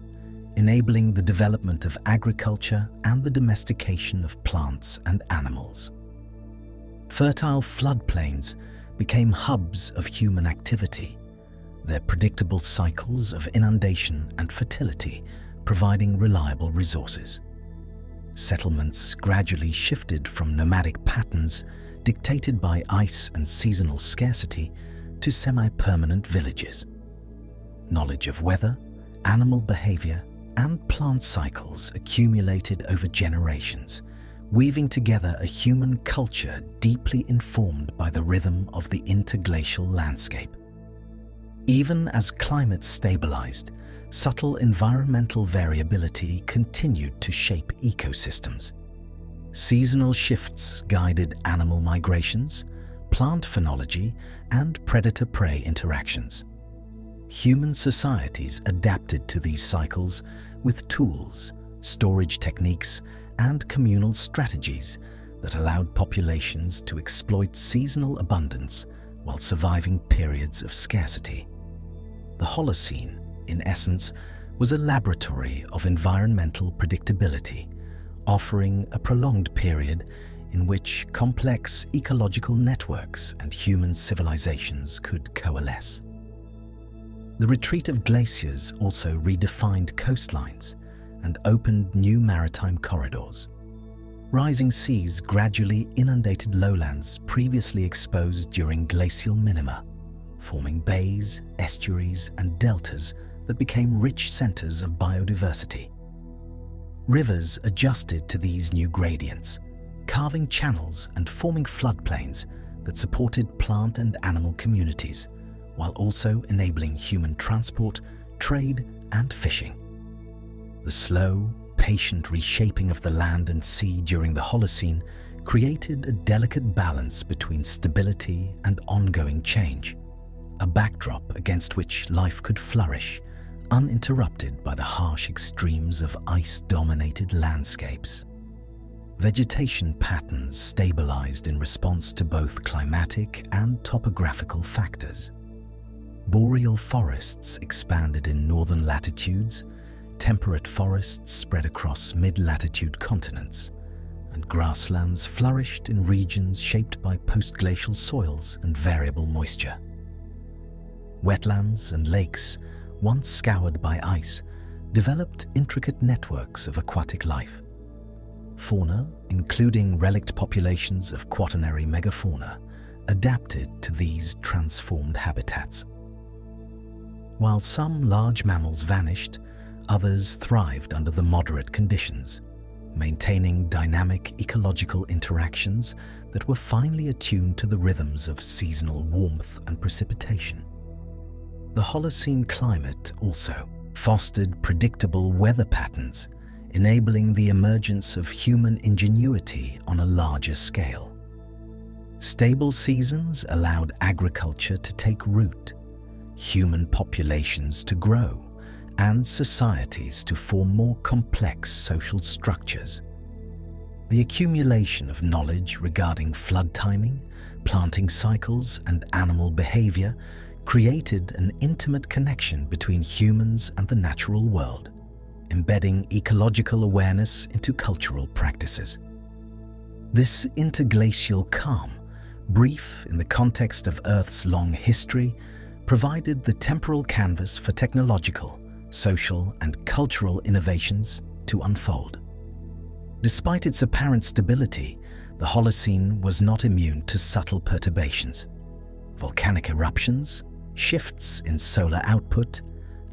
Speaker 1: enabling the development of agriculture and the domestication of plants and animals. Fertile floodplains became hubs of human activity, their predictable cycles of inundation and fertility providing reliable resources. Settlements gradually shifted from nomadic patterns dictated by ice and seasonal scarcity to semi-permanent villages. knowledge of weather, animal behavior, and plant cycles accumulated over generations, weaving together a human culture deeply informed by the rhythm of the interglacial landscape. Even as climate stabilized, subtle environmental variability continued to shape ecosystems. Seasonal shifts guided animal migrations, plant phenology, and predator-prey interactions. Human societies adapted to these cycles with tools, storage techniques, and communal strategies that allowed populations to exploit seasonal abundance while surviving periods of scarcity. The Holocene, in essence, was a laboratory of environmental predictability, offering a prolonged period in which complex ecological networks and human civilizations could coalesce. The retreat of glaciers also redefined coastlines and opened new maritime corridors. Rising seas gradually inundated lowlands previously exposed during glacial minima, forming bays, estuaries, and deltas that became rich centers of biodiversity. Rivers adjusted to these new gradients, carving channels and forming floodplains that supported plant and animal communities, while also enabling human transport, trade, and fishing. The slow, patient reshaping of the land and sea during the Holocene created a delicate balance between stability and ongoing change, a backdrop against which life could flourish, uninterrupted by the harsh extremes of ice-dominated landscapes. Vegetation patterns stabilized in response to both climatic and topographical factors. Boreal forests expanded in northern latitudes, temperate forests spread across mid-latitude continents, and grasslands flourished in regions shaped by post-glacial soils and variable moisture. Wetlands and lakes, once scoured by ice, developed intricate networks of aquatic life. Fauna, including relict populations of Quaternary Megafauna, adapted to these transformed habitats. While some large mammals vanished, others thrived under the moderate conditions, maintaining dynamic ecological interactions that were finely attuned to the rhythms of seasonal warmth and precipitation. The Holocene climate also fostered predictable weather patterns, enabling the emergence of human ingenuity on a larger scale. Stable seasons allowed agriculture to take root, human populations to grow, and societies to form more complex social structures. The accumulation of knowledge regarding flood timing, planting cycles, and animal behavior created an intimate connection between humans and the natural world, embedding ecological awareness into cultural practices. This interglacial calm, brief in the context of Earth's long history, provided the temporal canvas for technological, social, and cultural innovations to unfold. Despite its apparent stability, the Holocene was not immune to subtle perturbations. Volcanic eruptions, shifts in solar output,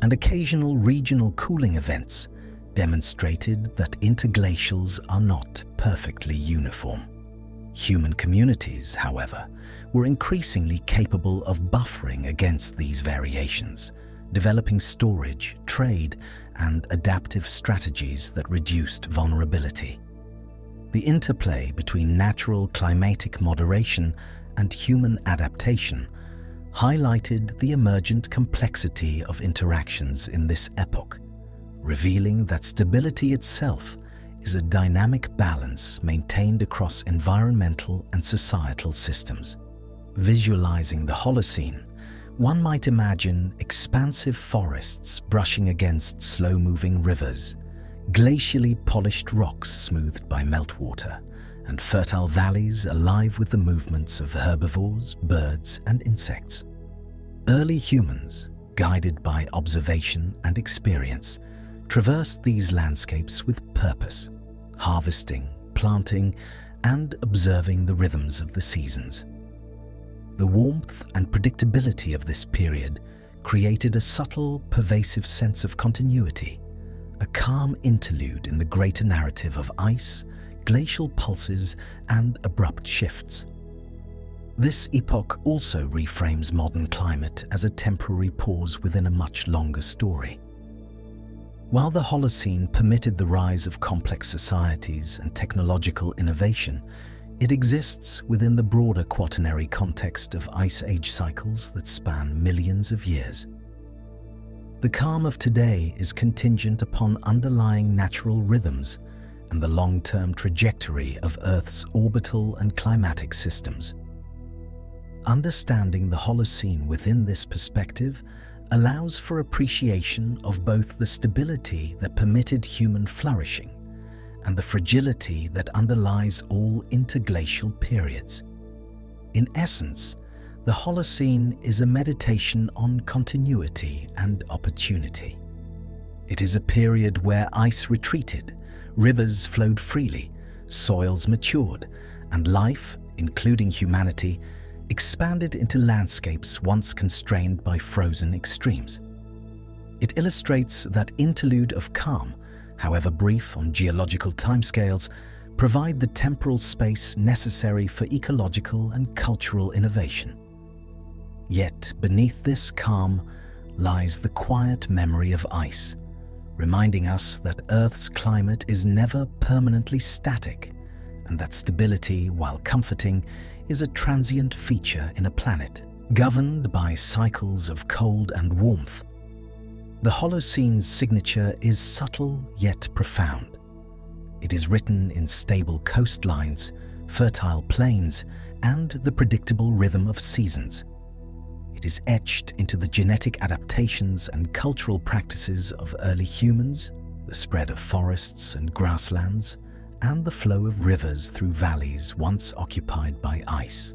Speaker 1: and occasional regional cooling events demonstrated that interglacials are not perfectly uniform. Human communities, however, were increasingly capable of buffering against these variations, developing storage, trade, and adaptive strategies that reduced vulnerability. The interplay between natural climatic moderation and human adaptation highlighted the emergent complexity of interactions in this epoch, revealing that stability itself is a dynamic balance maintained across environmental and societal systems. Visualizing the Holocene, one might imagine expansive forests brushing against slow-moving rivers, glacially polished rocks smoothed by meltwater, and fertile valleys alive with the movements of herbivores, birds, and insects. Early humans, guided by observation and experience, traversed these landscapes with purpose, harvesting, planting, and observing the rhythms of the seasons. The warmth and predictability of this period created a subtle, pervasive sense of continuity, a calm interlude in the greater narrative of ice, glacial pulses, and abrupt shifts. This epoch also reframes modern climate as a temporary pause within a much longer story. While the Holocene permitted the rise of complex societies and technological innovation, it exists within the broader Quaternary context of ice age cycles that span millions of years. The calm of today is contingent upon underlying natural rhythms and the long-term trajectory of Earth's orbital and climatic systems. Understanding the Holocene within this perspective allows for appreciation of both the stability that permitted human flourishing and the fragility that underlies all interglacial periods. In essence, the Holocene is a meditation on continuity and opportunity. It is a period where ice retreated, rivers flowed freely, soils matured, and life, including humanity, expanded into landscapes once constrained by frozen extremes. It illustrates that interlude of calm, however brief on geological timescales, provide the temporal space necessary for ecological and cultural innovation. Yet beneath this calm lies the quiet memory of ice, reminding us that Earth's climate is never permanently static, and that stability, while comforting, is a transient feature in a planet governed by cycles of cold and warmth. The Holocene's signature is subtle yet profound. It is written in stable coastlines, fertile plains, and the predictable rhythm of seasons. It is etched into the genetic adaptations and cultural practices of early humans, the spread of forests and grasslands, and the flow of rivers through valleys once occupied by ice.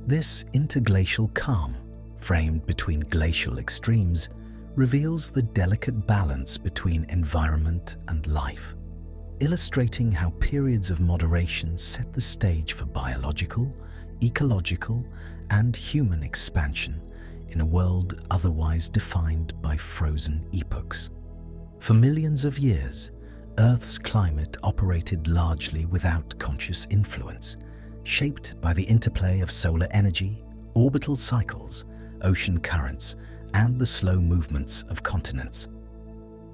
Speaker 1: This interglacial calm, framed between glacial extremes, reveals the delicate balance between environment and life, illustrating how periods of moderation set the stage for biological, ecological, and human expansion in a world otherwise defined by frozen epochs. For millions of years, Earth's climate operated largely without conscious influence, shaped by the interplay of solar energy, orbital cycles, ocean currents, and the slow movements of continents.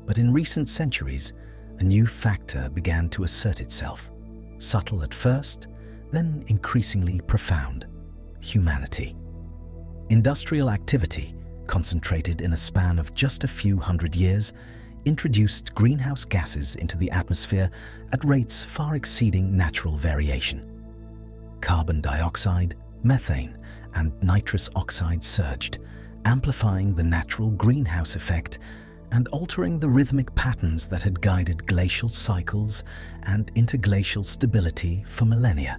Speaker 1: But in recent centuries, a new factor began to assert itself, subtle at first, then increasingly profound: humanity. Industrial activity, concentrated in a span of just a few hundred years, introduced greenhouse gases into the atmosphere at rates far exceeding natural variation. Carbon dioxide, methane, and nitrous oxide surged, amplifying the natural greenhouse effect and altering the rhythmic patterns that had guided glacial cycles and interglacial stability for millennia.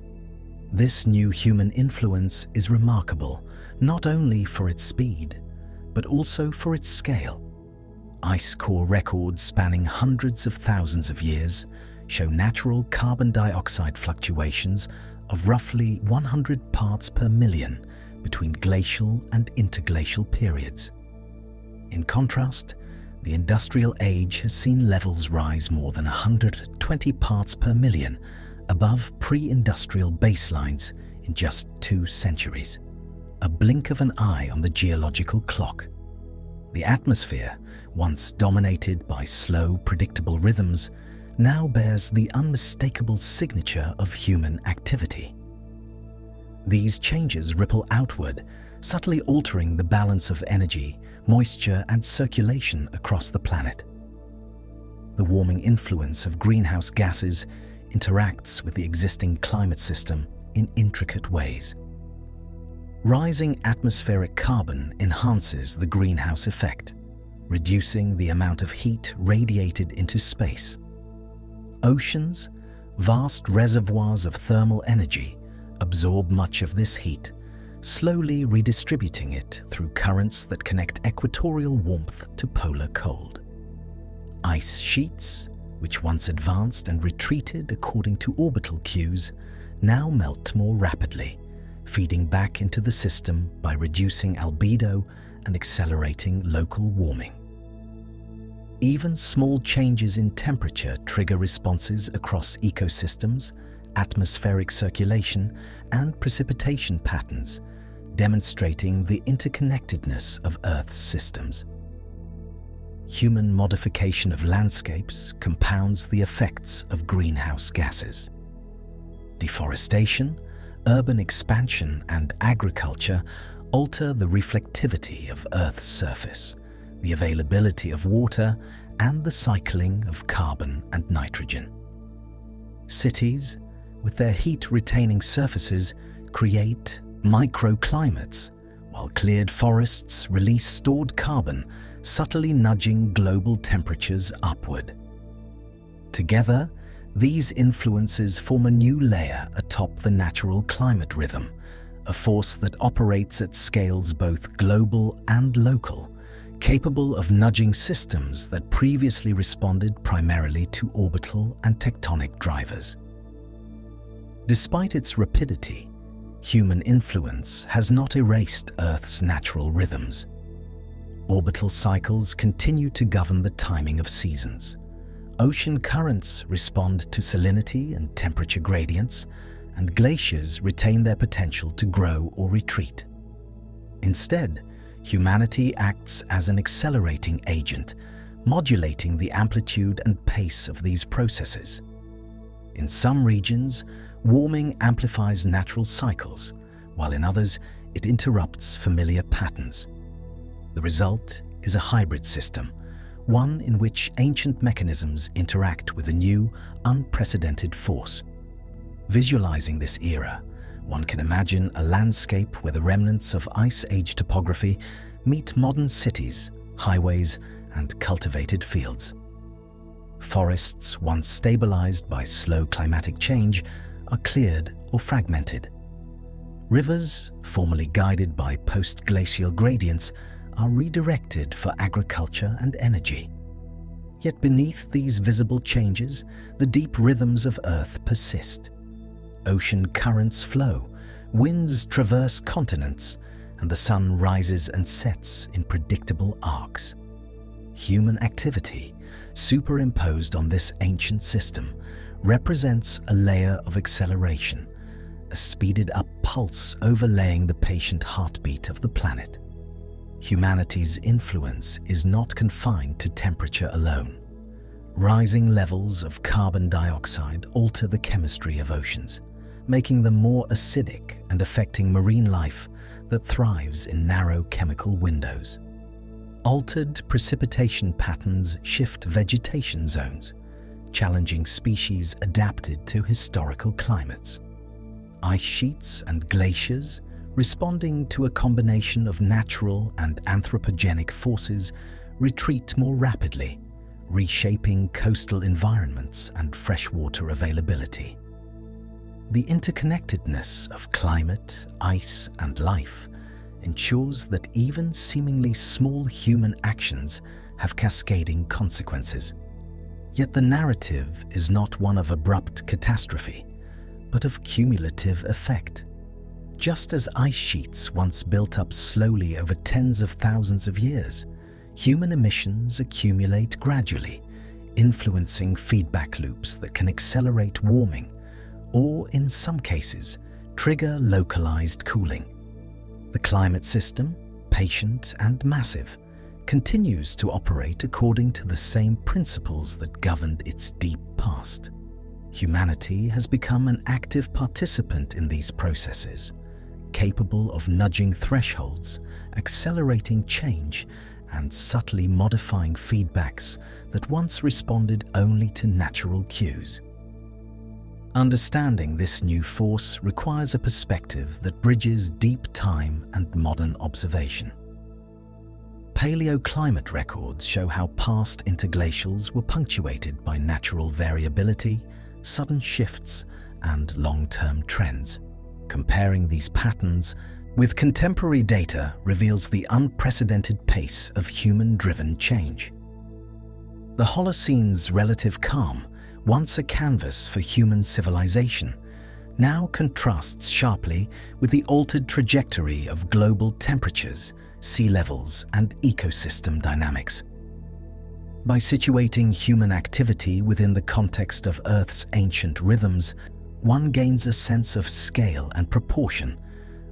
Speaker 1: This new human influence is remarkable not only for its speed, but also for its scale. Ice core records spanning hundreds of thousands of years show natural carbon dioxide fluctuations of roughly 100 parts per million between glacial and interglacial periods. In contrast, the industrial age has seen levels rise more than 120 parts per million above pre-industrial baselines in just 2 centuries, a blink of an eye on the geological clock. The atmosphere, once dominated by slow, predictable rhythms, now bears the unmistakable signature of human activity. These changes ripple outward, subtly altering the balance of energy, moisture, and circulation across the planet. The warming influence of greenhouse gases interacts with the existing climate system in intricate ways. Rising atmospheric carbon enhances the greenhouse effect, reducing the amount of heat radiated into space. Oceans, vast reservoirs of thermal energy, absorb much of this heat, slowly redistributing it through currents that connect equatorial warmth to polar cold. Ice sheets, which once advanced and retreated according to orbital cues, now melt more rapidly, feeding back into the system by reducing albedo and accelerating local warming. Even small changes in temperature trigger responses across ecosystems, atmospheric circulation, and precipitation patterns, demonstrating the interconnectedness of Earth's systems. Human modification of landscapes compounds the effects of greenhouse gases. Deforestation, urban expansion, and agriculture alter the reflectivity of Earth's surface, the availability of water, and the cycling of carbon and nitrogen. Cities, with their heat-retaining surfaces, create microclimates, while cleared forests release stored carbon, subtly nudging global temperatures upward. Together, these influences form a new layer atop the natural climate rhythm, a force that operates at scales both global and local, capable of nudging systems that previously responded primarily to orbital and tectonic drivers. Despite its rapidity, human influence has not erased Earth's natural rhythms. Orbital cycles continue to govern the timing of seasons. Ocean currents respond to salinity and temperature gradients, and glaciers retain their potential to grow or retreat. Instead, humanity acts as an accelerating agent, modulating the amplitude and pace of these processes. In some regions, warming amplifies natural cycles, while in others, it interrupts familiar patterns. The result is a hybrid system, one in which ancient mechanisms interact with a new, unprecedented force. Visualizing this era, one can imagine a landscape where the remnants of Ice Age topography meet modern cities, highways, and cultivated fields. Forests, once stabilized by slow climatic change, are cleared or fragmented. Rivers, formerly guided by post-glacial gradients, are redirected for agriculture and energy. Yet beneath these visible changes, the deep rhythms of Earth persist. Ocean currents flow, winds traverse continents, and the sun rises and sets in predictable arcs. Human activity, superimposed on this ancient system, represents a layer of acceleration, a speeded-up pulse overlaying the patient heartbeat of the planet. Humanity's influence is not confined to temperature alone. Rising levels of carbon dioxide alter the chemistry of oceans, making them more acidic and affecting marine life that thrives in narrow chemical windows. Altered precipitation patterns shift vegetation zones, challenging species adapted to historical climates. Ice sheets and glaciers, responding to a combination of natural and anthropogenic forces, retreat more rapidly, reshaping coastal environments and freshwater availability. The interconnectedness of climate, ice, and life ensures that even seemingly small human actions have cascading consequences. Yet the narrative is not one of abrupt catastrophe, but of cumulative effect. Just as ice sheets once built up slowly over tens of thousands of years, human emissions accumulate gradually, influencing feedback loops that can accelerate warming or, in some cases, trigger localized cooling. The climate system, patient and massive, continues to operate according to the same principles that governed its deep past. Humanity has become an active participant in these processes, capable of nudging thresholds, accelerating change, and subtly modifying feedbacks that once responded only to natural cues. Understanding this new force requires a perspective that bridges deep time and modern observation. Paleoclimate records show how past interglacials were punctuated by natural variability, sudden shifts, and long-term trends. Comparing these patterns with contemporary data reveals the unprecedented pace of human-driven change. The Holocene's relative calm, once a canvas for human civilization, now contrasts sharply with the altered trajectory of global temperatures, sea levels, and ecosystem dynamics. By situating human activity within the context of Earth's ancient rhythms, one gains a sense of scale and proportion,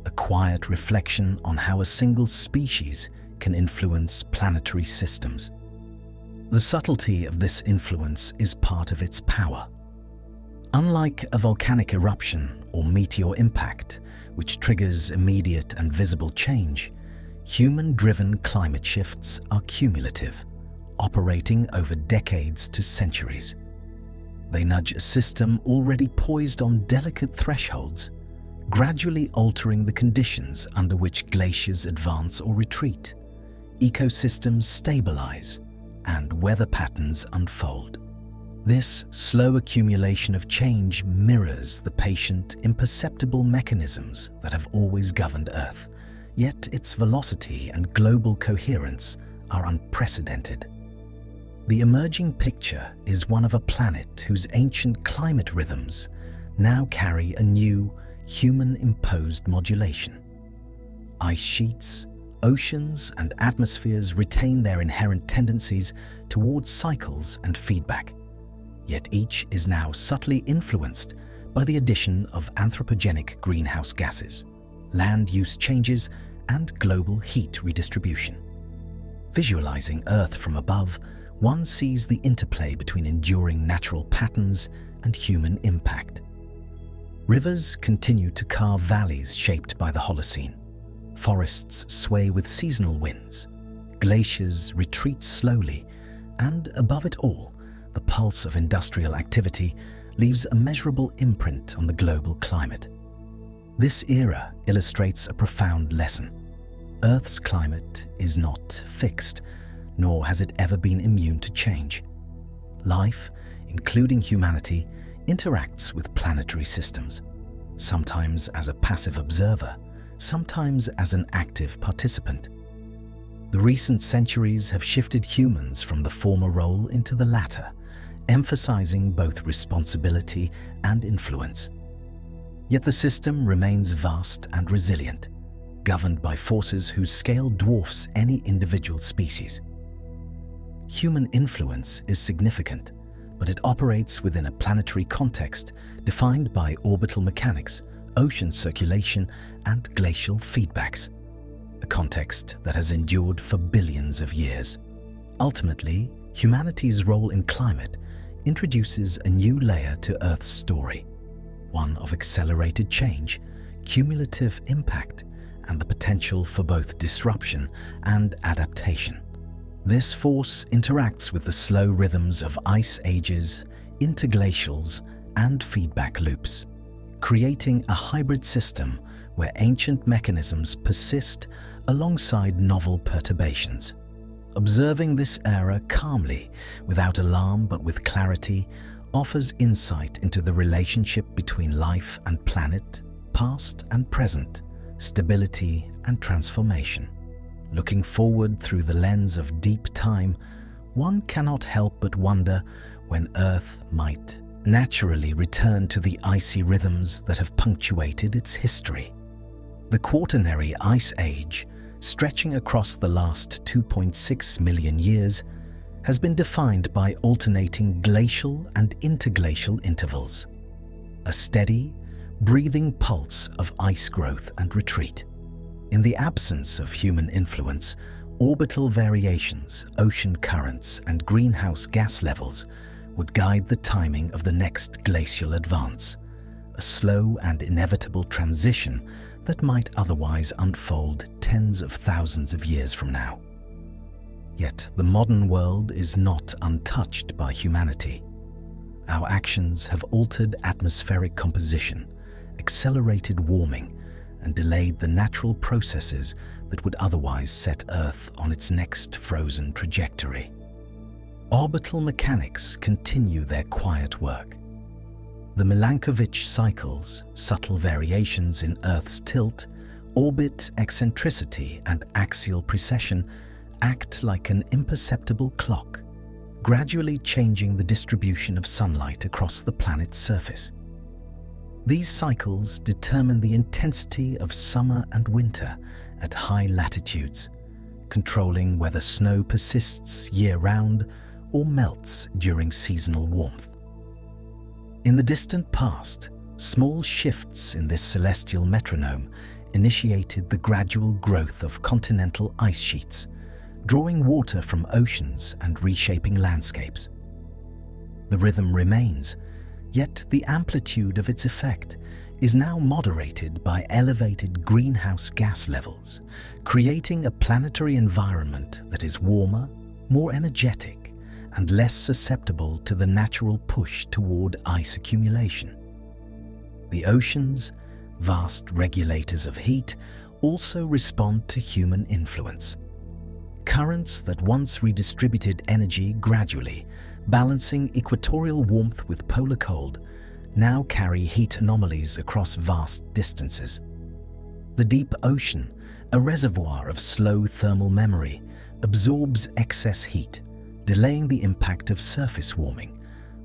Speaker 1: a quiet reflection on how a single species can influence planetary systems. The subtlety of this influence is part of its power. Unlike a volcanic eruption or meteor impact, which triggers immediate and visible change, human-driven climate shifts are cumulative, operating over decades to centuries. They nudge a system already poised on delicate thresholds, gradually altering the conditions under which glaciers advance or retreat, ecosystems stabilize, and weather patterns unfold. This slow accumulation of change mirrors the patient, imperceptible mechanisms that have always governed Earth, yet its velocity and global coherence are unprecedented. The emerging picture is one of a planet whose ancient climate rhythms now carry a new, human-imposed modulation. Ice sheets, oceans, and atmospheres retain their inherent tendencies towards cycles and feedback, yet each is now subtly influenced by the addition of anthropogenic greenhouse gases, land use changes, and global heat redistribution. Visualizing Earth from above, one sees the interplay between enduring natural patterns and human impact. Rivers continue to carve valleys shaped by the Holocene. Forests sway with seasonal winds. Glaciers retreat slowly, and above it all, the pulse of industrial activity leaves a measurable imprint on the global climate. This era illustrates a profound lesson. Earth's climate is not fixed, nor has it ever been immune to change. Life, including humanity, interacts with planetary systems, sometimes as a passive observer, sometimes as an active participant. The recent centuries have shifted humans from the former role into the latter, emphasizing both responsibility and influence. Yet the system remains vast and resilient, governed by forces whose scale dwarfs any individual species. Human influence is significant, but it operates within a planetary context defined by orbital mechanics, ocean circulation, and glacial feedbacks, a context that has endured for billions of years. Ultimately, humanity's role in climate introduces a new layer to Earth's story, one of accelerated change, cumulative impact, and the potential for both disruption and adaptation. This force interacts with the slow rhythms of ice ages, interglacials, and feedback loops, creating a hybrid system where ancient mechanisms persist alongside novel perturbations. Observing this era calmly, without alarm but with clarity, offers insight into the relationship between life and planet, past and present, stability and transformation. Looking forward through the lens of deep time, one cannot help but wonder when Earth might naturally return to the icy rhythms that have punctuated its history. The Quaternary Ice Age, stretching across the last 2.6 million years, has been defined by alternating glacial and interglacial intervals, a steady, breathing pulse of ice growth and retreat. In the absence of human influence, orbital variations, ocean currents, and greenhouse gas levels would guide the timing of the next glacial advance, a slow and inevitable transition that might otherwise unfold tens of thousands of years from now. Yet the modern world is not untouched by humanity. Our actions have altered atmospheric composition, accelerated warming, and delayed the natural processes that would otherwise set Earth on its next frozen trajectory. Orbital mechanics continue their quiet work. The Milankovitch cycles, subtle variations in Earth's tilt, orbit eccentricity, and axial precession act like an imperceptible clock, gradually changing the distribution of sunlight across the planet's surface. These cycles determine the intensity of summer and winter at high latitudes, controlling whether snow persists year-round or melts during seasonal warmth. In the distant past, small shifts in this celestial metronome initiated the gradual growth of continental ice sheets, drawing water from oceans and reshaping landscapes. The rhythm remains, yet the amplitude of its effect is now moderated by elevated greenhouse gas levels, creating a planetary environment that is warmer, more energetic, and less susceptible to the natural push toward ice accumulation. The oceans, vast regulators of heat, also respond to human influence. Currents that once redistributed energy gradually, balancing equatorial warmth with polar cold, now carry heat anomalies across vast distances. The deep ocean, a reservoir of slow thermal memory, absorbs excess heat, delaying the impact of surface warming,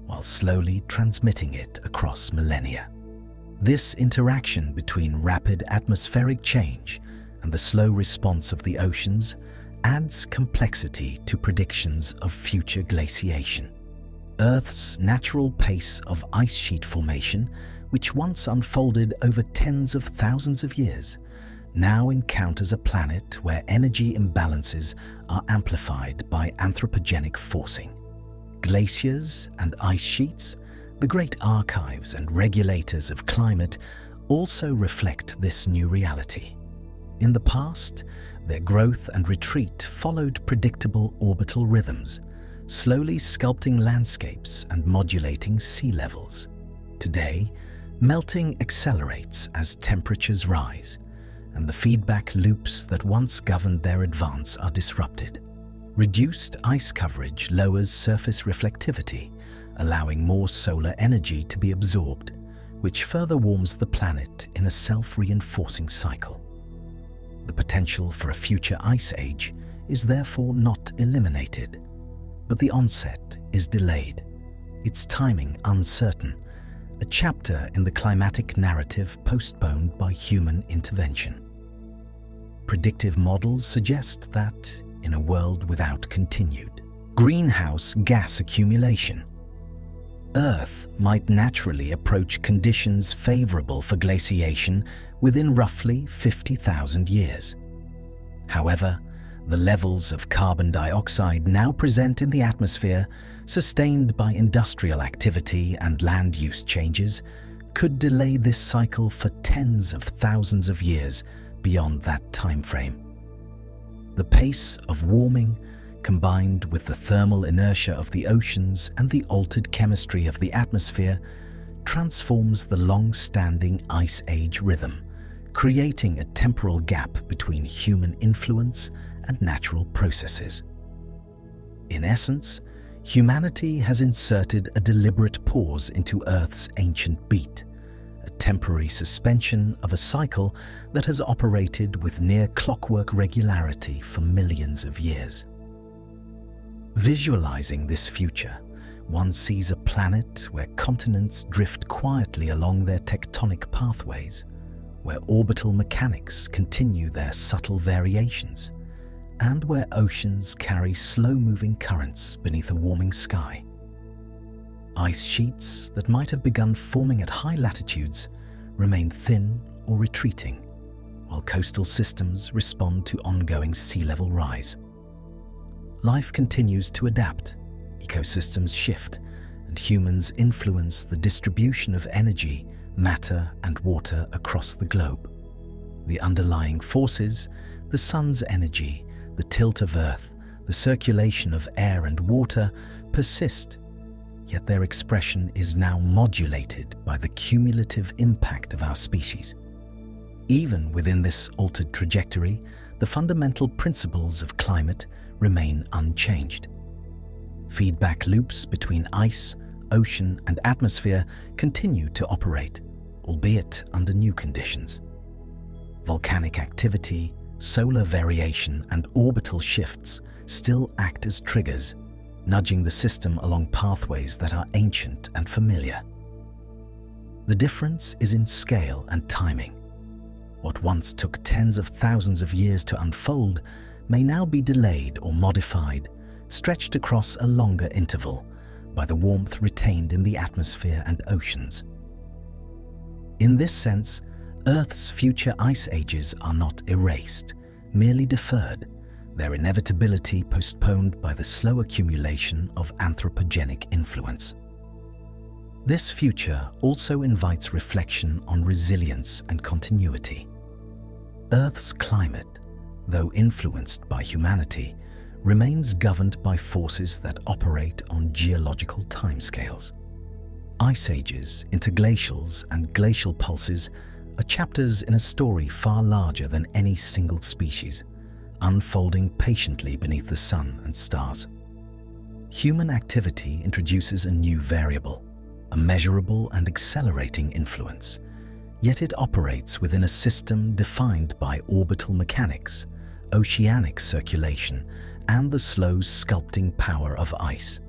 Speaker 1: while slowly transmitting it across millennia. This interaction between rapid atmospheric change and the slow response of the oceans adds complexity to predictions of future glaciation. Earth's natural pace of ice sheet formation, which once unfolded over tens of thousands of years, now encounters a planet where energy imbalances are amplified by anthropogenic forcing. Glaciers and ice sheets, the great archives and regulators of climate, also reflect this new reality. In the past, their growth and retreat followed predictable orbital rhythms, slowly sculpting landscapes and modulating sea levels. Today, melting accelerates as temperatures rise, and the feedback loops that once governed their advance are disrupted. Reduced ice coverage lowers surface reflectivity, allowing more solar energy to be absorbed, which further warms the planet in a self-reinforcing cycle. The potential for a future ice age is therefore not eliminated, but the onset is delayed, its timing uncertain, a chapter in the climatic narrative postponed by human intervention. Predictive models suggest that, in a world without continued greenhouse gas accumulation, Earth might naturally approach conditions favorable for glaciation within roughly 50,000 years. However, the levels of carbon dioxide now present in the atmosphere, sustained by industrial activity and land use changes, could delay this cycle for tens of thousands of years beyond that time frame. The pace of warming, combined with the thermal inertia of the oceans and the altered chemistry of the atmosphere, transforms the long-standing Ice Age rhythm, creating a temporal gap between human influence and natural processes. In essence, humanity has inserted a deliberate pause into Earth's ancient beat, a temporary suspension of a cycle that has operated with near clockwork regularity for millions of years. Visualizing this future, one sees a planet where continents drift quietly along their tectonic pathways, where orbital mechanics continue their subtle variations, and where oceans carry slow-moving currents beneath a warming sky. Ice sheets that might have begun forming at high latitudes remain thin or retreating, while coastal systems respond to ongoing sea level rise. Life continues to adapt, ecosystems shift, and humans influence the distribution of energy, matter, and water across the globe. The underlying forces, the sun's energy, the tilt of Earth, the circulation of air and water, persist, yet their expression is now modulated by the cumulative impact of our species. Even within this altered trajectory, the fundamental principles of climate remain unchanged. Feedback loops between ice, ocean, and atmosphere continue to operate, albeit under new conditions. Volcanic activity, solar variation, and orbital shifts still act as triggers, nudging the system along pathways that are ancient and familiar. The difference is in scale and timing. What once took tens of thousands of years to unfold may now be delayed or modified, stretched across a longer interval by the warmth retained in the atmosphere and oceans. In this sense, Earth's future ice ages are not erased, merely deferred, their inevitability postponed by the slow accumulation of anthropogenic influence. This future also invites reflection on resilience and continuity. Earth's climate, though influenced by humanity, remains governed by forces that operate on geological timescales. Ice ages, interglacials, and glacial pulses are chapters in a story far larger than any single species, unfolding patiently beneath the sun and stars. Human activity introduces a new variable, a measurable and accelerating influence, yet it operates within a system defined by orbital mechanics, oceanic circulation, and the slow sculpting power of ice.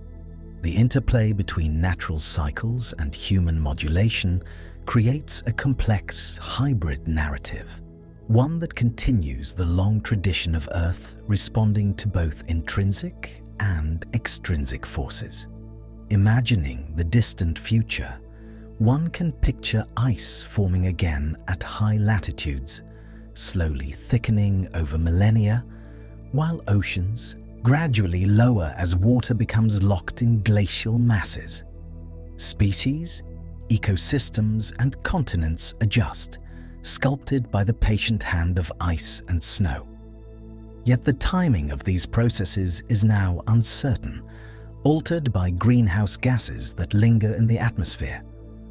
Speaker 1: The interplay between natural cycles and human modulation creates a complex, hybrid narrative, one that continues the long tradition of Earth responding to both intrinsic and extrinsic forces. Imagining the distant future, one can picture ice forming again at high latitudes, slowly thickening over millennia, while oceans gradually lower as water becomes locked in glacial masses. Species, ecosystems, and continents adjust, sculpted by the patient hand of ice and snow. Yet the timing of these processes is now uncertain, altered by greenhouse gases that linger in the atmosphere,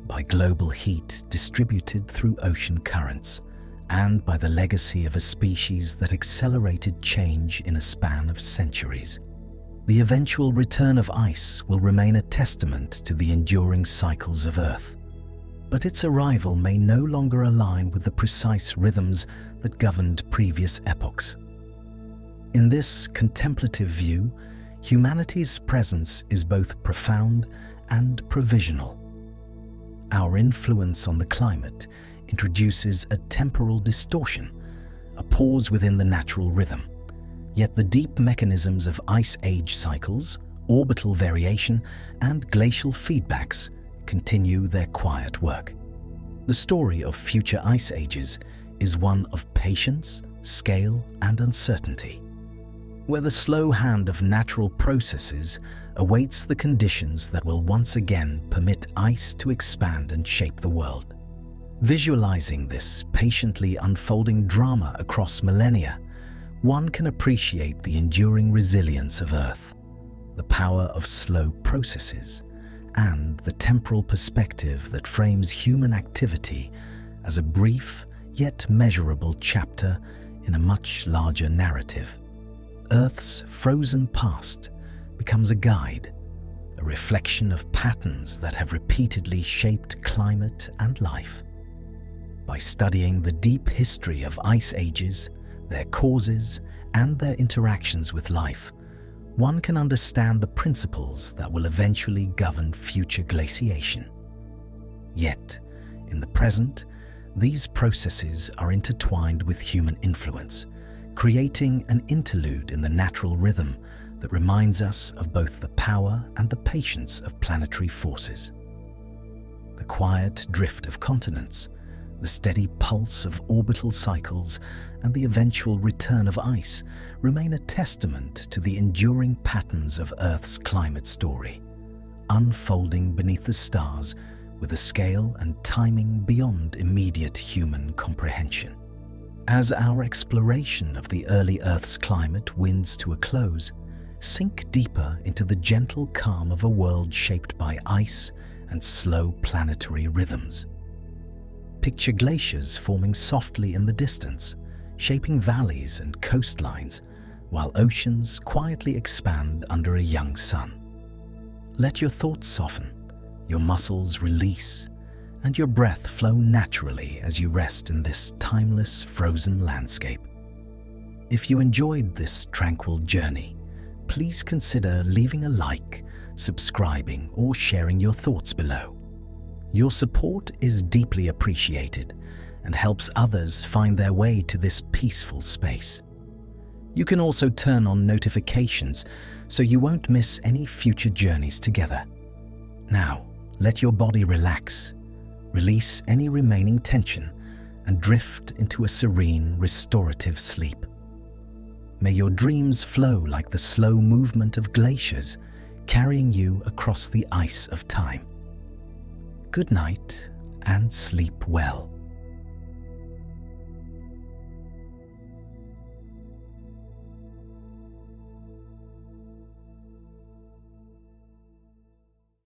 Speaker 1: by global heat distributed through ocean currents, and by the legacy of a species that accelerated change in a span of centuries. The eventual return of ice will remain a testament to the enduring cycles of Earth, but its arrival may no longer align with the precise rhythms that governed previous epochs. In this contemplative view, humanity's presence is both profound and provisional. Our influence on the climate introduces a temporal distortion, a pause within the natural rhythm. Yet the deep mechanisms of ice age cycles, orbital variation, and glacial feedbacks continue their quiet work. The story of future ice ages is one of patience, scale, and uncertainty, where the slow hand of natural processes awaits the conditions that will once again permit ice to expand and shape the world. Visualizing this patiently unfolding drama across millennia, one can appreciate the enduring resilience of Earth, the power of slow processes, and the temporal perspective that frames human activity as a brief yet measurable chapter in a much larger narrative. Earth's frozen past becomes a guide, a reflection of patterns that have repeatedly shaped climate and life. By studying the deep history of ice ages, their causes, and their interactions with life, one can understand the principles that will eventually govern future glaciation. Yet, in the present, these processes are intertwined with human influence, creating an interlude in the natural rhythm that reminds us of both the power and the patience of planetary forces. The quiet drift of continents, the steady pulse of orbital cycles, and the eventual return of ice remain a testament to the enduring patterns of Earth's climate story, unfolding beneath the stars with a scale and timing beyond immediate human comprehension. As our exploration of the early Earth's climate winds to a close, sink deeper into the gentle calm of a world shaped by ice and slow planetary rhythms. Picture glaciers forming softly in the distance, shaping valleys and coastlines, while oceans quietly expand under a young sun. Let your thoughts soften, your muscles release, and your breath flow naturally as you rest in this timeless, frozen landscape. If you enjoyed this tranquil journey, please consider leaving a like, subscribing, or sharing your thoughts below. Your support is deeply appreciated and helps others find their way to this peaceful space. You can also turn on notifications so you won't miss any future journeys together. Now, let your body relax, release any remaining tension, and drift into a serene, restorative sleep. May your dreams flow like the slow movement of glaciers, carrying you across the ice of time. Good night and sleep well.